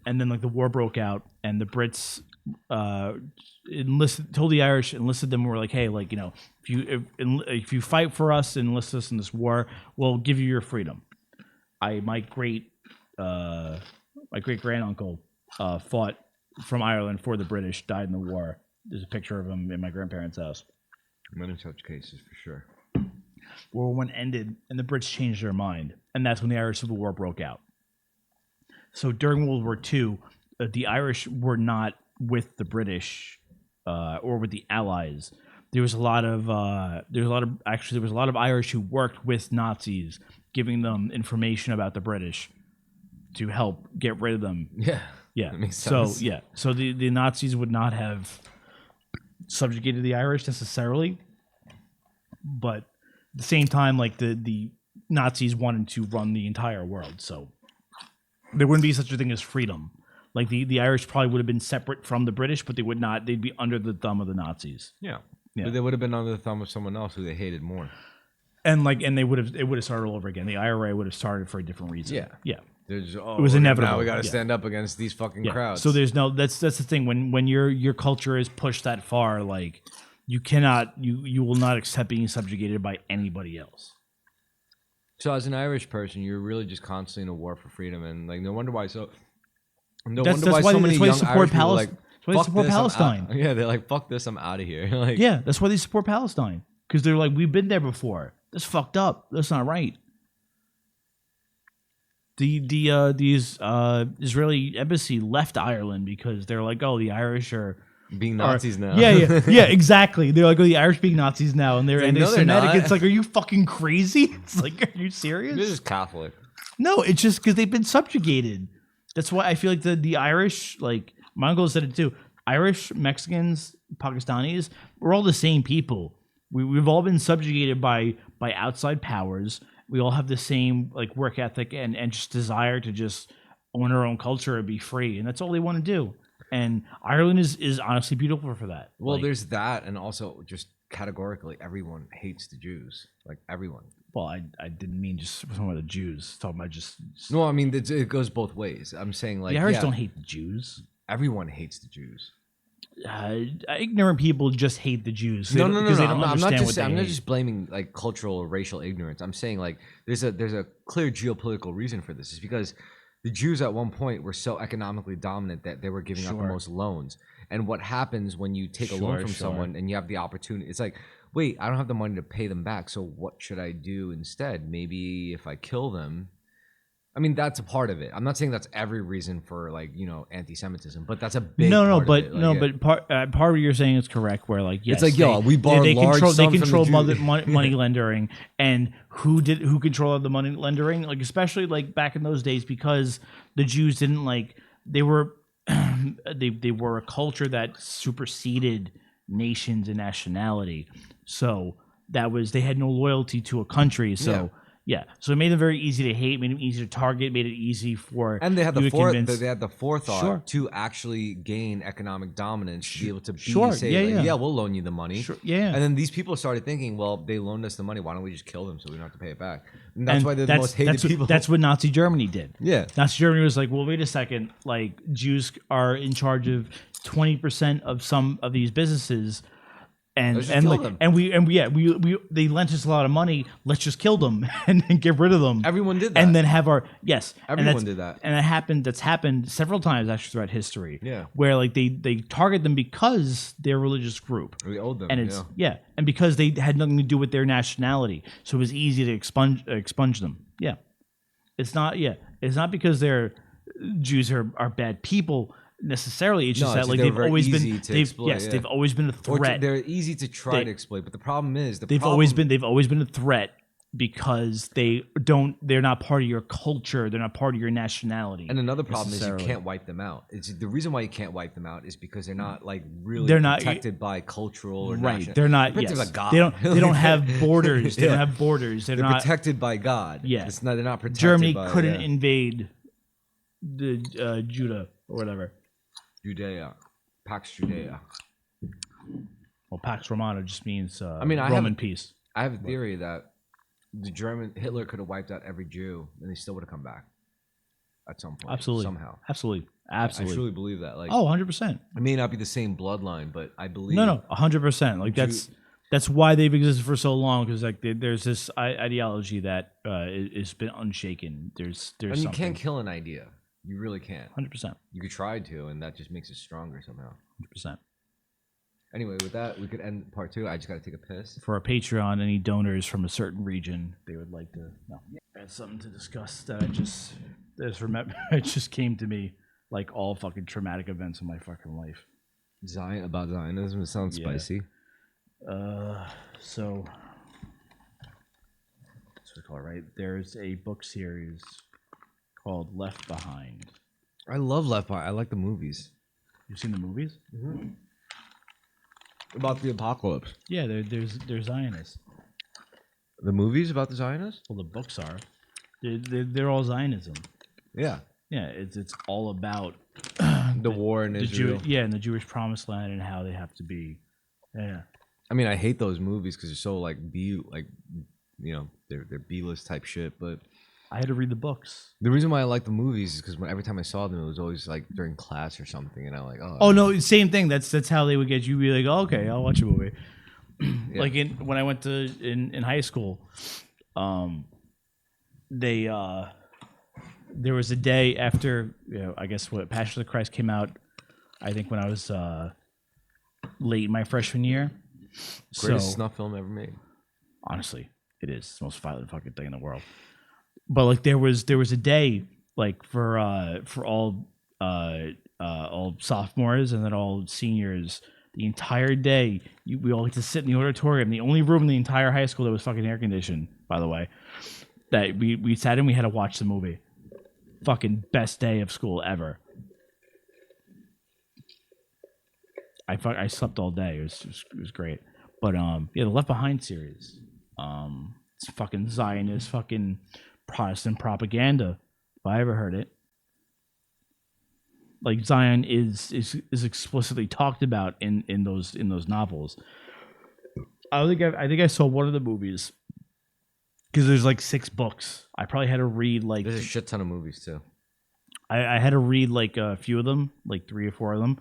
then like the war broke out, and the Brits told the Irish, enlisted them, and were like, hey, like, you know, if you fight for us and enlist us in this war, we'll give you your freedom. My great granduncle fought from Ireland for the British, died in the war. There's a picture of him in my grandparents' house. Many such cases for sure. World War I ended, and the Brits changed their mind, and that's when the Irish Civil War broke out. So during World War II, the Irish were not with the British or with the Allies. There was a lot of Irish who worked with Nazis, giving them information about the British to help get rid of them. Yeah. Yeah. That makes So sense. yeah. So the Nazis would not have subjugated the Irish necessarily, but at the same time, like the Nazis wanted to run the entire world, so there wouldn't be such a thing as freedom. Like the Irish probably would have been separate from the British, but they would not. They'd be under the thumb of the Nazis. Yeah. Yeah. But they would have been under the thumb of someone else who they hated more. And it would have started all over again. The IRA would have started for a different reason. Yeah. Yeah. There's, It was inevitable. Now we got to Yeah. stand up against these fucking crowds. So there's no that's the thing when your culture is pushed that far, like you cannot you will not accept being subjugated by anybody else. So as an Irish person, you're really just constantly in a war for freedom, and like no wonder why. So no That's wonder why why so many they young support Irish people are Palestine. like, That's why they "Fuck support this, I'm out." Palestine. Yeah, they're like, "Fuck this, I'm out of here." Like, Yeah, that's why they support Palestine, because they're like, we've been there before. That's fucked up. That's not right. These Israeli embassy left Ireland because they're like, oh, the Irish are being Nazis now. Yeah, exactly. They're like, oh, the Irish being Nazis now, and they're Like, no, they're anti-Semitic. not. It's like, are you fucking crazy? It's like, are you They're serious? just Catholic. No, it's just because they've been subjugated. That's why I feel like the Irish, like my uncle said it too. Irish, Mexicans, Pakistanis, we're all the same people. We've all been subjugated by outside powers. We all have the same like work ethic and just desire to just own our own culture and be free, and that's all they want to do. And Ireland is honestly beautiful for that. Well, Like, there's that, and also just categorically, everyone hates the Jews. Like everyone. well, I didn't mean just talking about the Jews. Talking about just No, I mean it goes both ways. I'm saying like the Irish yeah, don't hate the Jews. everyone hates the Jews. Ignorant people just hate the Jews. They No, don't- no, no, 'cause no. they don't I'm not understand just what they I'm not hate. just blaming like cultural or racial ignorance. I'm saying like there's a clear geopolitical reason for this. It's because the Jews at one point were so economically dominant that they were giving out the Sure. most loans. And what happens when you take a loan Sure, from sure. someone and you have the opportunity? It's like, wait, I don't have the money to pay them back. So what should I do instead? Maybe if I kill them. I mean, that's a part of it. I'm not saying that's every reason for like anti-Semitism, but that's a big part of it. Like, part of what you're saying is correct. Where like yes, like, yo, we borrow they large control sum from the control Jew- money lendering, and who controlled the money lendering? Like especially like back in those days, because the Jews didn't like they were they were a culture that superseded nations and nationality. So that was they had no loyalty to a country. So. Yeah, so it made them very easy to hate, made them easy to target, made it easy for And they had you the to convince- they had the forethought Sure. to actually gain economic dominance, to be able to Sure. say, Yeah, like, yeah. we'll loan you the money. Sure. Yeah. And then these people started thinking, well, they loaned us the money. Why don't we just kill them so we don't have to pay it back? And that's And why they're the most hated people. That's what Nazi Germany did. Yeah. Nazi Germany was like, well, wait a second. Like Jews are in charge of 20% of some of these businesses, and Let's just and kill like them. and we they lent us a lot of money. Let's just kill them and get rid of them. Everyone did that. And then have our yes. and Everyone that's- did that. And it happened. That's happened several times actually throughout history. Yeah. Where like they target them because they're a religious group. We owed them. And it's and because they had nothing to do with their nationality, so it was easy to expunge them. Yeah, it's not because they're Jews are bad people necessarily. It's just No, that it's like they're they've very always easy been to exploit, yeah. they've always been a threat. they're easy to try They- to exploit. But the problem is they've always been a threat because they're not part of your culture. They're not part of your nationality. And another problem is you necessarily. can't wipe them out. It's the reason why you can't wipe them out is because they're not like really They're not- protected by cultural or Right, national. they're not. protected Yes. by God. They don't have borders. They Yeah. don't have borders. They're They're not. protected by God. Yeah. It's not. They're not protected. Germany by, couldn't invade the Judah or whatever. Judea, Pax Judea. Well, Pax Romana just means mean, I Roman have- peace. I have a theory that Hitler could have wiped out every Jew and they still would have come back at some point. Absolutely. Somehow. Absolutely. I Absolutely. truly believe that. Like, Oh, 100%. it may not be the same bloodline, but I believe. No, 100%. Like that's why they've existed for so long, because like there's this ideology that has been unshaken. There's And you something. can't kill an idea. You really can't. 100%. You could try to, and that just makes it stronger somehow. 100%. Anyway, with that, we could end part 2. I just got to take a piss. For our Patreon, any donors from a certain region they would like to know. I had something to discuss that it just came to me, like all fucking traumatic events in my fucking life. About Zionism. It sounds spicy. So that's what we call it, right? There's a book series called Left Behind. I love Left Behind. I like the movies. You've seen the movies? About the apocalypse. Yeah, they're Zionists. The movies about the Zionists? Well, the books are. They're all Zionism. Yeah. Yeah, it's all about The war in Israel. and the Jewish promised land and how they have to be. Yeah. I mean, I hate those movies because they're so like they're B-list type shit. But I had to read the books. the reason why I like the movies is because every time I saw them, it was always like during class or something, and I'm like, Oh no, same thing. That's how they would get you. Be like, oh, okay, I'll watch a movie. Like when I went to in high school, there was a day after I guess what Passion of the Christ came out. I think when I was late my freshman year. greatest snuff film ever made. Honestly, it is. It's the most violent fucking thing in the world. But like there was a day like for all sophomores and then all seniors. The entire day, we all get to sit in the auditorium. The only room in the entire high school that was fucking air conditioned, by the way. That we sat in, we had to watch the movie. Fucking best day of school ever. I slept all day. It was great. But the Left Behind series. It's fucking Zionist, fucking Protestant propaganda. If I ever heard it. Like Zion is explicitly talked about in those novels. I think I saw one of the movies because there's like 6 books. I probably had to read like There's a shit ton of movies too. I had to read like a few of them, like 3 or 4 of them.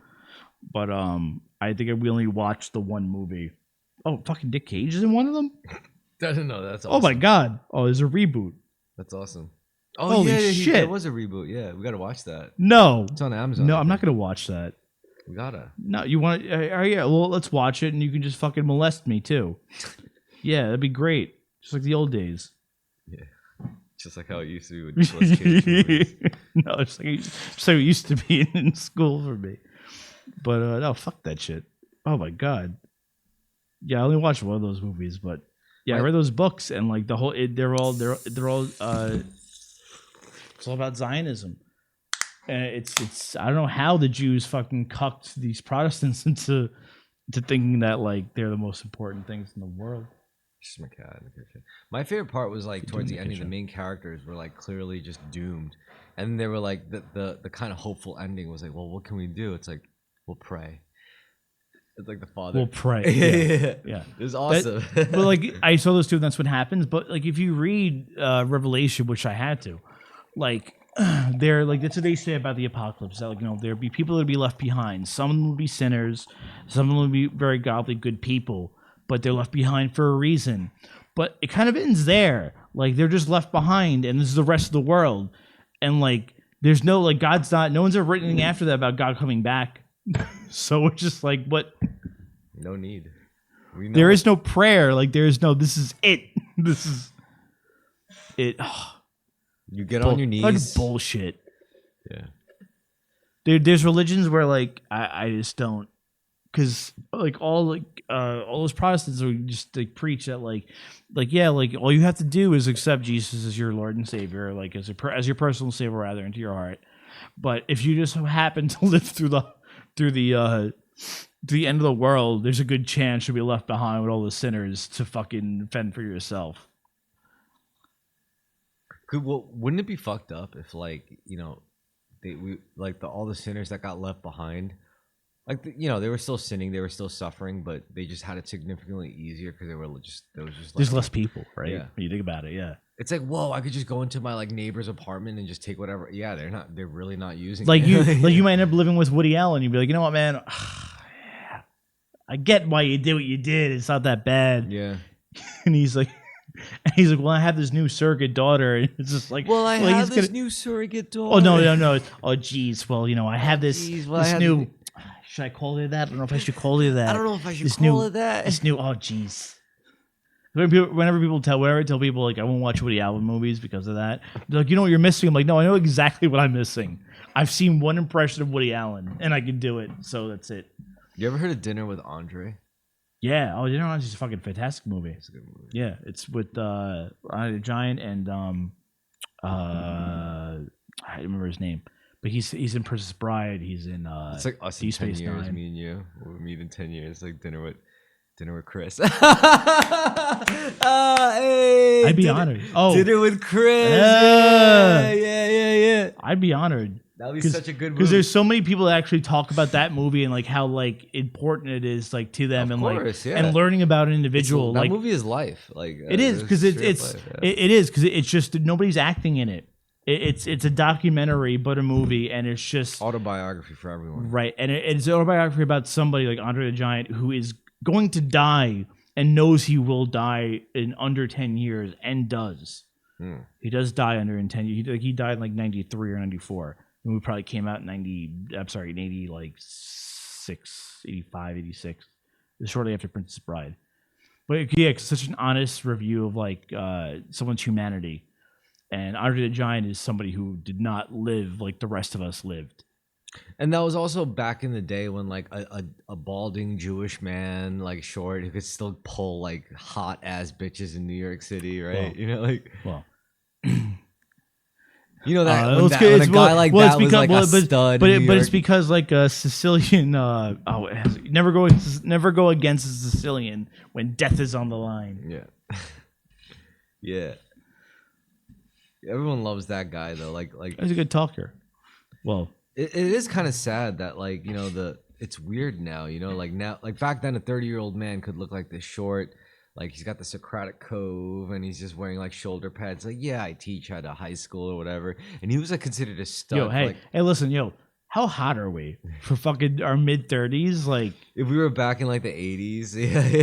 But I think we only watched the one movie. Oh, fucking Dick Cage is in one of them? I didn't know. That's awesome. Oh my god. Oh, there's a reboot. That's awesome. Oh Holy yeah, shit. there was a reboot. Yeah, we gotta watch that. No. It's on Amazon. No, I I'm not think. gonna watch that. We gotta. No, you want? Yeah. Well, let's watch it, and you can just fucking molest me too. Yeah, that'd be great. Just like the old days. Yeah, just like how it used to be with Nicolas Cage movies. No, it's like it used to be in school for me. But no, fuck that shit. Oh my god. Yeah, I only watched one of those movies, but yeah, I read those books and like the whole. They're all. It's all about Zionism. And it's I don't know how the Jews fucking cucked these Protestants into thinking that like they're the most important things in the world. Just my cat in the kitchen. My favorite part was like towards the ending, the main characters were like clearly just doomed, and they were like the kind of hopeful ending was like, well, what can we do? It's like we'll pray. It's like the father. We'll pray. Yeah. It was awesome. But like I saw those two, and that's what happens. But like if you read Revelation, which I had to, like. They're like that's what they say about the apocalypse. That, like there'll be people that'll be left behind. Some of them will be sinners. Some of them will be very godly, good people. But they're left behind for a reason. But it kind of ends there. Like they're just left behind, and this is the rest of the world. And like there's no like God's not. No one's ever written anything after that about God coming back. So it's just like what? No need. There is no prayer. Like there is no. This is it. This is it. You get on your knees. Like bullshit. Yeah. There's religions where like I just don't, because like all those Protestants are just like preach that like yeah, like all you have to do is accept Jesus as your Lord and Savior, like as your personal Savior rather into your heart. But if you just happen to live through the end of the world, there's a good chance you'll be left behind with all the sinners to fucking fend for yourself. Well, wouldn't it be fucked up if like all the sinners that got left behind, like they were still sinning, they were still suffering, but they just had it significantly easier because there was just there's less people, right? Yeah. When you think about it, yeah. It's like, whoa, I could just go into my like neighbor's apartment and just take whatever. Yeah, they're really not using like it. you might end up living with Woody Allen. You'd be like, you know what, man, I get why you did what you did. It's not that bad. Yeah. And he's like, well, I have this new surrogate daughter. And it's just like, well, I have this new surrogate daughter. Oh, no. Oh, geez. Well, I have this, new, to... should I call her that? I don't know if I should call her that. I don't know if I should call her that. This new, oh, jeez. Whenever I tell people, like, I won't watch Woody Allen movies because of that, they're like, you know what you're missing? I'm like, no, I know exactly what I'm missing. I've seen one impression of Woody Allen, and I can do it, so that's it. You ever heard of Dinner with Andre? Yeah. Oh, you know, it's just a fucking fantastic movie. It's a good movie. Yeah, it's with Andre the Giant and I don't remember his name, but he's in Princess Bride. He's in It's like us in Deep 10 Space years, Nine. me and you. We'll meet in 10 years, like dinner with Chris. Hey, I'd be honored. Oh, dinner with Chris. Yeah. Yeah. I'd be honored. That would be such a good movie. Because there's so many people that actually talk about that movie and like how like important it is like to them Of and course, like yeah. and learning about an individual. that like movie is life. Like it is because straight it's up life, yeah. it is because it's just nobody's acting in it. It's a documentary but a movie, and it's just autobiography for everyone. right. And it's an autobiography about somebody like Andre the Giant who is going to die and knows he will die in under 10 years and does. He does die under in 10 years. He died in like 93 or 94. And we probably came out in 80, like 85, 86. Shortly after Princess Bride. But yeah, it's such an honest review of like someone's humanity. And Andre the Giant is somebody who did not live like the rest of us lived. And that was also back in the day when like a balding Jewish man, like short, who could still pull like hot ass bitches in New York City, right? Well, you know, like well, you know that, it's when it's- a guy like that was like a but stud. but, in New but it's York. because like a Sicilian. Never go against a Sicilian when death is on the line. Yeah. Yeah. Everyone loves that guy though. Like He's a good talker. Well, it is kind of sad that like, you know, it's weird now, you know, like now, like back then a 30-year-old man could look like this short, like he's got the Socratic cove and he's just wearing like shoulder pads. Like, yeah, I teach at a high school or whatever. And he was like considered a stud. yo, hey, like, listen, yo, how hot are we for fucking our mid 30s? Like, if we were back in like the 80s,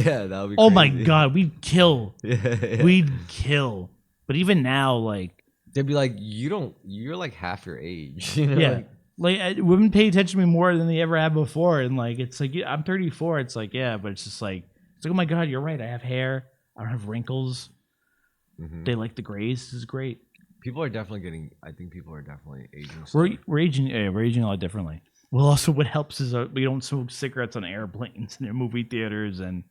yeah, that would be oh my crazy. god, we'd kill. Yeah. We'd kill. But even now, like, They'd be like, you're like half your age. You know? yeah. Like women pay attention to me more than they ever have before, and like it's like I'm 34. It's like yeah, but it's just like oh my god, you're right. I have hair. I don't have wrinkles. Mhm. They like the grays. This is great. People are definitely getting. I think people are definitely aging. We're aging. Yeah, we're aging a lot differently. Well, also what helps is we don't smoke cigarettes on airplanes and in movie theaters and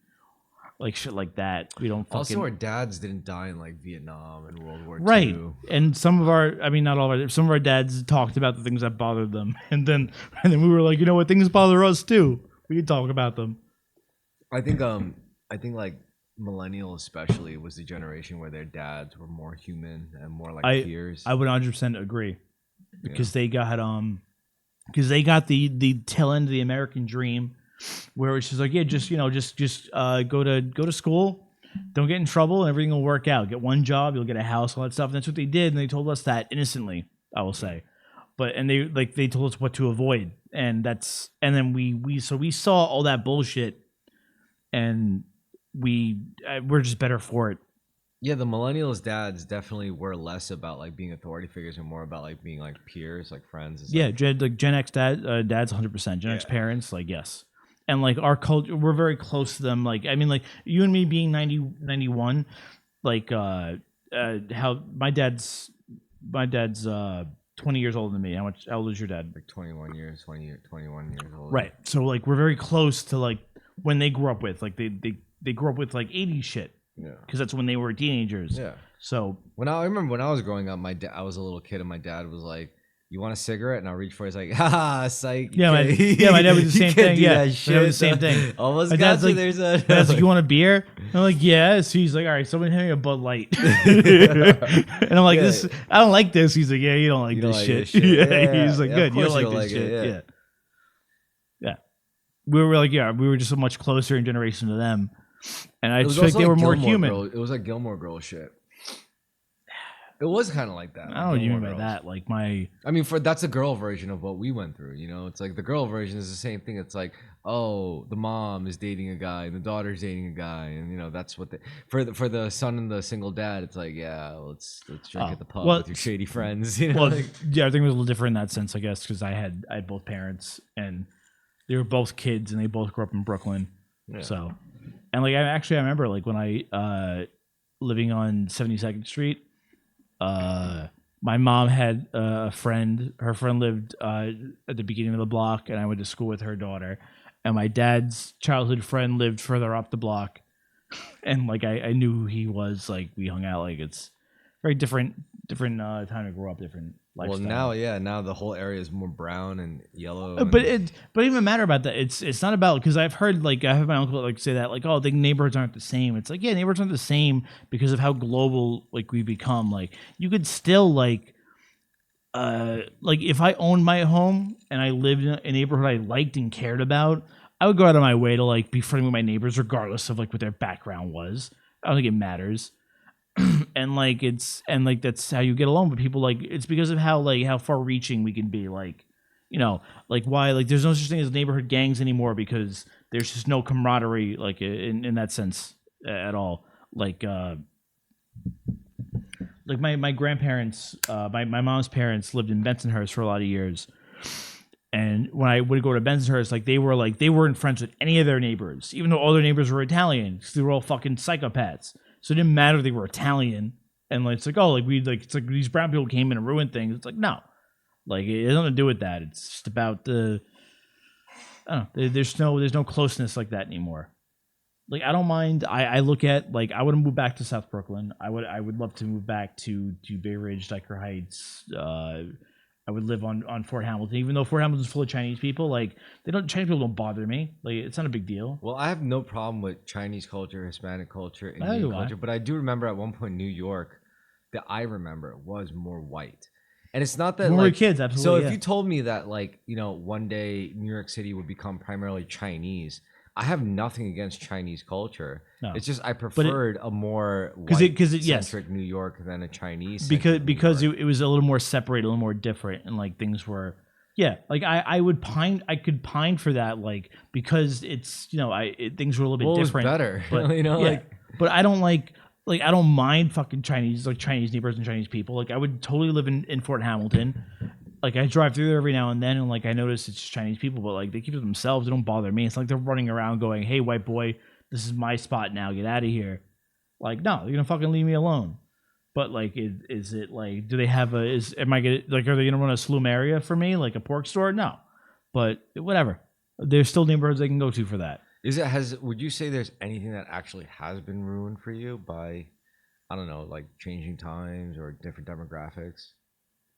like shit like that. We don't fucking. Also, our dads didn't die in like Vietnam and World War Right. II. And some of our, I mean, not all of our, some of our dads talked about the things that bothered them. And then we were like, you know what, things bother us too. We can talk about them. I think like millennial especially was the generation where their dads were more human and more like peers. I would 100% agree because they got, the tail end of the American dream where it's just like, yeah, just go to school. Don't get in trouble and everything will work out. Get one job, you'll get a house, all that stuff. And that's what they did. And they told us that innocently, I will say. And they told us what to avoid. And then we saw all that bullshit and we're just better for it. Yeah, the millennials dads definitely were less about like being authority figures and more about like being like peers, like friends. It's Yeah, like, Gen X dads 100%. Gen X parents, like, yes. And like our culture, we're very close to them. Like, I mean, like you and me being 91, like how my dad's 20 years older than me. How old is your dad? like 21 years old. Right. So like we're very close to like when they grew up with like they grew up with like 80s shit. Yeah. Because that's when they were teenagers. Yeah. So I remember when I was growing up, I was a little kid and my dad was like, "You want a cigarette?" And I'll reach for it. He's like, "Ha, psych." Yeah, my dad was the same thing. Yeah, my dad was the same thing. Almost My got dad's you. like, There's a. Dad's like, "You want a beer?" I'm like, "Yeah." So he's like, "All right, someone hand me a Bud Light." And I'm like, Yeah. "This, I don't like this." He's like, "Yeah, you don't like You this don't like shit." this shit. Yeah, he's like, Yeah, "Good, of you don't course like this shit." it, Yeah. We were like, we were just a much closer in generation to them, and I It was just feel like also they were more Gilmore human. Girl. It was like Gilmore Girl shit. It was kind of like that. I don't know what you mean by Gilmore that. Like my, I mean, that's a girl version of what we went through. You know, it's like the girl version is the same thing. It's like, oh, the mom is dating a guy and the daughter's dating a guy, and you know that's what for the son and the single dad. It's like, yeah, let's drink at the pub with your shady friends. You know, well, yeah, I think it was a little different in that sense, I guess, because I had both parents and they were both kids and they both grew up in Brooklyn. Yeah. So, and like I remember like when I living on 72nd Street. My mom had a friend. Her friend lived at the beginning of the block, and I went to school with her daughter. and my dad's childhood friend lived further up the block, and like I knew who he was. Like we hung out. Like it's very different time to grow up, different lifestyle. Well, now the whole area is more brown and yellow. But it even matter about that. It's not about, because I've heard, like, I have my uncle like say that, like, oh, the neighborhoods aren't the same. It's like, yeah, neighborhoods aren't the same because of how global like we become. Like you could still like if I owned my home and I lived in a neighborhood I liked and cared about, I would go out of my way to like be friendly with my neighbors regardless of like what their background was. I don't think it matters. And like that's how you get along with people. Like it's because of how far reaching we can be. Like, you know, like why, like there's no such thing as neighborhood gangs anymore because there's just no camaraderie like in that sense at all. Like my grandparents, my mom's parents lived in Bensonhurst for a lot of years. And when I would go to Bensonhurst, like they weren't friends with any of their neighbors, even though all their neighbors were Italian, because they were all fucking psychopaths. So it didn't matter if they were Italian. And like it's like, oh, it's like these brown people came in and ruined things. It's like, no. Like it has nothing to do with that. It's just about the I don't know, there's no closeness like that anymore. Like I don't mind. I look at, like, I wouldn't move back to South Brooklyn. I would love to move back to Bay Ridge, Dyker Heights. I would live on Fort Hamilton, even though Fort Hamilton's full of Chinese people. Like Chinese people don't bother me. Like it's not a big deal. Well, I have no problem with Chinese culture, Hispanic culture, Neither Indian do I. culture, but I do remember at one point New York, that I remember was more white. And it's not that When we were like kids, So absolutely, if yeah. you told me that, like, you know, one day New York City would become primarily Chinese, I have nothing against Chinese culture. No. It's just I preferred a more yes. white-centric New York than a Chinese because it was a little more separated, a little more different, and like things were, yeah. Like I could pine for that, like because it's, you know, things were a little bit Well, it was different, better, but you know, yeah. like. But I don't like I don't mind fucking Chinese neighbors and Chinese people. Like I would totally live in Fort Hamilton. Like I drive through there every now and then, and like I notice it's Chinese people, but like they keep it to themselves. They don't bother me. It's like they're running around going, "Hey, white boy, this is my spot now. Get out of here." Like, no, you're gonna fucking leave me alone. But like, is it like, do they have are they gonna run a Sloom area for me, like a pork store? No, but whatever. There's still neighborhoods they can go to for that. Would you say there's anything that actually has been ruined for you by, I don't know, like changing times or different demographics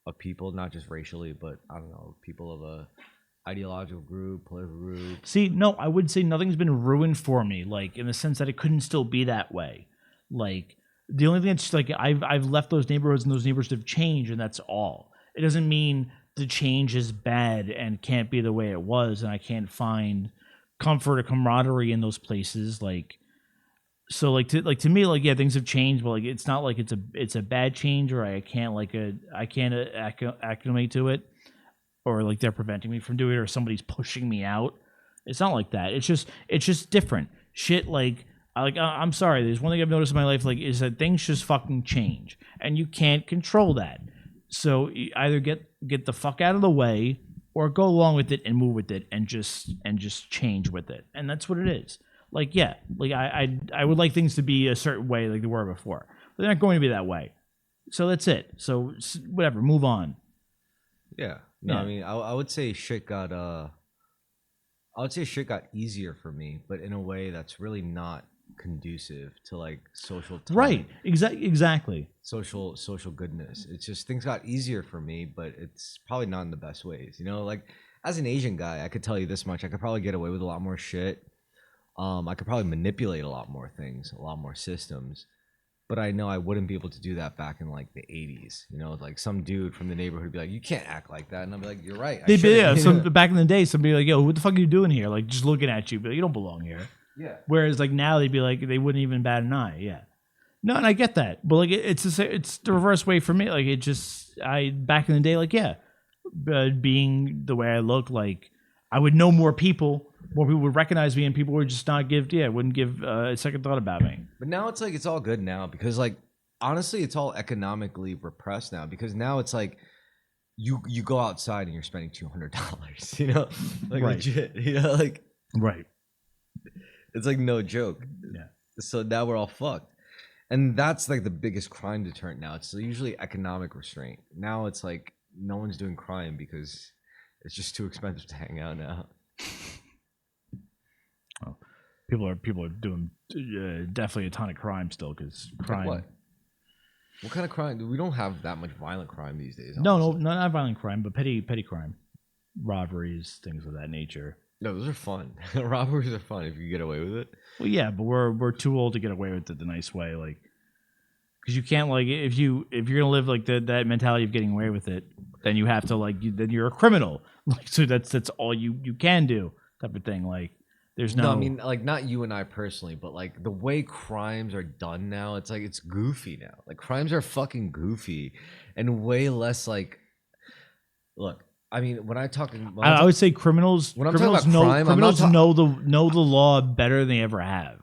of people, not just racially, but I don't know, people of a ideological group, political group? See, no, I would say nothing's been ruined for me, like in the sense that it couldn't still be that way. Like the only thing that's like I've left those neighborhoods and those neighborhoods have changed, and that's all. It doesn't mean the change is bad and can't be the way it was, and I can't find comfort or camaraderie in those places. Like, so to me, like, yeah, things have changed, but like it's not like it's a bad change, or I can't acclimate to it, or like they're preventing me from doing it, or somebody's pushing me out. It's not like that. It's just different shit. Like I'm sorry, there's one thing I've noticed in my life, like, is that things just fucking change, and you can't control that. So you either get the fuck out of the way, or go along with it and move with it, and just change with it, and that's what it is. Like, yeah, like I would like things to be a certain way like they were before, but they're not going to be that way. So that's it. So whatever, move on. Yeah. No, Yeah. I mean, I would say shit got easier for me, but in a way that's really not conducive to like social time, Right. Exactly. social goodness. It's just things got easier for me, but it's probably not in the best ways. You know, like as an Asian guy, I could tell you this much: I could probably get away with a lot more shit. I could probably manipulate a lot more things, a lot more systems, but I know I wouldn't be able to do that back in like the 80s. You know, like some dude from the neighborhood would be like, "You can't act like that," and I'd be like, "You're right." They'd be, yeah, back in the day, somebody like, "Yo, what the fuck are you doing here?" Like just looking at you, but you don't belong here. Yeah. Whereas like now they'd be like, they wouldn't even bat an eye. Yeah. No, and I get that, but like it's the reverse way for me. Like it just back in the day, like, yeah, being the way I look, like I would know more people would recognize me, and people would just not wouldn't give a second thought about me. But now it's like it's all good now because like honestly, it's all economically repressed now because now it's like you go outside and you're spending $200, you know, like Right. legit, you know, like Right. it's like no joke. Yeah. So now we're all fucked. And that's like the biggest crime deterrent now. It's usually economic restraint. Now it's like no one's doing crime because it's just too expensive to hang out now. People are doing definitely a ton of crime still because crime. Like what kind of crime? We don't have that much violent crime these days. No, honestly. not violent crime, but petty crime, robberies, things of that nature. No, those are fun. Robberies are fun if you get away with it. Well, yeah, but we're too old to get away with it the nice way, like, because you can't like if you're gonna live like that mentality of getting away with it, then you have to like then you're a criminal. Like, so that's all you can do type of thing. Like, there's no. No, I mean like not you and I personally, but like the way crimes are done now, it's like it's goofy now. Like crimes are fucking goofy, and way less like. Look, I mean when I talk, I would say criminals. When I'm criminals talking about crime, I'm criminals not know the law better than they ever have.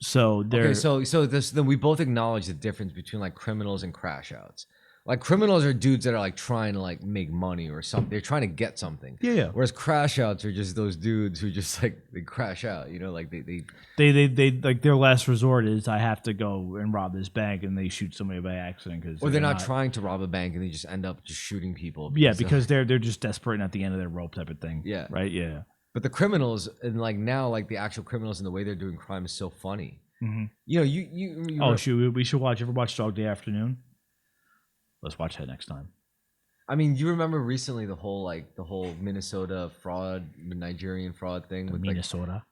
So they're okay. So then we both acknowledge the difference between like criminals and crash outs. Like criminals are dudes that are like trying to like make money or something. They're trying to get something. Yeah. Whereas crash outs are just those dudes who just like they crash out. You know, like they like their last resort is I have to go and rob this bank, and they shoot somebody by accident because or they're not trying to rob a bank and they just end up just shooting people. Because they're just desperate and at the end of their rope type of thing. Yeah. Right. Yeah. But the criminals and like now like the actual criminals and the way they're doing crime is so funny. Mm-hmm. You know, you Oh, shoot! We should watch. Ever watch Dog Day Afternoon? Let's watch that next time. I mean, you remember recently the whole Minnesota fraud, Nigerian fraud thing with Minnesota.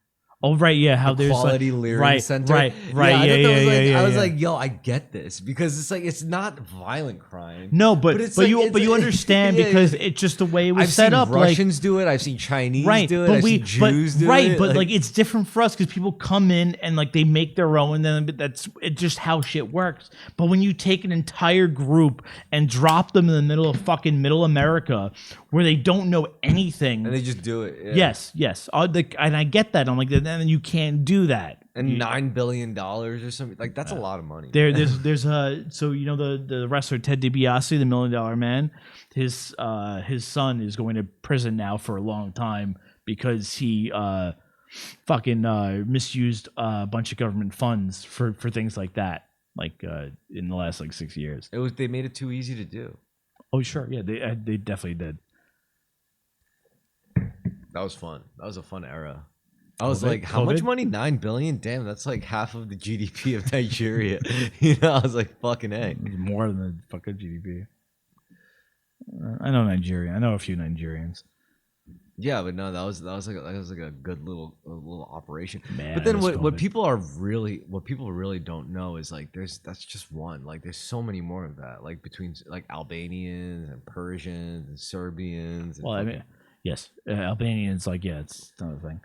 Oh right, yeah. How the there's Quality like, Learning Center. Right. I was like, yo, I get this because it's like it's not violent crime. No, but it's you it's understand because it's just the way it was I've set seen up. Russians do it. I've seen Chinese do it. But I've seen Jews do it. But like it's different for us because people come in and like they make their own, and then it's just how shit works. But when you take an entire group and drop them in the middle of fucking middle America where they don't know anything, and they just do it. Yeah. Yes. And I get that. I'm like, then you can't do that. And $9 billion or something like that's a lot of money. There's so you know the wrestler Ted DiBiase, the $1 Million Man, his son is going to prison now for a long time because he misused a bunch of government funds for things like that, like in the last like 6 years. They made it too easy to do. Oh sure, yeah, they definitely did. That was fun. That was a fun era. I was like, how much money? 9 billion? Damn, that's like half of the GDP of Nigeria. You know, I was like, fucking A. More than the fucking GDP. I know Nigeria. I know a few Nigerians. Yeah, but no, that was like a good little operation. Man, but then it was what COVID. people really don't know is like that's just one. Like there's so many more of that. Like between like Albanians and Persians and Serbians. And Well, I mean, yes, Albanians. Like, yeah, it's another thing.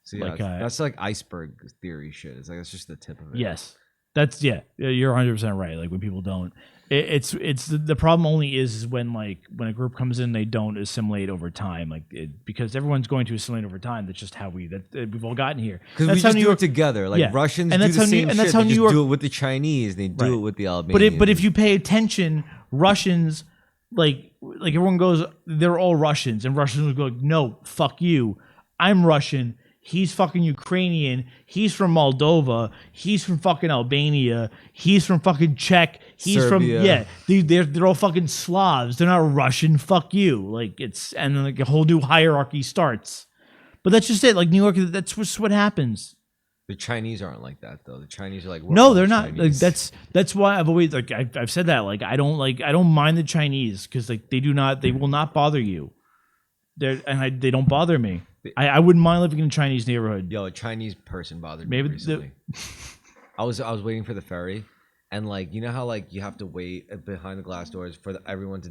so yeah, like, that's like iceberg theory shit. It's like that's just the tip of it. Yes, that's You're 100% right. Like when people don't, it's the problem only is when a group comes in, they don't assimilate over time. Like because everyone's going to assimilate over time. That's just how we've all gotten here. Because we just do it together. Like Yeah. Russians And do that's the how New- same and shit. that's how They New just York- do it with the Chinese. They do Right. it with the Albanians. But if you pay attention, Russians like everyone goes, they're all Russians, and Russians will go, no, fuck you. I'm Russian. He's fucking Ukrainian. He's from Moldova. He's from fucking Albania. He's from fucking Czech. He's Serbia. They're all fucking Slavs. They're not Russian. Fuck you. Like and then like a whole new hierarchy starts. But that's just it. Like New York, that's just what happens. The Chinese aren't like that though. The Chinese are like No, they're not. Like, Chinese. that's why I've always like I've said that. Like I don't mind the Chinese because like they will not bother you. They don't bother me. I wouldn't mind living in a Chinese neighborhood. Yo, a Chinese person bothered Maybe me recently. I was waiting for the ferry, and like you know how like you have to wait behind the glass doors for everyone to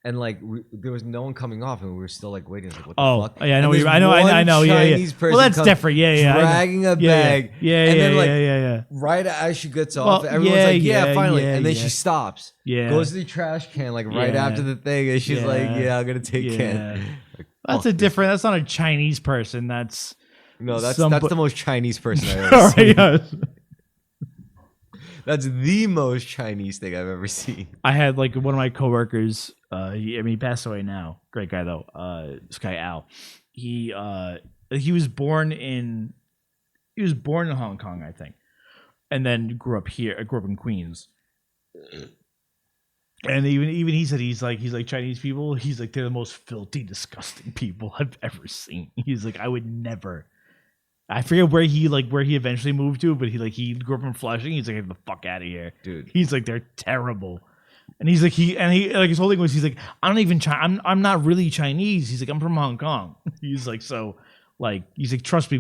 and like there was no one coming off, and we were still like waiting. Like, what the fuck? Yeah, I know. And I know. one Yeah. Chinese person Well, that's comes different. Yeah. dragging a bag. Yeah. And then like Yeah. right as she gets off, Well, everyone's like, yeah, finally. yeah, And then yeah. she stops. Yeah. Goes to the trash can like right Yeah. after the thing, and she's like, Yeah. yeah, I'm gonna take Yeah. Ken. That's a different. That's not a Chinese person. That's No, that's Somebody- the most Chinese person I've all ever seen. right. Yeah. That's the most Chinese thing I've ever seen. I had like one of my coworkers. He passed away now. Great guy though. This guy Al. He was born in Hong Kong, I think, and then grew up here. Grew up in Queens. And even he said he's like Chinese people. He's like they're the most filthy, disgusting people I've ever seen. He's like I would never I forget where he eventually moved to, but he grew up in Flushing. He's like, get the fuck out of here, Dude. He's like, they're terrible. And he's like, his whole thing was, he's like, I'm not really Chinese. He's like, I'm from Hong Kong. He's like, so like, he's like, trust me,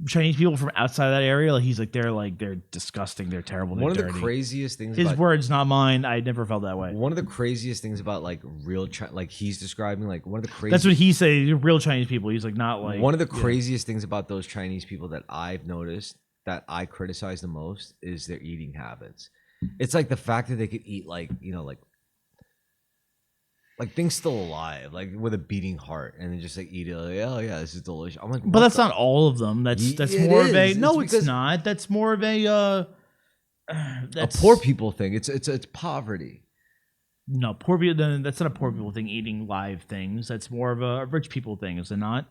Chinese people from outside of that area, like, he's like, they're disgusting, they're terrible, they're One of dirty. the craziest things. His words, not mine. I never felt that way. One of the craziest things about like real, like he's describing, like one of the craziest. That's what he said. Real Chinese people. He's like, not like one of the craziest things about those Chinese people that I've noticed that I criticize the most is their eating habits. It's like the fact that they could eat like things still alive, like with a beating heart, and then just like eat it. Like, oh yeah, this is delicious. I'm like, but that's not all of them. That's It more is. of a It's no. It's because- not. That's more of a a poor people thing. It's poverty. No, poor people. That's not a poor people thing. Eating live things. That's more of a rich people thing, is it not?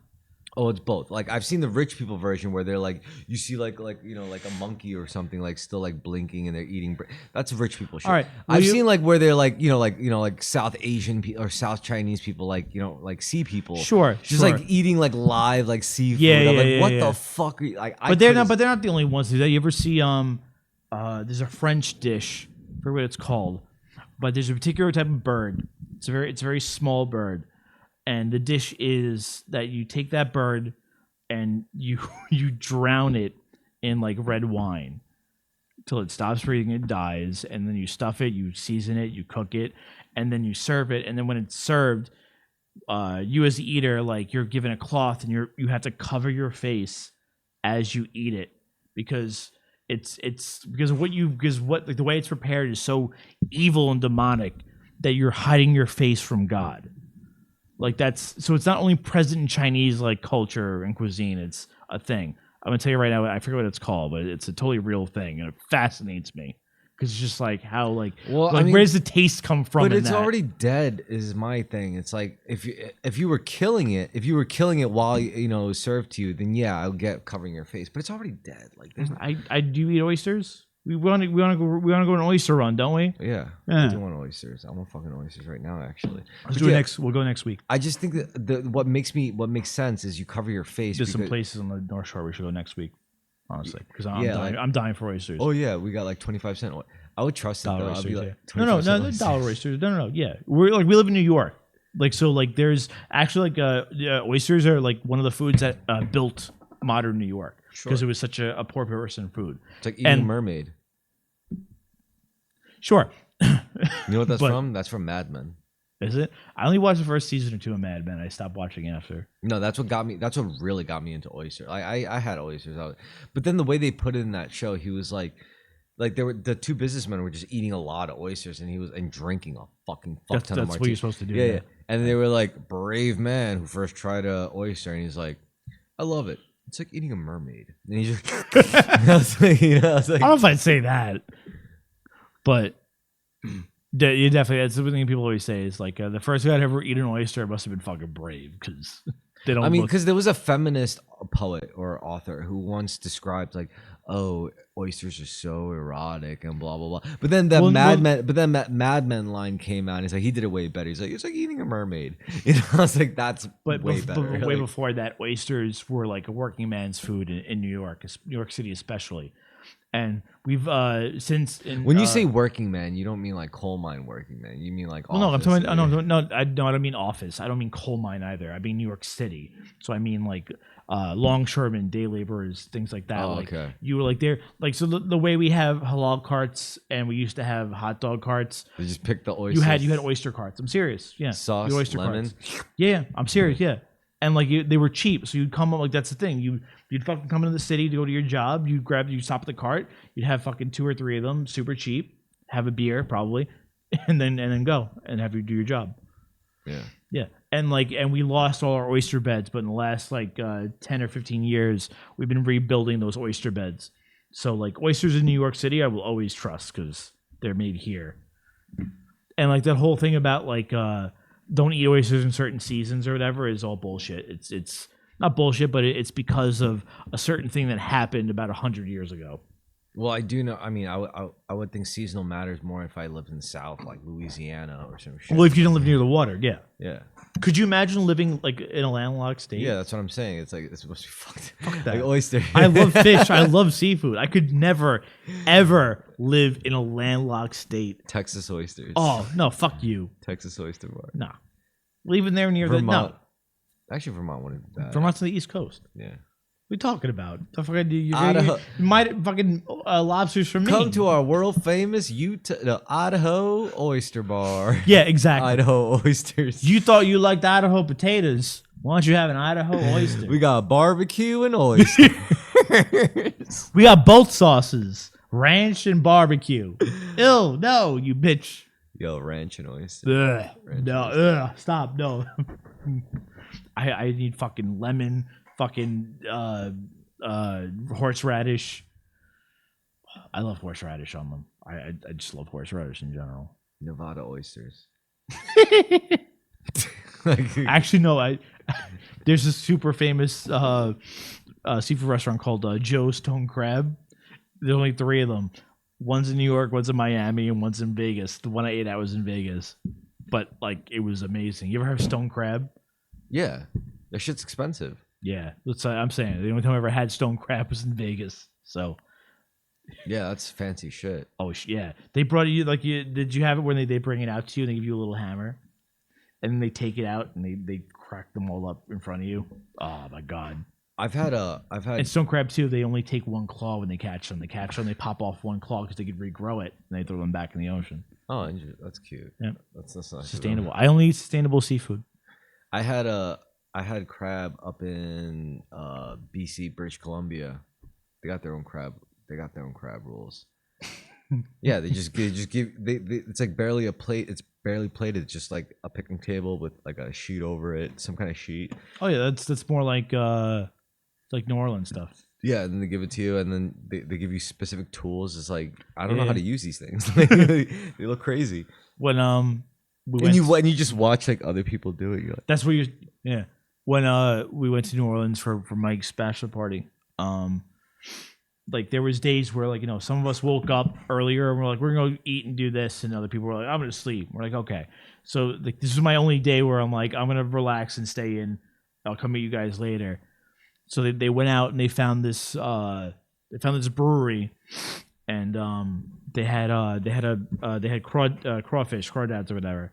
Oh, it's both. Like I've seen the rich people version where they're like, you see like like a monkey or something like still like blinking and they're eating. That's rich people shit. All right. I've seen like where they're like like South Asian people or South Chinese people like like sea people. Sure, Just sure. like eating like live like seafood. Yeah, I'm yeah, like, yeah, what yeah. the fuck? Are you, like, But they're not the only ones to do that. You ever see there's a French dish, I forget what it's called, but there's a particular type of bird. It's a very small bird, and the dish is that you take that bird and you drown it in like red wine till it stops breathing and dies, and then you stuff it, you season it, you cook it, and then you serve it, and then when it's served, you as the eater, like, you're given a cloth and you have to cover your face as you eat it, because because like the way it's prepared is so evil and demonic that you're hiding your face from God. Like, so it's not only present in Chinese like culture and cuisine, it's a thing. I'm gonna tell you right now, I forget what it's called, but it's a totally real thing, and it fascinates me because it's just like how where does the taste come from? But in it's that? already dead is my thing. It's like if you were killing it while it was served to you, then yeah, I'll get covering your face. But it's already dead. Like there's I do eat oysters. We want to go on an oyster run, don't we? yeah. Yeah. I do want oysters. I want fucking oysters right now, actually. Let's But do it yeah, next. We'll go next week. I just think that what makes sense is you cover your face. There's some because- places on the North Shore we should go next week, honestly, because Yeah, I'm dying for oysters. Oh yeah, we got like 25 cents. I would trust it Dollar though. I'd oysters, be like yeah. 25 No, cent dollar oysters. No. Yeah, we live in New York. Like, so like there's actually oysters are like one of the foods that built modern New York because it was such a poor person food. It's like eating a mermaid. Sure. You know what that's But- from? That's from Mad Men. Is it? I only watched the first season or two of Mad Men. I stopped watching after. No, that's what got me. That's what really got me into oysters. I had oysters, but then the way they put it in that show, he was like there were the two businessmen were just eating a lot of oysters, and he was drinking a fucking fuck ton of That's martinis. what you're supposed to do. Yeah. And they were like, brave man who first tried a oyster, and he's like, I love it. It's like eating a mermaid. And he's just, I was like, I don't know if I'd say that, but you definitely. That's the thing people always say is like the first guy to ever eat an oyster must have been fucking brave because they don't. I mean, look- because there was a feminist poet or author who once described like, "Oh, oysters are so erotic and blah blah blah." But then that Mad Men line came out. And he's like, he did it way better. He's like, it's like eating a mermaid. You know, I was like, that's But way better. way Like, before that, oysters were like a working man's food in New York, New York City especially. And we've since when you say working man, you don't mean like coal mine working man. You mean like well, no, I'm office talking. or- No, I don't mean office. I don't mean coal mine either. I mean New York City. So I mean like longshoremen, day laborers, things like that. Oh, like, okay. You were like there, like so the way we have halal carts and we used to have hot dog carts. They just pick the oysters. You had oyster carts. I'm serious. Yeah, Sauce, the oyster lemon. carts. Yeah, I'm serious. Yeah, and like they were cheap, so you'd come up like that's the thing. You'd fucking come into the city to go to your job. You stop at the cart. You'd have fucking 2 or 3 of them, super cheap. Have a beer probably, and then go and have you do your job. Yeah. Yeah, and we lost all our oyster beds, but in the last 10 or 15 years, we've been rebuilding those oyster beds. So like oysters in New York City, I will always trust because they're made here. And like that whole thing about don't eat oysters in certain seasons or whatever is all bullshit. It's not bullshit, but it's because of a certain thing that happened about 100 years ago. Well, I do know. I mean, I would think seasonal matters more if I lived in the South, like Louisiana or some shit. Well, if you don't live near the water, yeah. Yeah. Could you imagine living like in a landlocked state? Yeah, that's what I'm saying. It's like it's supposed to be fucked. Fuck that. Like oyster. I love fish. I love seafood. I could never, ever live in a landlocked state. Texas oysters. Oh no, fuck you. Texas oyster bar. Nah, leaving there near Vermont. the Actually, Vermont wouldn't be bad. Vermont's on the East Coast. Yeah. What are you talking about? The fucking you Idaho. might fucking lobsters from me. Come to our world famous Idaho oyster bar. Yeah, exactly. Idaho oysters. You thought you liked Idaho potatoes. Why don't you have an Idaho oyster? We got barbecue and oyster. We got both sauces, ranch and barbecue. Ew, no, you bitch. Yo, ranch and oyster. Ugh, no, stop, no. I need fucking lemon, fucking horseradish. I love horseradish on them. I just love horseradish in general. Nevada oysters. Actually, no. There's this super famous seafood restaurant called Joe Stone Crab. There's only 3 of them. One's in New York, one's in Miami, and one's in Vegas. The one I ate at was in Vegas, but like it was amazing. You ever have stone crab? Yeah, that shit's expensive. Yeah, I'm saying the only time I ever had stone crab was in Vegas. So, Yeah, that's fancy shit. oh yeah, they brought you like you. Did you have it when they bring it out to you and they give you a little hammer, and then they take it out and they crack them all up in front of you? Oh my god. I've had And stone crab too. They only take one claw when they catch them. They catch them, they pop off one claw because they could regrow it, and they throw them back in the ocean. Oh, that's cute. Yep. That's not Sustainable. I only eat sustainable seafood. I had crab up in BC, British Columbia. They got their own crab. They got their own crab rules. Yeah, they just give. It's like barely a plate. It's barely plated. It's just like a picnic table with like a sheet over it, some kind of sheet. Oh yeah, that's more like New Orleans stuff. Yeah, and then they give it to you, and then they give you specific tools. It's like I don't know Yeah. how to use these things. they look crazy. When we And went, you just watch like other people do it. You're like, that's where you yeah. When we went to New Orleans for Mike's bachelor party, like there was days where like some of us woke up earlier and we're like we're gonna go eat and do this, and other people were like I'm gonna sleep. We're like okay, so like this is my only day where I'm like I'm gonna relax and stay in. I'll come meet you guys later. So they went out and they found this brewery, and they had crawdads or whatever,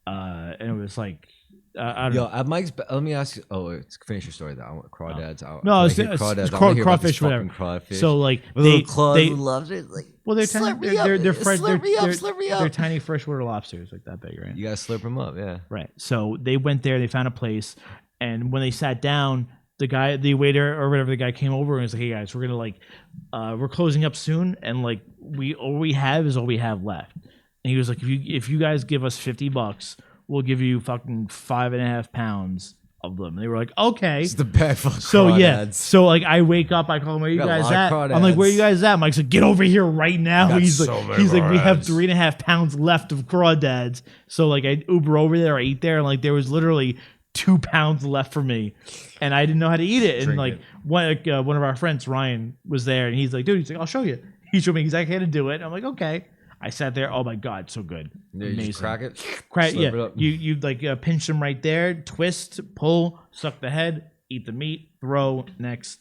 and it was like I don't know. at Mike's. Let me ask you. Oh, it's finish your story. Though I want crawdads. No, it's it's crawfish, whatever. Crawfish. So like with they little claws and loves it. Like, well they're slurp tiny, me up, they're fresh, slurp me up, slurp me up. they're tiny freshwater lobsters like that big, right? You gotta slurp them up, yeah. Right. So they went there, they found a place, and when they sat down, the waiter or whatever the guy came over and was like, "Hey guys, we're gonna like, we're closing up soon, and like all we have is all we have left." And he was like, "If you guys give us $50, we'll give you fucking 5.5 pounds of them." And they were like, "Okay." It's the bag full of So crawdads. yeah, so like I wake up, I call him, "Where you Got a guys lot of at?" crawdads. I'm like, "Where you guys at?" Mike's like, "Get over here right now." Got He's so like, many "We have crawdads." 3.5 pounds left of crawdads." So like I Uber over there, I eat there, and like there was literally 2 pounds left for me, and I didn't know how to eat it. And Drink like it. one of our friends, Ryan, was there, and he's like, "Dude," he's like, "I'll show you." He showed me exactly how to do it. I'm like, "Okay." I sat there. Oh my god, so good. Yeah, you just crack it. Crack, slurp yeah. it up. You like pinch them right there, twist, pull, suck the head, eat the meat, throw next.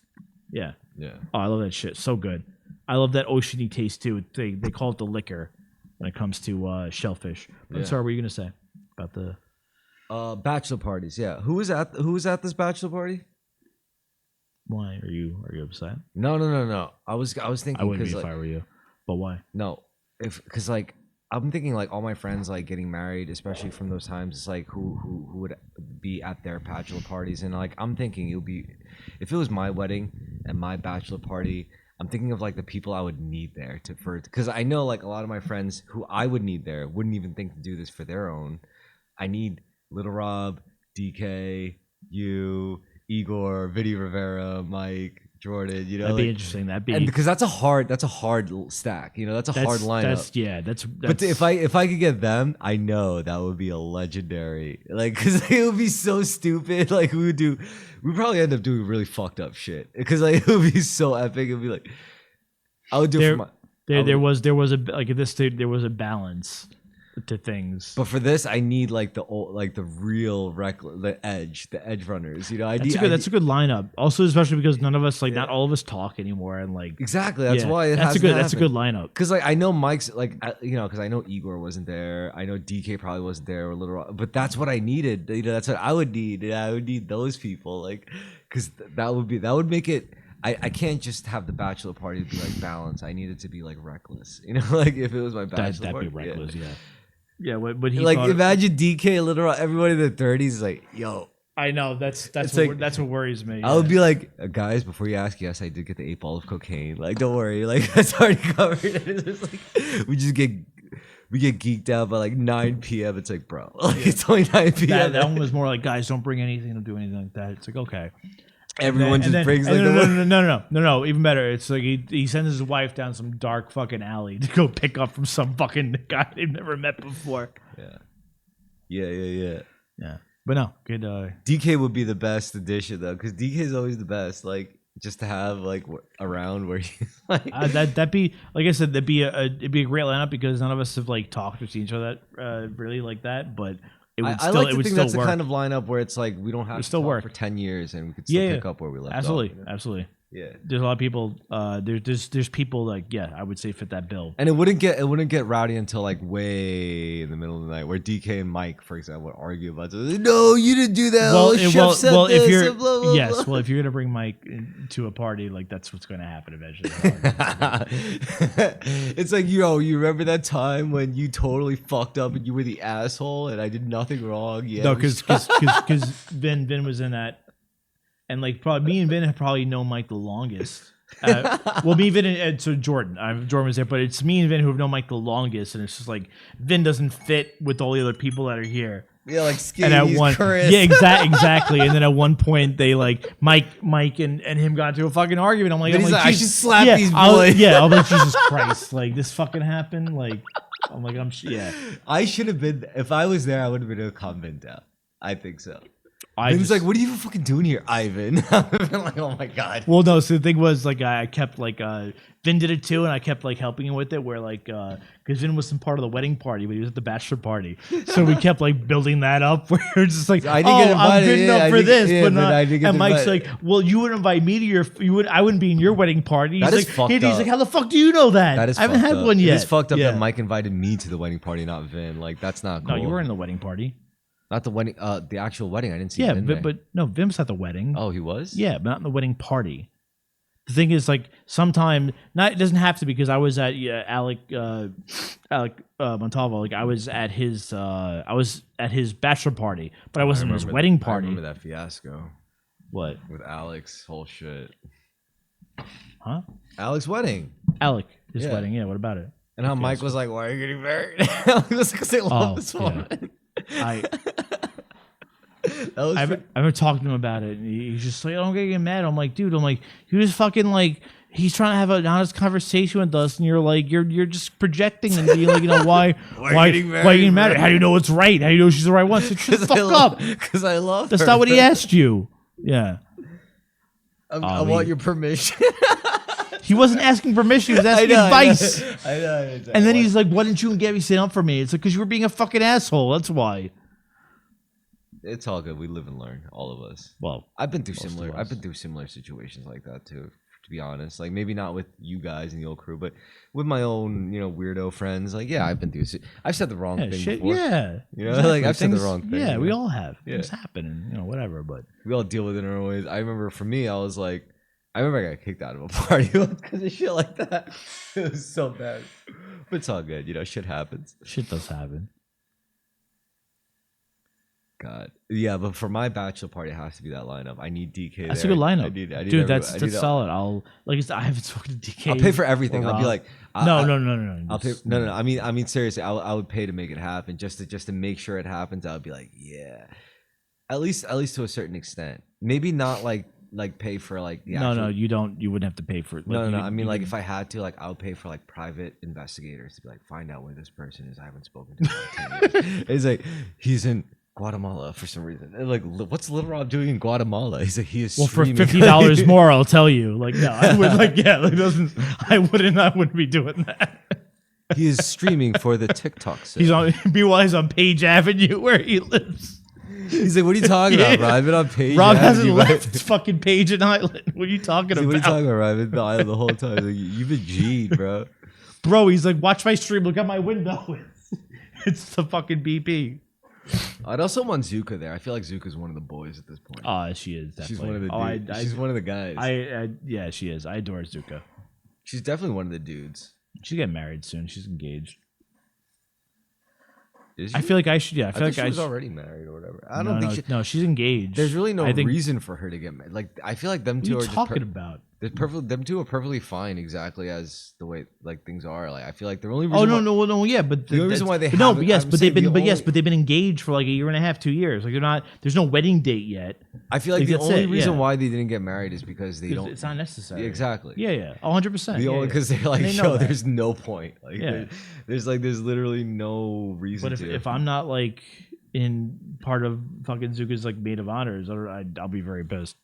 Yeah. Yeah. Oh, I love that shit. So good. I love that oceany taste too. They call it the liquor when it comes to shellfish. I'm Yeah. sorry, what were you gonna say about the? Bachelor parties. Yeah. Who was at this bachelor party? Why are you upset? No. I was thinking I wouldn't be because if I were you. But why? no, because like I'm thinking like all my friends like getting married, especially from those times. It's like who would be at their bachelor parties, and like I'm thinking it would be if it was my wedding and my bachelor party. I'm thinking of like the people I would need there because I know like a lot of my friends who I would need there wouldn't even think to do this for their own. I need Little Rob, DK, you, Igor, Vinny Rivera, Mike, Jordan. You know, That'd be like- interesting. That'd be and because that's a hard stack. You know, that's a hard lineup. That's But if I could get them, I know that would be a legendary. Like, cause it would be so stupid. Like we'd probably end up doing really fucked up shit. Cause like it would be so epic. It'd be like, I would do it for my. There was a like at this stage there was a balance to things. But for this, I need like the old, like the real the edge runners. You know, That's a good lineup. Also, especially because none of us not all of us talk anymore, and like exactly that's why that's a good lineup. Because like I know Mike's like because I know Igor wasn't there. I know DK probably wasn't there a little, but that's what I needed. You know, that's what I would need. Yeah, I would need those people like because that would make it. I can't just have the bachelor party be like balanced. I need it to be like reckless. You know, like if it was my bachelor party, that'd be reckless. Yeah, but he like imagine DK literal everybody in their 30s is like, yo. I know that's what worries me. I would be like, guys, before you ask, yes, I did get the 8 ball of cocaine. Like, don't worry, like that's already covered. It's just like, we get geeked out by like 9 p.m. It's like, bro, like, it's only 9 p.m. That one was more like, guys, don't bring anything, don't do anything like that. It's like, okay. Everyone just brings like no. Even better. It's like he sends his wife down some dark fucking alley to go pick up from some fucking guy they've never met before. Yeah. But no, good. DK would be the best addition though, because DK is always the best. Like just to have like around where he's like that'd be like I said, it'd be a great lineup because none of us have like talked or seen each other really like that, but. I like to think that's the kind of lineup where it's like we don't have to still talk work for 10 years and we could still pick up where we left off. You know? Absolutely. Yeah. There's a lot of people. There's people like I would say fit that bill. And it wouldn't get rowdy until like way in the middle of the night, where DK and Mike, for example, would argue about this. No, you didn't do that. If you're well, if you're gonna bring Mike to a party, like that's what's gonna happen eventually. It's like, yo, you remember that time when you totally fucked up and you were the asshole and I did nothing wrong? Yeah. No, because Vin was in that. And like probably me and Vin have probably known Mike the longest. Well, me, Vin, and so Jordan. Jordan was there, but it's me and Vin who have known Mike the longest. And it's just like Vin doesn't fit with all the other people that are here. Yeah, like skinny. And at one, Chris. yeah, exactly. And then at one point they like Mike and him got into a fucking argument. I'm like, I should slap these boys. I'm like, Jesus Christ, like this fucking happened. Like, I'm like, I should have been. If I was there, I would have been able to calm Vin down. I think so. Vin's like, what are you even fucking doing here, Ivan? I'm like, oh my god. Well, no. So the thing was, like, I kept like Vin did it too, and I kept like helping him with it. Where like, because Vin wasn't part of the wedding party, but he was at the bachelor party, so we kept like building that up. Where it's just like, I'm good enough for this, but not. And Mike's like, well, you wouldn't invite me to your, I wouldn't be in your wedding party. He's like, fucked up. He's like, how the fuck do you know that? That is. I haven't had one yet. It's fucked up that Mike invited me to the wedding party, not Vin. Like, that's not cool. No, you were in the wedding party. Not the wedding, the actual wedding. I didn't see. Yeah, Vin but no, Vin was at the wedding. Oh, he was. Yeah, but not in the wedding party. The thing is, like, sometime it doesn't have to because I was at Alec Montalvo. Like, I was at his bachelor party, but I wasn't at his wedding party. I remember that fiasco. What with Alex? Whole shit. Huh? Alex's wedding. His wedding. Yeah. What about it? And how Mike was like, "Why are you getting married?" It was because I love this woman. I've been talking to him about it, and he's just like, "I don't get mad." I'm like, "Dude," he was fucking like, he's trying to have an honest conversation with us, and you're like, you're just projecting and being like, why are you getting mad? How do you know it's right? How do you know she's the right one? So shut the fuck up. Because I love. That's not what he asked you. Yeah. I want your permission. He wasn't asking permission. He was asking advice. I know. And then he's like, "Why didn't you and Gabby stand up for me?" It's like, because you were being a fucking asshole. That's why. It's all good. We live and learn, all of us. Well, I've been through similar situations like that too. To be honest, like maybe not with you guys and the old crew, but with my own, weirdo friends. Like, yeah, I've been through. I've said the wrong thing before. Yeah, exactly. Like I've said the wrong thing. Yeah, we all have. Things happen, and whatever. But we all deal with it in our own ways. I remember for me, I remember I got kicked out of a party because of shit like that. It was so bad. But it's all good. Shit happens. Shit does happen. God. Yeah, but for my bachelor party, it has to be that lineup. I need DK That's there. A good lineup. Dude, that's solid. I haven't spoken to DK. I'll pay for everything. I'll be like, no. I'll pay. No. I mean, seriously, I would pay to make it happen. Just to make sure it happens. I would be like, yeah. At least to a certain extent. Maybe not like pay for like the actual... No, you don't. You wouldn't have to pay for it. No. I mean, like if I had to, like I would pay for like private investigators to be like, find out where this person is. I haven't spoken to him in 10 years. It's like he's in Guatemala for some reason. And, like, what's Little Rob doing in Guatemala? He's like, he is Well, for streaming. $50 more, I'll tell you. Like, no, I would like, yeah, like, doesn't. I wouldn't be doing that. He is streaming for the TikTok sale. He's on. Meanwhile, he's on Page Avenue where he lives. He's like, what are you talking about, bro? I've been on Page. Rob Avenue, hasn't bro. left fucking Page and Island. What are you talking He's like, about? what are you talking about, Rob? I've been on the island the whole time. He's like, you've been G'd, bro. Bro, he's like, watch my stream. Look out my window. It's the fucking BP. I'd also want Zuka there. I feel like Zuka's one of the boys at this point. She is. Definitely. She's one of the dudes. She's one of the guys. Yeah, she is. I adore Zuka. She's definitely one of the dudes. She's getting married soon. She's engaged. Is she? I feel like I should. Yeah, I feel like she I was should. already married or whatever. I don't think No, she's engaged. there's really no I think, reason for her to get married. Like, I feel like them What two are are you just talking about? they're perfect. Them two are perfectly fine, exactly as the way like things are. Like, I feel like the only Oh reason. no, yeah, but The only reason why they no, haven't- but yes, I'm but saying they've been, the but they've been engaged for like a year and a half, 2 years. Like they're not. There's no wedding date yet. I feel like the that's only it, reason yeah. why they didn't get married is because they don't. It's not necessary. Exactly. Yeah, 100%. The only because they're like, They know yo, that. there's no point. Like, Yeah. there's literally no reason But to. if I'm not like in part of fucking Zuka's like maid of honors, I'll be very pissed.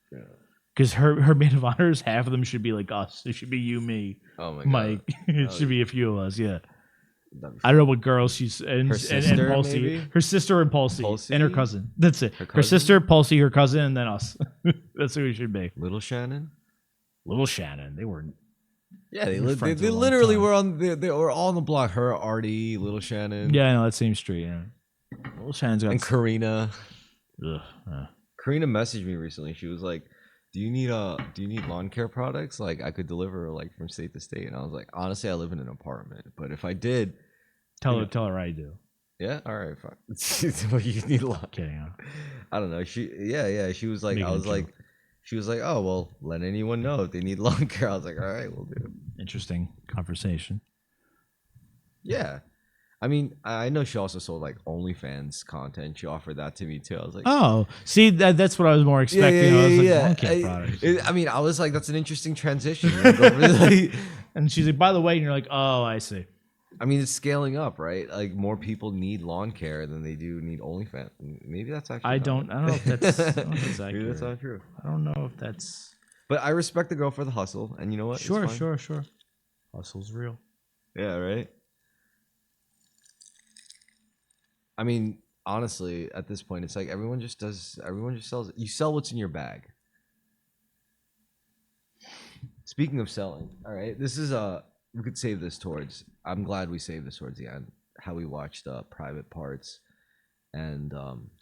Yeah. Because her maid of honors, half of them should be like us. It should be you, me, Oh my Mike. god. It should be a few of us. Yeah. That'd be I don't know what girls she's and Her and sister, Pulsey, maybe? her sister and Pulsey, Pulsey? and her cousin. That's it. Her cousin? sister, Pulsey, her cousin, and then us. That's who we should be. Little Shannon. Little Shannon. They were. Yeah, We're they friends they a long literally time. were on. They were all on the block. Her, Artie, Little Shannon. Yeah, I know that same street. Yeah. Little Shannon's got. And Karina. Ugh, Karina messaged me recently. She was like, do you need lawn care products? Like, I could deliver like from state to state. And I was like, honestly, I live in an apartment, but if I did, tell her I do. yeah, all right, fine. You need lawn. Kidding. Huh? I don't know. She was like, Making I a was like, joke. she was like, oh well, let anyone know if they need lawn care. I was like, all right, we'll do. Interesting conversation. Yeah. I mean, I know she also sold like OnlyFans content. She offered that to me too. I was like, Oh, see, that's what I was more expecting. I was like, lawn care products. I mean, I was like, that's an interesting transition. Like, really- And she's like, by the way, and you're like, oh, I see. I mean, it's scaling up, right? Like more people need lawn care than they do need OnlyFans. Maybe that's actually. I not. don't know if that's, I don't know if that's Maybe that's accurate. not true. I don't know if that's. But I respect the girl for the hustle, and you know what? It's fine. Sure. Hustle's real. Yeah, right. I mean, honestly, at this point, it's like everyone just sells. You sell what's in your bag. Speaking of selling, all right, this is we could save this towards. I'm glad we saved this towards the end. How we watched Private Parts and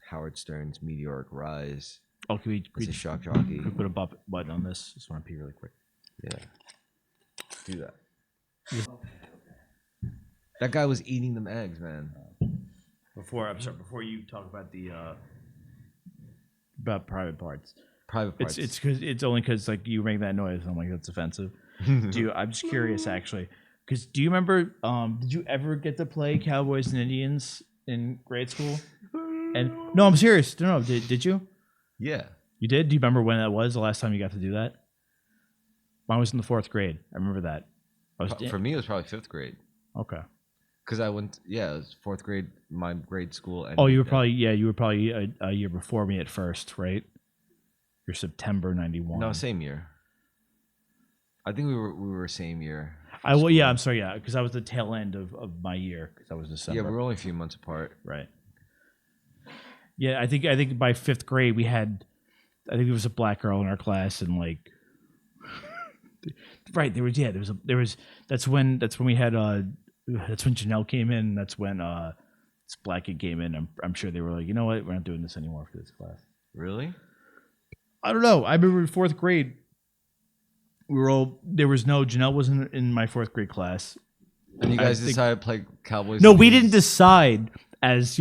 Howard Stern's Meteoric Rise. Oh, can It's a shock jockey. we put a button on this? Just want to pee really quick. Yeah, do that. That guy was eating them eggs, man. Before you talk about the about private parts. Private Parts. It's only because like you make that noise. I'm like that's offensive. I'm just curious actually, because do you remember? Did you ever get to play Cowboys and Indians in grade school? And no, I'm serious. No, did you? Yeah. You did? Do you remember when that was? The last time you got to do that? Mine was in the 4th grade. I remember that. For me, it was probably 5th grade. Okay. Because I went, it was 4th grade, my grade school. Oh, you were probably a year before me at first, right? You're September '91. No, same year. I think we were same year. I'm sorry, because I was the tail end of my year because I was December. Yeah, we were only a few months apart. Right. Yeah, I think by 5th grade we had, I think there was a black girl in our class and like, right there was that's when we had that's when Janelle came in. That's when this black kid came in. I'm sure they were like, you know what, we're not doing this anymore for this class. Really? I don't know. I remember in 4th grade, Janelle wasn't in my 4th grade class. And you guys decided to play Cowboys? No, and we Indians? didn't decide as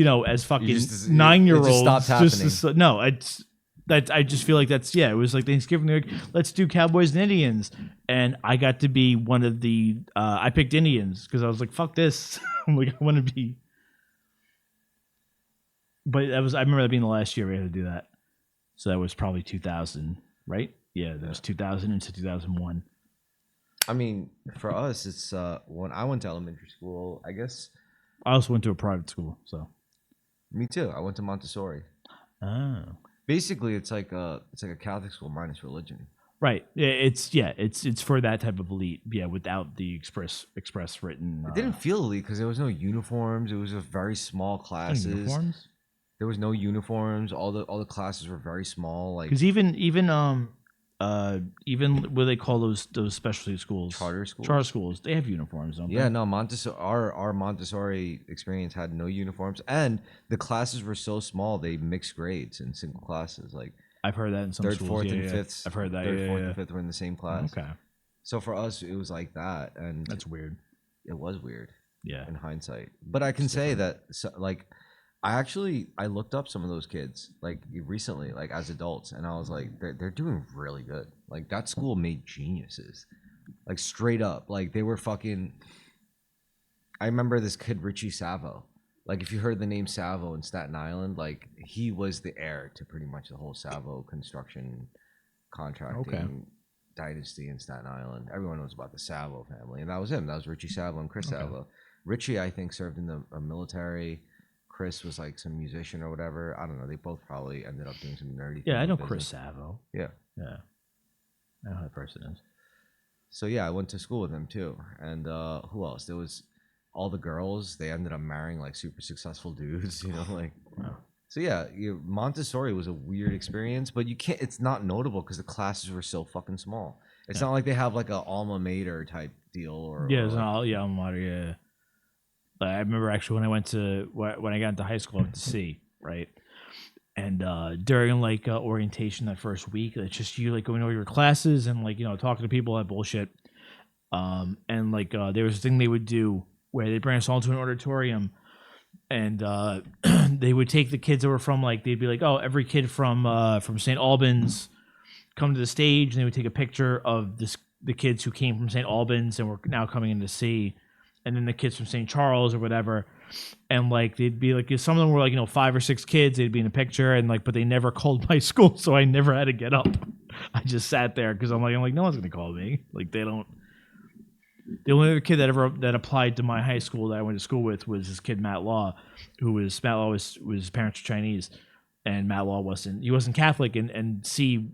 fucking You just- 9-year-olds. it just stopped happening. No, I just feel like it was like Thanksgiving. They're like, let's do Cowboys and Indians, and I got to be one of the. I picked Indians because I was like, fuck this. I'm like, I want to be. But I remember that being the last year we had to do that. So that was probably 2000, right? Yeah, that was 2000 into 2001. I mean, for us, it's when I went to elementary school, I guess. I also went to a private school, so Me too. I went to Montessori. Oh. Basically, it's like a Catholic school minus religion. Right. It's for that type of elite. Yeah, without the express written. It didn't feel elite because there was no uniforms. It was a very small classes. Uniforms. There was no uniforms. All the classes were very small. Like Because even what do they call those specialty schools? Charter schools? Charter schools. They have uniforms, don't yeah, they? no Montessori. Our Montessori experience had no uniforms, and the classes were so small. They mixed grades in single classes. Like I've heard that in some third, schools. fourth, Yeah, and yeah. fifth. I've heard that. Third, fourth, Yeah. and fifth were in the same class. Okay. So for us, it was like that, and That's weird. it was weird. Yeah. In hindsight, but I can say that like I looked up some of those kids like recently, like as adults, and I was like, they're doing really good. Like that school made geniuses, like straight up. Like they were fucking. I remember this kid Richie Savo. Like if you heard the name Savo in Staten Island, like he was the heir to pretty much the whole Savo construction contracting dynasty in Staten Island. Everyone knows about the Savo family, and that was him. That was Richie Savo and Chris Savo. Richie, I think, served in the military. Chris was like some musician or whatever. I don't know. They both probably ended up doing some nerdy. Yeah, I thing know in business. Chris Savo. Yeah. Yeah. I know who that person is. So yeah, I went to school with him too. And who else? There was all the girls. They ended up marrying like super successful dudes. You know, like. Wow. So yeah, Montessori was a weird experience, but you can't. It's not notable because the classes were so fucking small. It's not like they have like a alma mater type deal or. Yeah, or it's like, not. Yeah, alma mater. Yeah. Like, I remember actually when I got into high school, I went to C, right? And during like orientation that first week, it's just you like going over your classes and like talking to people, that bullshit. And like there was a thing they would do where they bring us all to an auditorium, and they would take the kids that were from like they'd be like, oh, every kid from St. Albans come to the stage, and they would take a picture of the kids who came from St. Albans and were now coming into C. And then the kids from St. Charles or whatever, and like they'd be like, some of them were like 5 or 6 kids. They'd be in a picture, and like, but they never called my school, so I never had to get up. I just sat there because I'm like, no one's gonna call me. Like they don't. The only other kid that applied to my high school that I went to school with was this kid Matt Law, was his parents were Chinese, and Matt Law wasn't Catholic, and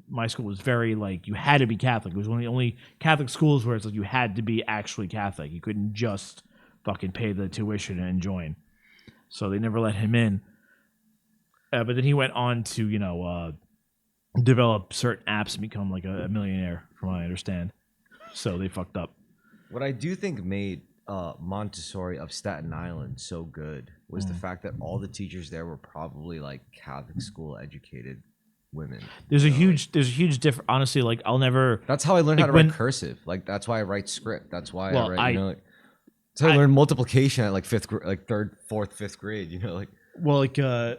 my school was very like you had to be Catholic. It was one of the only Catholic schools where it's like you had to be actually Catholic. You couldn't just fucking pay the tuition and join. So they never let him in. But then he went on to develop certain apps and become like a millionaire, from what I understand. So they fucked up. What I do think made Montessori of Staten Island so good was the fact that all the teachers there were probably like Catholic school educated women. There's a huge difference. Honestly, like I'll never. That's how I learned Like how to write cursive. Like that's why I write script. That's why Well, I write. So I learned multiplication at like third, fourth, fifth grade. Well, like the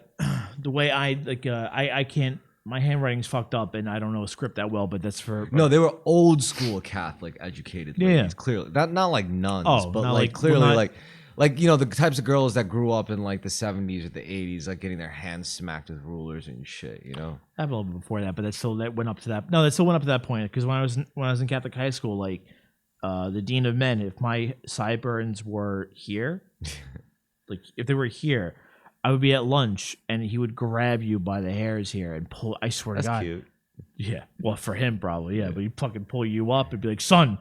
way I can't. My handwriting's fucked up, and I don't know a script that well. But that's for No, they were old school Catholic educated ladies. Yeah. Clearly, not like nuns, Oh, but not like like- clearly well, not- like the types of girls that grew up in like the 70s or the 80s, like getting their hands smacked with rulers and shit. I have a little bit before that, but that went up to that. No, that still went up to that point because when I was in Catholic high school, like the dean of men, if my sideburns were here, like if they were here, I would be at lunch and he would grab you by the hairs here and pull. I swear That's to God, cute. yeah. Well, for him probably, yeah. But he'd fucking pull you up and be like, "Son,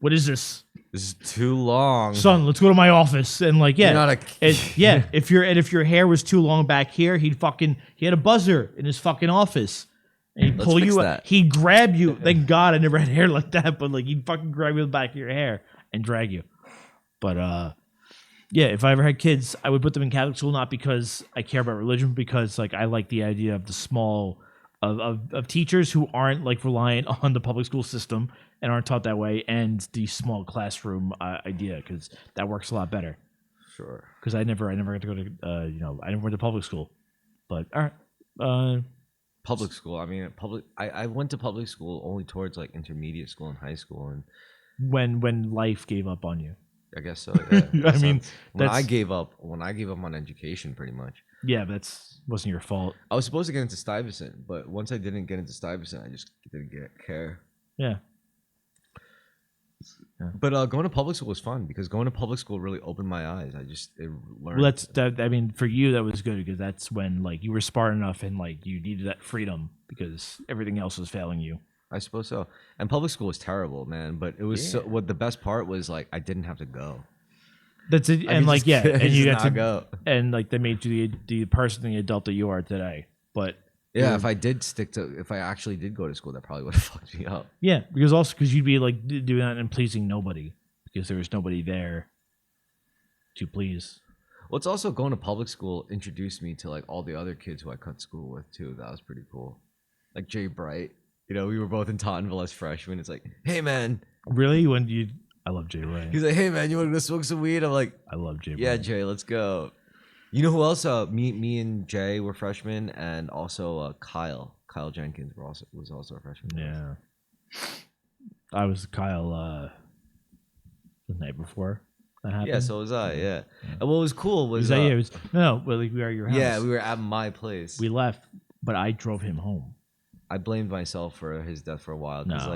what is this? This is too long. Son, let's go to my office." And like, yeah, You're not yeah. If your hair was too long back here, he had a buzzer in his fucking office. And he'd Let's pull fix you up. that. He'd grab you. Thank God I never had hair like that, but like he'd fucking grab you in the back of your hair and drag you. But yeah, if I ever had kids, I would put them in Catholic school, not because I care about religion, because like I like the idea of the small of teachers who aren't like reliant on the public school system and aren't taught that way, and the small classroom idea, because that works a lot better. Sure. Because I never got to go to I never went to public school, but all right. Public school. I mean, I went to public school only towards like intermediate school and high school, and When life gave up on you. I guess so. Yeah. I mean, when I that's- gave up on education, pretty much. Yeah, wasn't your fault. I was supposed to get into Stuyvesant, but once I didn't get into Stuyvesant, I just didn't care. Yeah. But going to public school was fun because going to public school really opened my eyes. It learned. Well, I mean, for you that was good because that's when like you were smart enough and like you needed that freedom because everything else was failing you. I suppose so. And public school was terrible, man. But it was what the best part was like I didn't have to go. That's it, and like just and you got to go. And like they made you the person, the adult that you are today. But yeah, if I actually did go to school, that probably would have fucked me up. Yeah, because you'd be like doing that and pleasing nobody because there was nobody there to please. Well, it's also going to public school introduced me to like all the other kids who I cut school with too. That was pretty cool. Like Jay Bright, we were both in Tottenville as freshmen. It's like, hey man, really? I love Jay Ray. He's like, hey man, you want to go smoke some weed? I'm like, I love Jay. Yeah, Jay, let's go. You know who else? Me and Jay were freshmen, and also Kyle Jenkins was also a freshman. Yeah, I was Kyle the night before that happened. Yeah, so was I. Yeah, and what was cool was well, like we were at your house. Yeah, we were at my place. We left, but I drove him home. I blamed myself for his death for a while because,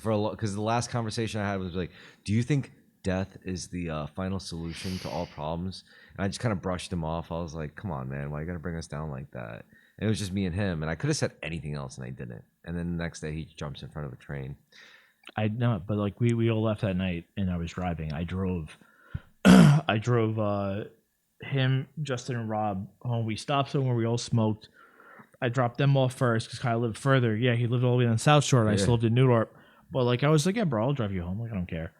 No, because the last conversation I had was like, do you think death is the final solution to all problems? And I just kind of brushed him off. I was like, come on, man, why you gotta bring us down like that? And it was just me and him, and I could have said anything else, and I didn't. And then the next day, he jumps in front of a train. I know, but like we all left that night, and I was driving. I drove, him, Justin, and Rob home. We stopped somewhere. We all smoked. I dropped them off first because Kyle lived further. Yeah, he lived all the way on the South Shore, and I still lived in New York. But like, I was like, yeah, bro, I'll drive you home. Like, I don't care.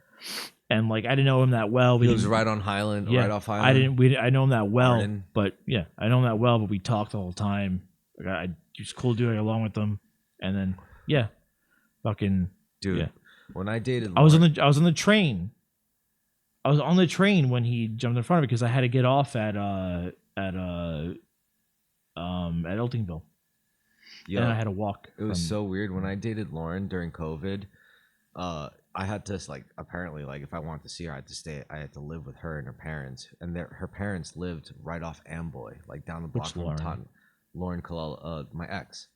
And like, I didn't know him that well. He was right on Highland, yeah, right off Highland. I know him that well, Arden. but yeah, I know him that well. But we talked the whole time. Like, I just cool doing along with them, and then fucking dude. Yeah. When I dated, I was on the train. I was on the train when he jumped in front of me because I had to get off at Eltingville. Yeah, and I had to walk. It was so weird when I dated Lauren during COVID. I had to apparently if I wanted to see her, I had to live with her and her parents, and her parents lived right off Amboy, like down the block from Taunton. Lauren Kalala, my ex.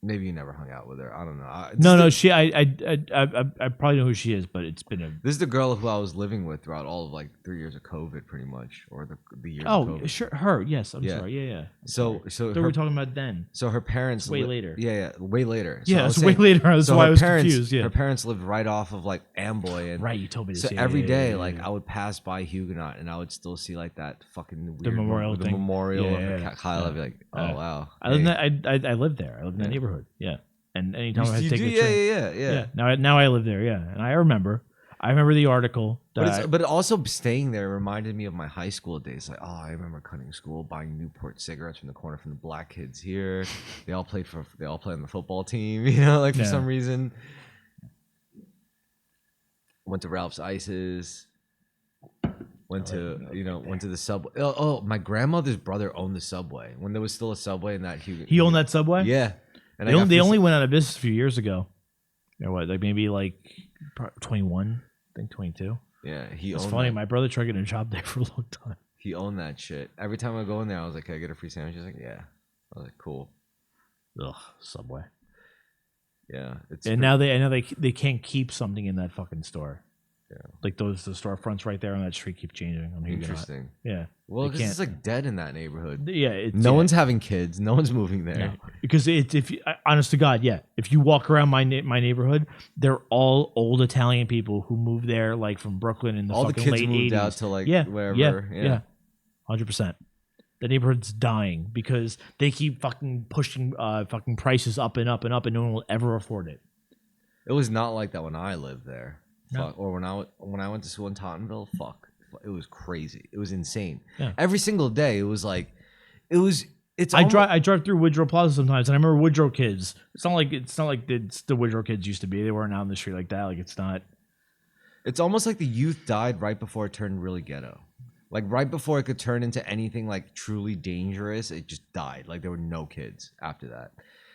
Maybe you never hung out with her. I don't know. No, she. I probably know who she is, but it's been a. This is the girl who I was living with throughout all of 3 years of COVID, pretty much, or the years. Oh, of COVID. sure, her. Yes, I'm sorry. Yeah. So we were talking about then. So her parents way later. Yeah, way later. So yeah, it's way later. That's why I was confused. Yeah, her parents lived right off of Amboy, and right. You told me this. So every day, I would pass by Huguenot, and I would still see that fucking weird the memorial the thing. memorial Yeah. of Kyle. I'd be like, oh wow. I lived there. I lived in that neighborhood. Yeah. And anytime I had to take the train, yeah. Now I live there, yeah, and I remember the article. But also staying there reminded me of my high school days. I remember cutting school, buying Newport cigarettes from the corner from the black kids here. They all played on the football team, for some reason. Went to Ralph's Ices. Went to the Subway. Oh, my grandmother's brother owned the Subway when there was still a Subway in that He owned that Subway? Yeah. And they only went out of business a few years ago. Maybe 21, I think 22. Yeah, It's funny. My brother tried getting a job there for a long time. He owned that shit. Every time I go in there, I was like, "Can I get a free sandwich?" He's like, "Yeah." I was like, "Cool." Ugh, Subway. Yeah, now they can't keep something in that fucking store. Yeah. The storefronts right there on that street keep changing. Interesting. Yeah. Well, because it's dead in that neighborhood. Yeah. No one's having kids. No one's moving there. No. Because honest to God, yeah. If you walk around my neighborhood, they're all old Italian people who moved there from Brooklyn in the all fucking the kids late moved 80s. out to wherever. Yeah. 100%. The neighborhood's dying because they keep fucking pushing fucking prices up and up and up, and no one will ever afford it. It was not like that when I lived there. No. Fuck. Or when I went to school in Tottenville, fuck. It was crazy. It was insane. Yeah. Every single day, it was I drive through Woodrow Plaza sometimes, and I remember Woodrow kids. It's not like the Woodrow kids used to be. They weren't out in the street like that. It's not. It's almost like the youth died right before it turned really ghetto. Right before it could turn into anything truly dangerous, it just died. There were no kids after that.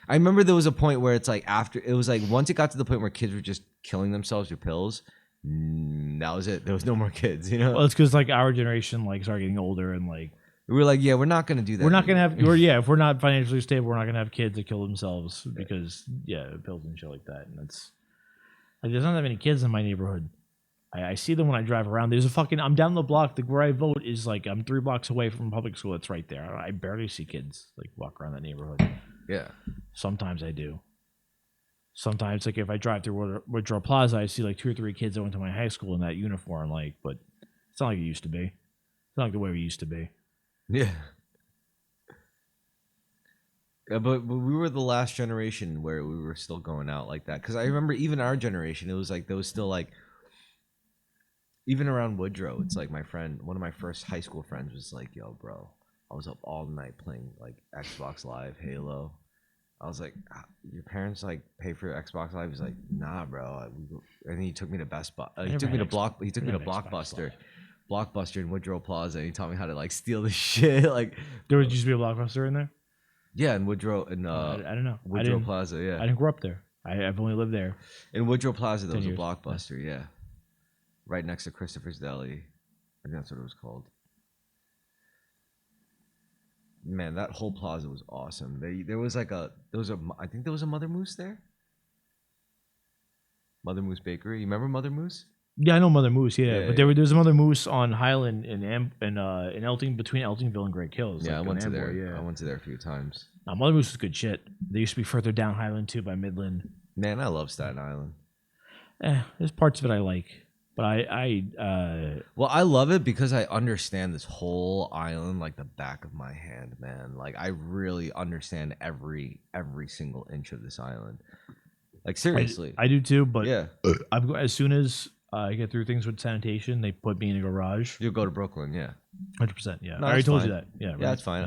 I remember there was a point where it's once it got to the point where kids were just killing themselves with pills, that was it. There was no more kids, Well, it's because our generation started getting older and we were we're not gonna do that. We're not gonna have if we're not financially stable, we're not gonna have kids that kill themselves because pills and shit like that, and Like, there's not that many kids in my neighborhood. I see them when I drive around. There's a fucking. I'm down the block. Like where I vote is like I'm 3 blocks away from public school. It's right there. I barely see kids like walk around that neighborhood. Yeah. Sometimes I do. Sometimes, like if I drive through Woodrow Plaza, I see like 2 or 3 kids that went to my high school in that uniform. Like, but it's not like it used to be. It's not like the way we used to be. Yeah. Yeah, but we were the last generation where we were still going out like that. Because I remember even our generation, it was like there was still like, even around Woodrow, it's like one of my first high school friends was like, "Yo, bro, I was up all night playing like Xbox Live, Halo." I was like, "Your parents like pay for your Xbox Live?" He's like, "Nah, bro." And he took me to Best Buy. He took me to Blockbuster in Woodrow Plaza. And he taught me how to like steal the shit. Like There used to be a Blockbuster in there. yeah, in Woodrow I don't know. Woodrow Plaza. Yeah, I didn't grow up there. I've only lived there. in Woodrow Plaza there was a years. Blockbuster. Yeah, right next to Christopher's Deli. I think that's what it was called. Man, that whole plaza was awesome. There was like I think there was a Mother Moose there. Mother Moose Bakery. You remember Mother Moose? Yeah, I know Mother Moose. Yeah, Yeah, but there's a Mother Moose on Highland in Elton between Eltingville and Great Hills. Yeah, like I went to on there. Amboy, yeah. I went to there a few times. Mother Moose was good shit. They used to be further down Highland too, by Midland. Man, I love Staten Island. There's parts of it I like, but Well, I love it because I understand this whole island like the back of my hand, man. Like I really understand every single inch of this island. Like seriously. I do too. But Yeah. as soon as I get through things with sanitation, they put me in a garage. You'll go to Brooklyn, yeah. 100%. Yeah, No, I already that's told fine. you that. Yeah, Yeah, that's fine.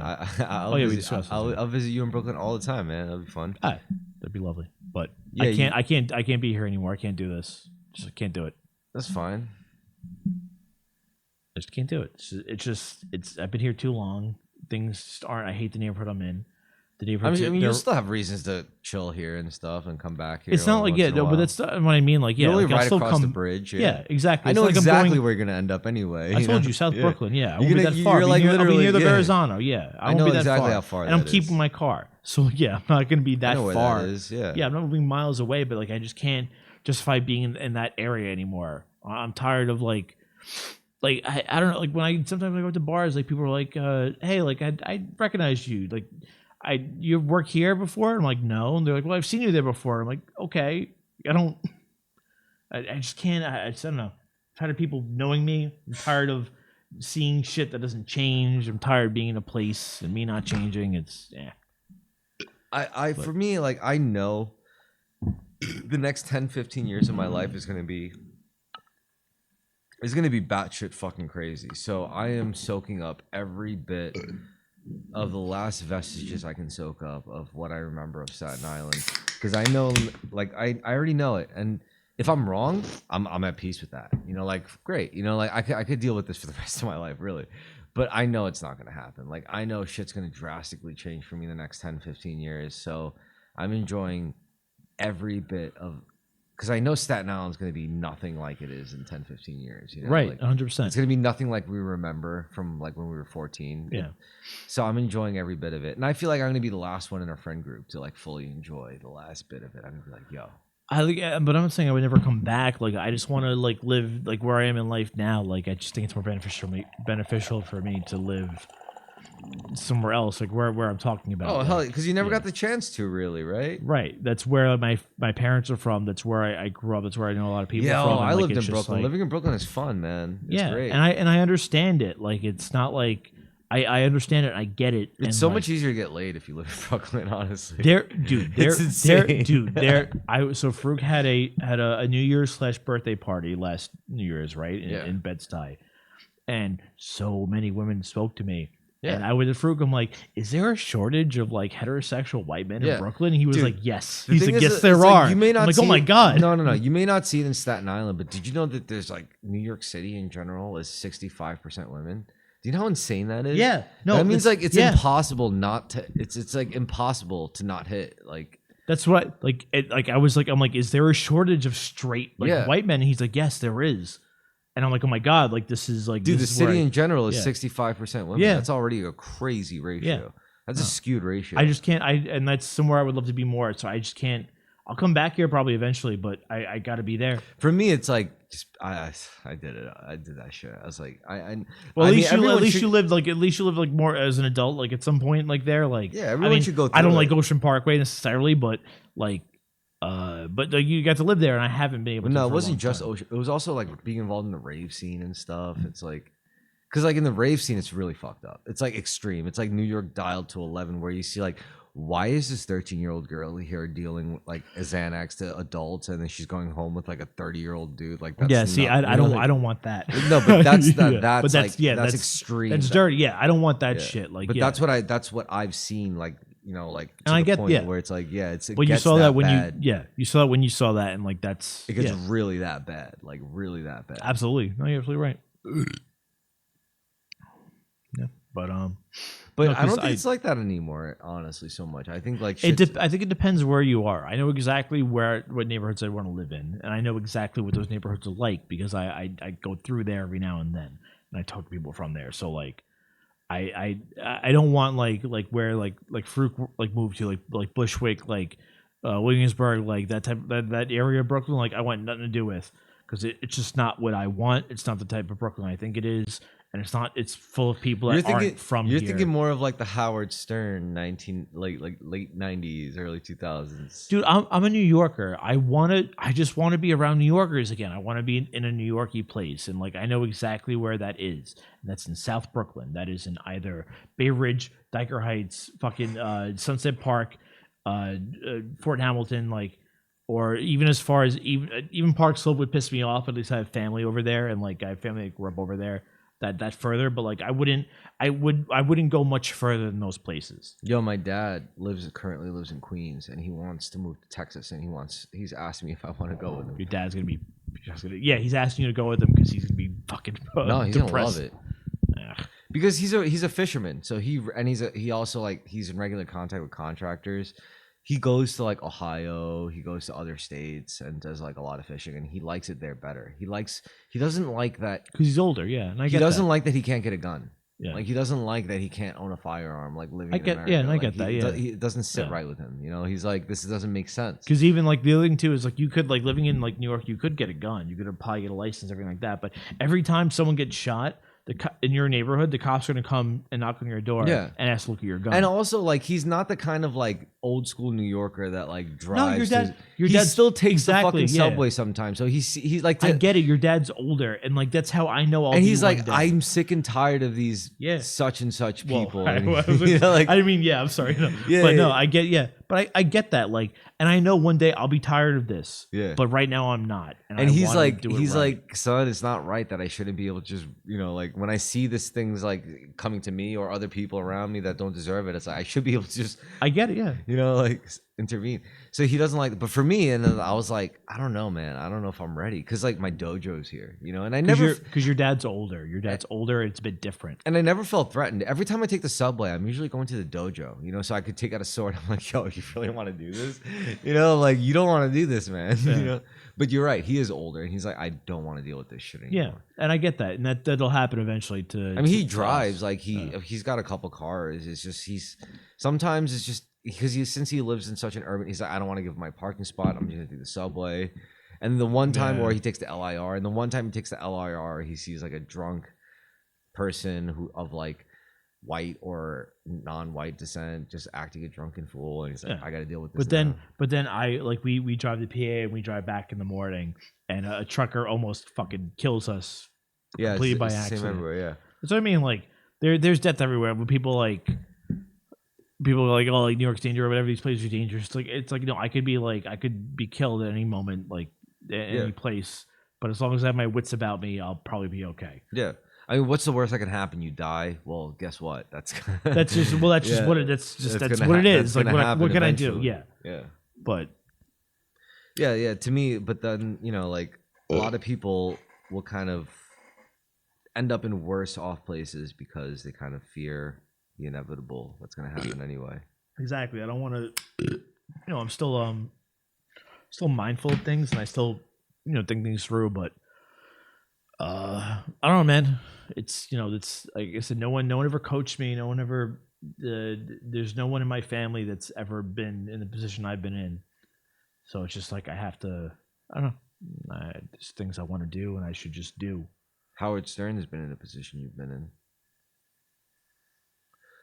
I'll we visit, discussed this, I'll visit you in Brooklyn all the time, man. That'll be fun. That'd be lovely. But Yeah, I can't be here anymore. I can't do this. Just can't do it. That's fine. I just can't do it. I've been here too long. Things just aren't. I hate the neighborhood I'm in. The neighborhood. I mean, you'll still have reasons to chill here and stuff and come back here. It's not like but that's not what I mean. Like You're only like, I'll right still across the come. bridge. Yeah, exactly. I know It's like I'm exactly going- where you're gonna end up anyway. I told you, South Yeah. Brooklyn. Yeah, I You're won't be gonna- that far. you're like I'll be literally- near the yeah. Verrazano. Yeah, I won't know be that exactly far. how far and I'm that is. keeping my car. So yeah, I'm not going to be that know where far. that is, yeah. I'm not moving miles away, but like I just can't justify being in that area anymore. I'm tired of like I don't know. Like when sometimes I go to bars, like people are like, "Hey, like I recognize you. Like you work here before?" I'm like, "No." And they're like, "Well, I've seen you there before." I'm like, "Okay." I just can't. I don't know. I'm tired of people knowing me. I'm tired of seeing shit that doesn't change. I'm tired of being in a place and me not changing. It's For me, like I know the next 10, 15 years of my life is gonna be batshit fucking crazy. So I am soaking up every bit of the last vestiges I can soak up of what I remember of Staten Island, because I know, like I already know it, and if I'm wrong, I'm at peace with that. You know, like great. You know, like I could deal with this for the rest of my life, really. But I know it's not gonna happen. Like I know shit's gonna drastically change for me in the next 10, 15 years. So I'm enjoying every bit of. Because I know Staten Island's going to be nothing like it is in 10, 15 years. You know? right, like, 100%. It's going to be nothing like we remember from like when we were 14. Yeah. So I'm enjoying every bit of it. And I feel like I'm going to be the last one in our friend group to like fully enjoy the last bit of it. I'm going to be like, yo. But I'm not saying I would never come back. Like I just want to like live like where I am in life now. Like I just think it's more beneficial for me to live somewhere else, like where I'm talking about. Oh, hell, because you never got the chance to, really, right? Right. That's where my parents are from. That's where I grew up. That's where I know a lot of people Yeah, from. I like, lived in it's just, Brooklyn. like- Living in Brooklyn is fun, man. It's great. and I understand it. Like it's not like I understand it. I get it. It's and, so like, much easier to get laid if you live in Brooklyn, honestly. So Farouk had a New Year's / birthday party last New Year's, right? In Bed-Stuy. And so many women spoke to me. Yeah. And I was at Farouk, I'm like, is there a shortage of like heterosexual white men in Brooklyn? And he was Dude, like, yes. The He's thing like, is, yes, there it's are. Like, you may not I'm like, see oh my it- God. No. You may not see it in Staten Island, but did you know that there's like New York City in general is 65% women? Do you know how insane that is? Yeah. No, that means like it's yeah. impossible not to. It's like impossible to not hit. Like That's what I'm like, is there a shortage of straight white men? And he's like, yes, there is. And I'm like, oh my God, like this is like, dude, the this is city where in general is yeah. 65% women. Yeah. That's already a crazy ratio. Yeah. That's a skewed ratio. I just can't. And that's somewhere I would love to be more. So I just can't. I'll come back here probably eventually, but I got to be there. For me, it's like just, I did it. I did that shit. I was like, Well, I at mean, least everyone you lived like more as an adult, like at some point, like there, like Yeah, everyone should go I don't through like it. Ocean Parkway necessarily, but like, you got to live there, and I haven't been able to. No, for it a wasn't long just time. Ocean. It was also like being involved in the rave scene and stuff. It's like, because like in the rave scene, it's really fucked up. It's like extreme. It's like New York dialed to 11, where you see like, why is this 13-year-old girl here dealing with like a Xanax to adults, and then she's going home with like a 30-year-old dude? Like, that's Yeah, see, not, I don't want that. No, but that's Yeah, that's but like that's that's extreme. That's dirty. Yeah, I don't want that Yeah. shit. Like, but yeah. that's what I've seen. Like, like to And I the get- point yeah. where it's like, yeah, it Well, you gets saw that when bad. you saw that when you saw that, and like that's It gets yeah, really that bad. Like really that bad. absolutely. No, you're absolutely right. Yeah, but But no, I don't 'cause think it's like that anymore, honestly, so much. I think like I shit's- think it depends where you are. I know exactly what neighborhoods I want to live in, and I know exactly what those neighborhoods are like because I go through there every now and then, and I talk to people from there. So like, I don't want like where like Farouk like moved to like Bushwick, like Williamsburg, like that type that area of Brooklyn. Like I want nothing to do with because it's just not what I want. It's not the type of Brooklyn I think it is. And it's not. It's full of people that aren't from You're here. thinking more of like the Howard Stern like late 90s, early 2000s. Dude, I'm a New Yorker. I just want to be around New Yorkers again. I want to be in a New Yorkie place, and like I know exactly where that is. And that's in South Brooklyn. That is in either Bay Ridge, Dyker Heights, fucking Sunset Park, Fort Hamilton, like, or even as far as even Park Slope would piss me off. At least I have family over there, and like I have family that grew up over there. That further, but like I wouldn't go much further than those places. Yo, my dad currently lives in Queens, and he wants to move to Texas, and he's asking me if I want to go with him. Your dad's gonna be, he's asking you to go with him because he's gonna be fucking No, he's depressed. gonna love it. Because he's a fisherman, so he also like he's in regular contact with contractors. He goes to like Ohio, he goes to other states and does like a lot of fishing, and he likes it there better. He doesn't like that Because he's older, yeah, and I he get doesn't that. like that he can't get a gun. Yeah. Like he doesn't like that he can't own a firearm. Like living, I in get- America. yeah, and I Like, get that, yeah. It doesn't sit Yeah. right with him. He's like, this doesn't make sense. Because even like the other thing too is like you could like living in like New York, you could get a gun, you could probably get a license, everything like that. But every time someone gets shot, in your neighborhood, the cops are gonna come and knock on your door, Yeah. and ask to look at your gun. And also, like, he's not the kind of like old school New Yorker that like drives. your he dad still takes exactly, the fucking yeah. subway sometimes. So he's like, I get it. Your dad's older, and like that's how I know. and he's like, I'm sick and tired of these such and such people. I, And, was like, I didn't mean, yeah, I'm sorry. No. Yeah, but yeah, no, yeah. I get, yeah. But I get that. Like, and I know one day I'll be tired of this. Yeah. But right now I'm not. and I he's wanna like, do it right. like, son, it's not right that I shouldn't be able to just, like when I see these things like coming to me or other people around me that don't deserve it, it's like I should be able to just, I get it. Yeah. like intervene. So he doesn't like, but for me, and then I was like, I don't know, man. I don't know if I'm ready because like my dojo's here, and I never. Because your dad's older. Your dad's older. It's a bit different. And I never felt threatened. Every time I take the subway, I'm usually going to the dojo, so I could take out a sword. I'm like, yo, you really want to do this? Like you don't want to do this, man. Yeah. But you're right. He is older, and he's like, I don't want to deal with this shit anymore. Yeah, and I get that, and that'll happen eventually. I mean, he drives like he's got a couple cars. It's just sometimes it's just because since he lives in such an urban, he's like, I don't want to give my parking spot. I'm just gonna do the subway. And the one time where he takes the LIR, and the one time he takes the LIR, he sees like a drunk person of like white or non-white descent just acting a drunken fool, and he's like, I got to deal with this. But then I like we drive to PA and we drive back in the morning, and a trucker almost fucking kills us. Completely by it's the same accident. everywhere, yeah. That's what I mean. Like there's death everywhere. When people are like, oh, like New York's dangerous or whatever, these places are dangerous. It's like I could be killed at any moment, like at any place. But as long as I have my wits about me, I'll probably be okay. Yeah. I mean, what's the worst that can happen? You die. Well, guess what? That's just what it is. Like what can I do? Yeah. Yeah. But yeah. To me, but then like a lot of people will kind of end up in worse off places because they kind of fear the inevitable that's going to happen anyway. Exactly. I don't want to. I'm still mindful of things, and I still think things through. But I don't know, man. It's it's like I said, no one ever coached me. No one ever. There's no one in my family that's ever been in the position I've been in. So it's just like I have to. I don't know. There's things I want to do, and I should just do. Howard Stern has been in a position you've been in.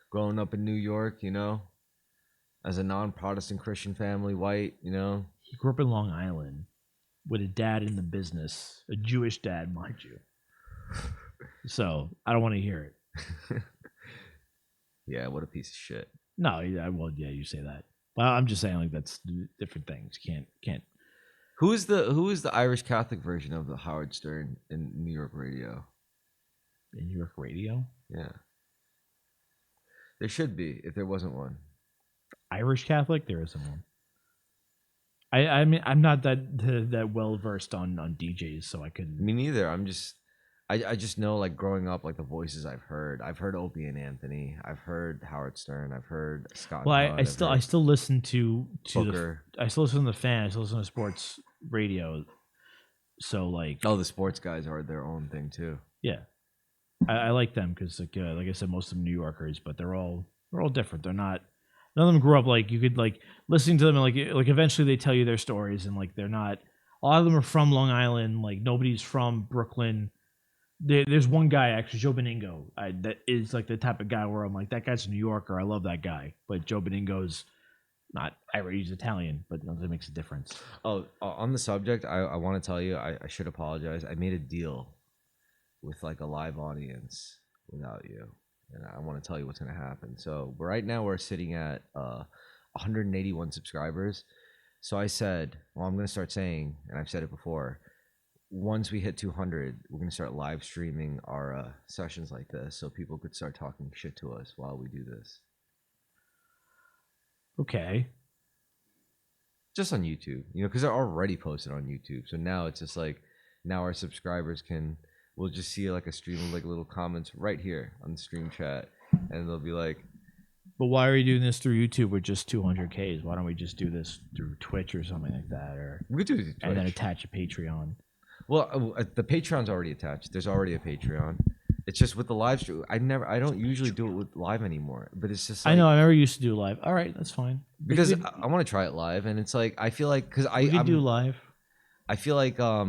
Growing up in New York, you know, as a non-Protestant Christian family, white, you know. He grew up in Long Island with a dad in the business, a Jewish dad, mind you. So I don't want to hear it. Yeah, what a piece of shit. No, yeah, well, yeah, you say that. Well, I'm just saying like that's different things. Can't. Who is the Irish Catholic version of the Howard Stern in New York radio? In New York radio, Yeah. There should be, if there wasn't one. Irish Catholic, there isn't one. I mean, I'm not that well versed on DJs, so I couldn't. Me neither. I just know, like, growing up, like, the voices I've heard. I've heard Opie and Anthony. I've heard Howard Stern. I've heard Scott. Well, Todd, I still listen to Booker. I still listen to the fan. I still listen to sports radio. So like, Oh, the sports guys are their own thing too. yeah, I like them because like I said, most of them New Yorkers, but they're all different. They're not. None of them grew up like you could like listening to them and like eventually they tell you their stories and like they're not. A lot of them are from Long Island. Like nobody's from Brooklyn. There's one guy actually, Joe Beningo, that is like the type of guy where I'm like, that guy's a New Yorker. I love that guy, but Joe Beningo's not Irish, he's Italian, but that makes a difference. Oh, on the subject, I want to tell you, I should apologize. I made a deal with like a live audience without you, and I want to tell you what's going to happen. So right now we're sitting at 181 subscribers. So I said, well, I'm going to start saying, and I've said it before, once we hit 200, we're going to start live streaming our sessions like this so people could start talking shit to us while we do this. Okay. Just on YouTube, you know, because they're already posted on YouTube. So now it's just like, now our subscribers we'll just see like a stream of like little comments right here on the stream chat. And they'll be like, But why are you doing this through YouTube with just 200Ks? Why don't we just do this through Twitch or something like that? Or we could do it through Twitch. And then attach a Patreon. Well, the Patreon's already attached. There's already a Patreon. It's just with the live stream. I don't usually do it with live anymore. But it's just like, I know I never used to do live. All right, that's fine. Because I want to try it live, and it's like I feel like because I do live. I feel like I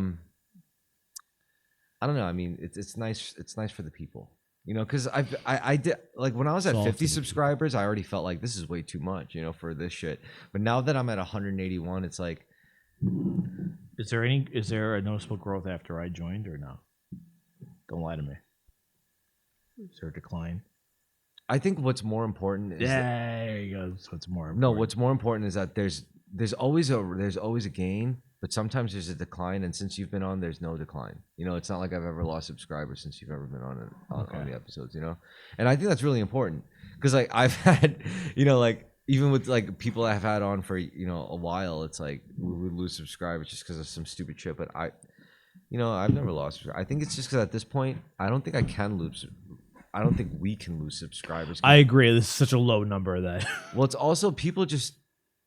don't know. I mean, it's nice. It's nice for the people, you know. Because I did like when I was at 50 subscribers, I already felt like this is way too much, you know, for this shit. But now that I'm at 181, it's like. Is there a noticeable growth after I joined or no? Don't lie to me. Is there a decline? I think what's more important is there you go. That's what's more important. No, what's more important is that there's always a gain, but sometimes there's a decline. And since you've been on, there's no decline. You know, it's not like I've ever lost subscribers since you've ever been on the episodes. You know, and I think that's really important because like I've had, you know, like. Even with like people I've had on for, you know, a while, it's like we would lose subscribers just because of some stupid shit. But I've never lost. I think it's just because at this point, I don't think I can lose. I don't think we can lose subscribers. I agree. This is such a low number that. Well, it's also people just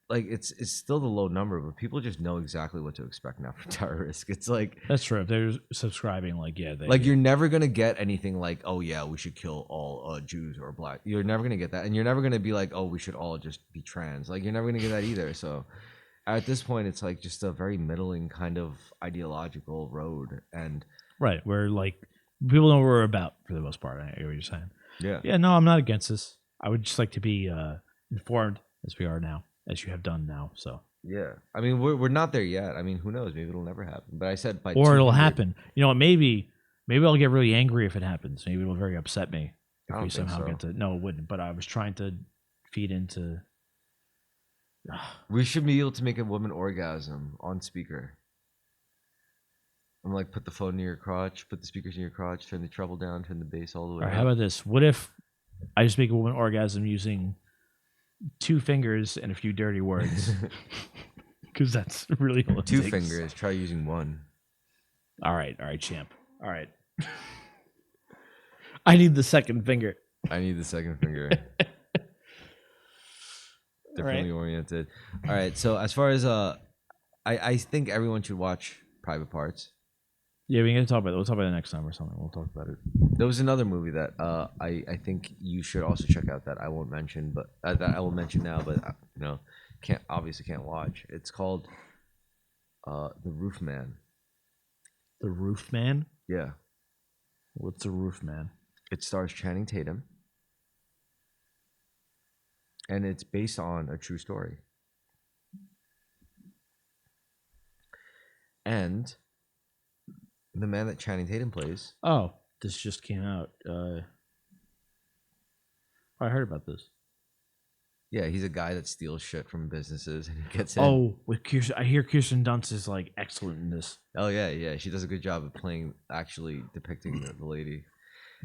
like it's still the low number, but people just know exactly what to expect now from Terrorisk. It's like that's true. If they're subscribing, like you're never gonna get anything like, oh yeah, we should kill all Jews or black. You're never gonna get that, and you're never gonna be like, oh, we should all just be trans. Like you're never gonna get that either. So at this point, it's like just a very middling kind of ideological road, and right where like people know what we're about for the most part. I hear what you're saying. Yeah. No, I'm not against this. I would just like to be informed as we are now. As you have done now, so yeah. I mean, we're not there yet. I mean, who knows? Maybe it'll never happen. But I said by or it'll happen. You know what? Maybe I'll get really angry if it happens. Maybe it'll very upset me if we somehow get to. No, it wouldn't. But I was trying to feed into. We should be able to make a woman orgasm on speaker. I'm like, put the phone near your crotch, put the speakers in your crotch, turn the treble down, turn the bass all the way. All right, how about this? What if I just make a woman orgasm using 2 fingers and a few dirty words? Because that's really all it 2 takes. fingers. Try using 1. All right, champ. All right. I need the second finger. I need the second finger. Differently oriented. All right. So as far as I think everyone should watch Private Parts. Yeah, we can talk about it. We'll talk about it next time or something. We'll talk about it. There was another movie that I think you should also check out that I won't mention, but that I will mention now, but you know, can't watch. It's called The Roof Man. The Roof Man? Yeah. What's the Roof Man? It stars Channing Tatum. And it's based on a true story. And the man that Channing Tatum plays. Oh, this just came out. I heard about this. Yeah, he's a guy that steals shit from businesses and he gets in. Oh, with Kirsten, I hear Kirsten Dunst is like excellent in this. Oh yeah. She does a good job of playing, actually depicting the lady.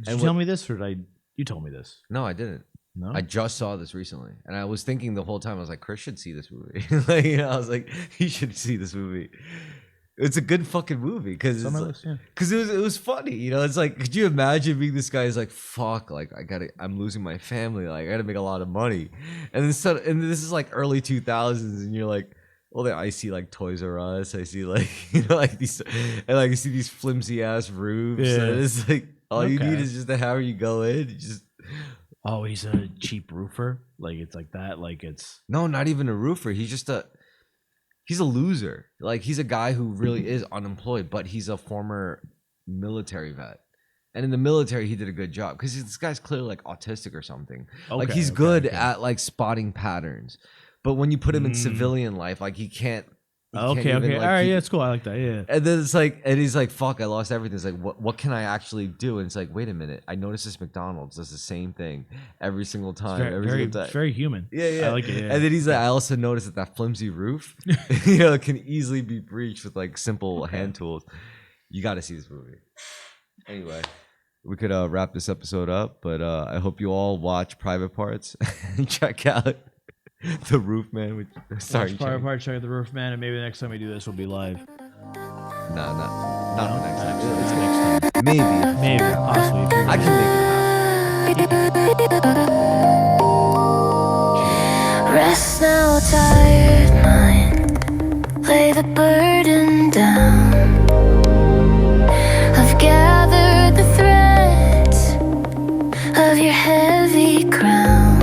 Did you tell me this, or did you told me this? No, I didn't. No, I just saw this recently, and I was thinking the whole time, I was like, Chris should see this movie. Like, you know, I was like, he should see this movie. It's a good fucking movie because it was funny. You know, it's like, could you imagine being this guy who's like, fuck, like I'm losing my family, like I gotta make a lot of money, and then and this is like early 2000s, and you're like, well, then I see like Toys R Us, I see like, you know, like these, and like I see these flimsy ass roofs, and it's like all you need is just a hammer, you go in, you just. Oh, he's a cheap roofer. Like it's like that. Like it's no, not even a roofer. He's a loser. Like he's a guy who really is unemployed, but he's a former military vet. And in the military, he did a good job because this guy's clearly like autistic or something. Like he's good at like spotting patterns, but when you put him in civilian life, like he can't. Okay. All right, yeah, it's cool. I like that. Yeah. And then it's like, and he's like, "Fuck, I lost everything." It's like, what can I actually do? And it's like, wait a minute, I noticed this McDonald's does the same thing every single time. It's very human. Yeah. I like it. Yeah. And then he's like, I also noticed that flimsy roof, you know, can easily be breached with like simple hand tools. You got to see this movie. Anyway, we could wrap this episode up, but I hope you all watch Private Parts and check out The Roof Man. Private Parts, check out The Roof Man, and maybe the next time we do this, we'll be live. Not the next time. It's next time. Maybe, possibly. I can make it happen. Rest now, tired mind. Lay the burden down. I've gathered the threads of your heavy crown.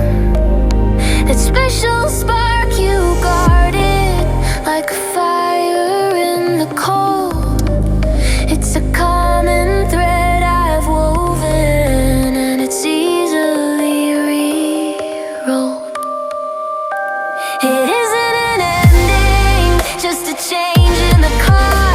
That special spark you guarded like a fire in the cold. It's a common thread I've woven, and it's easily rewrote. It isn't an ending, just a change in the card.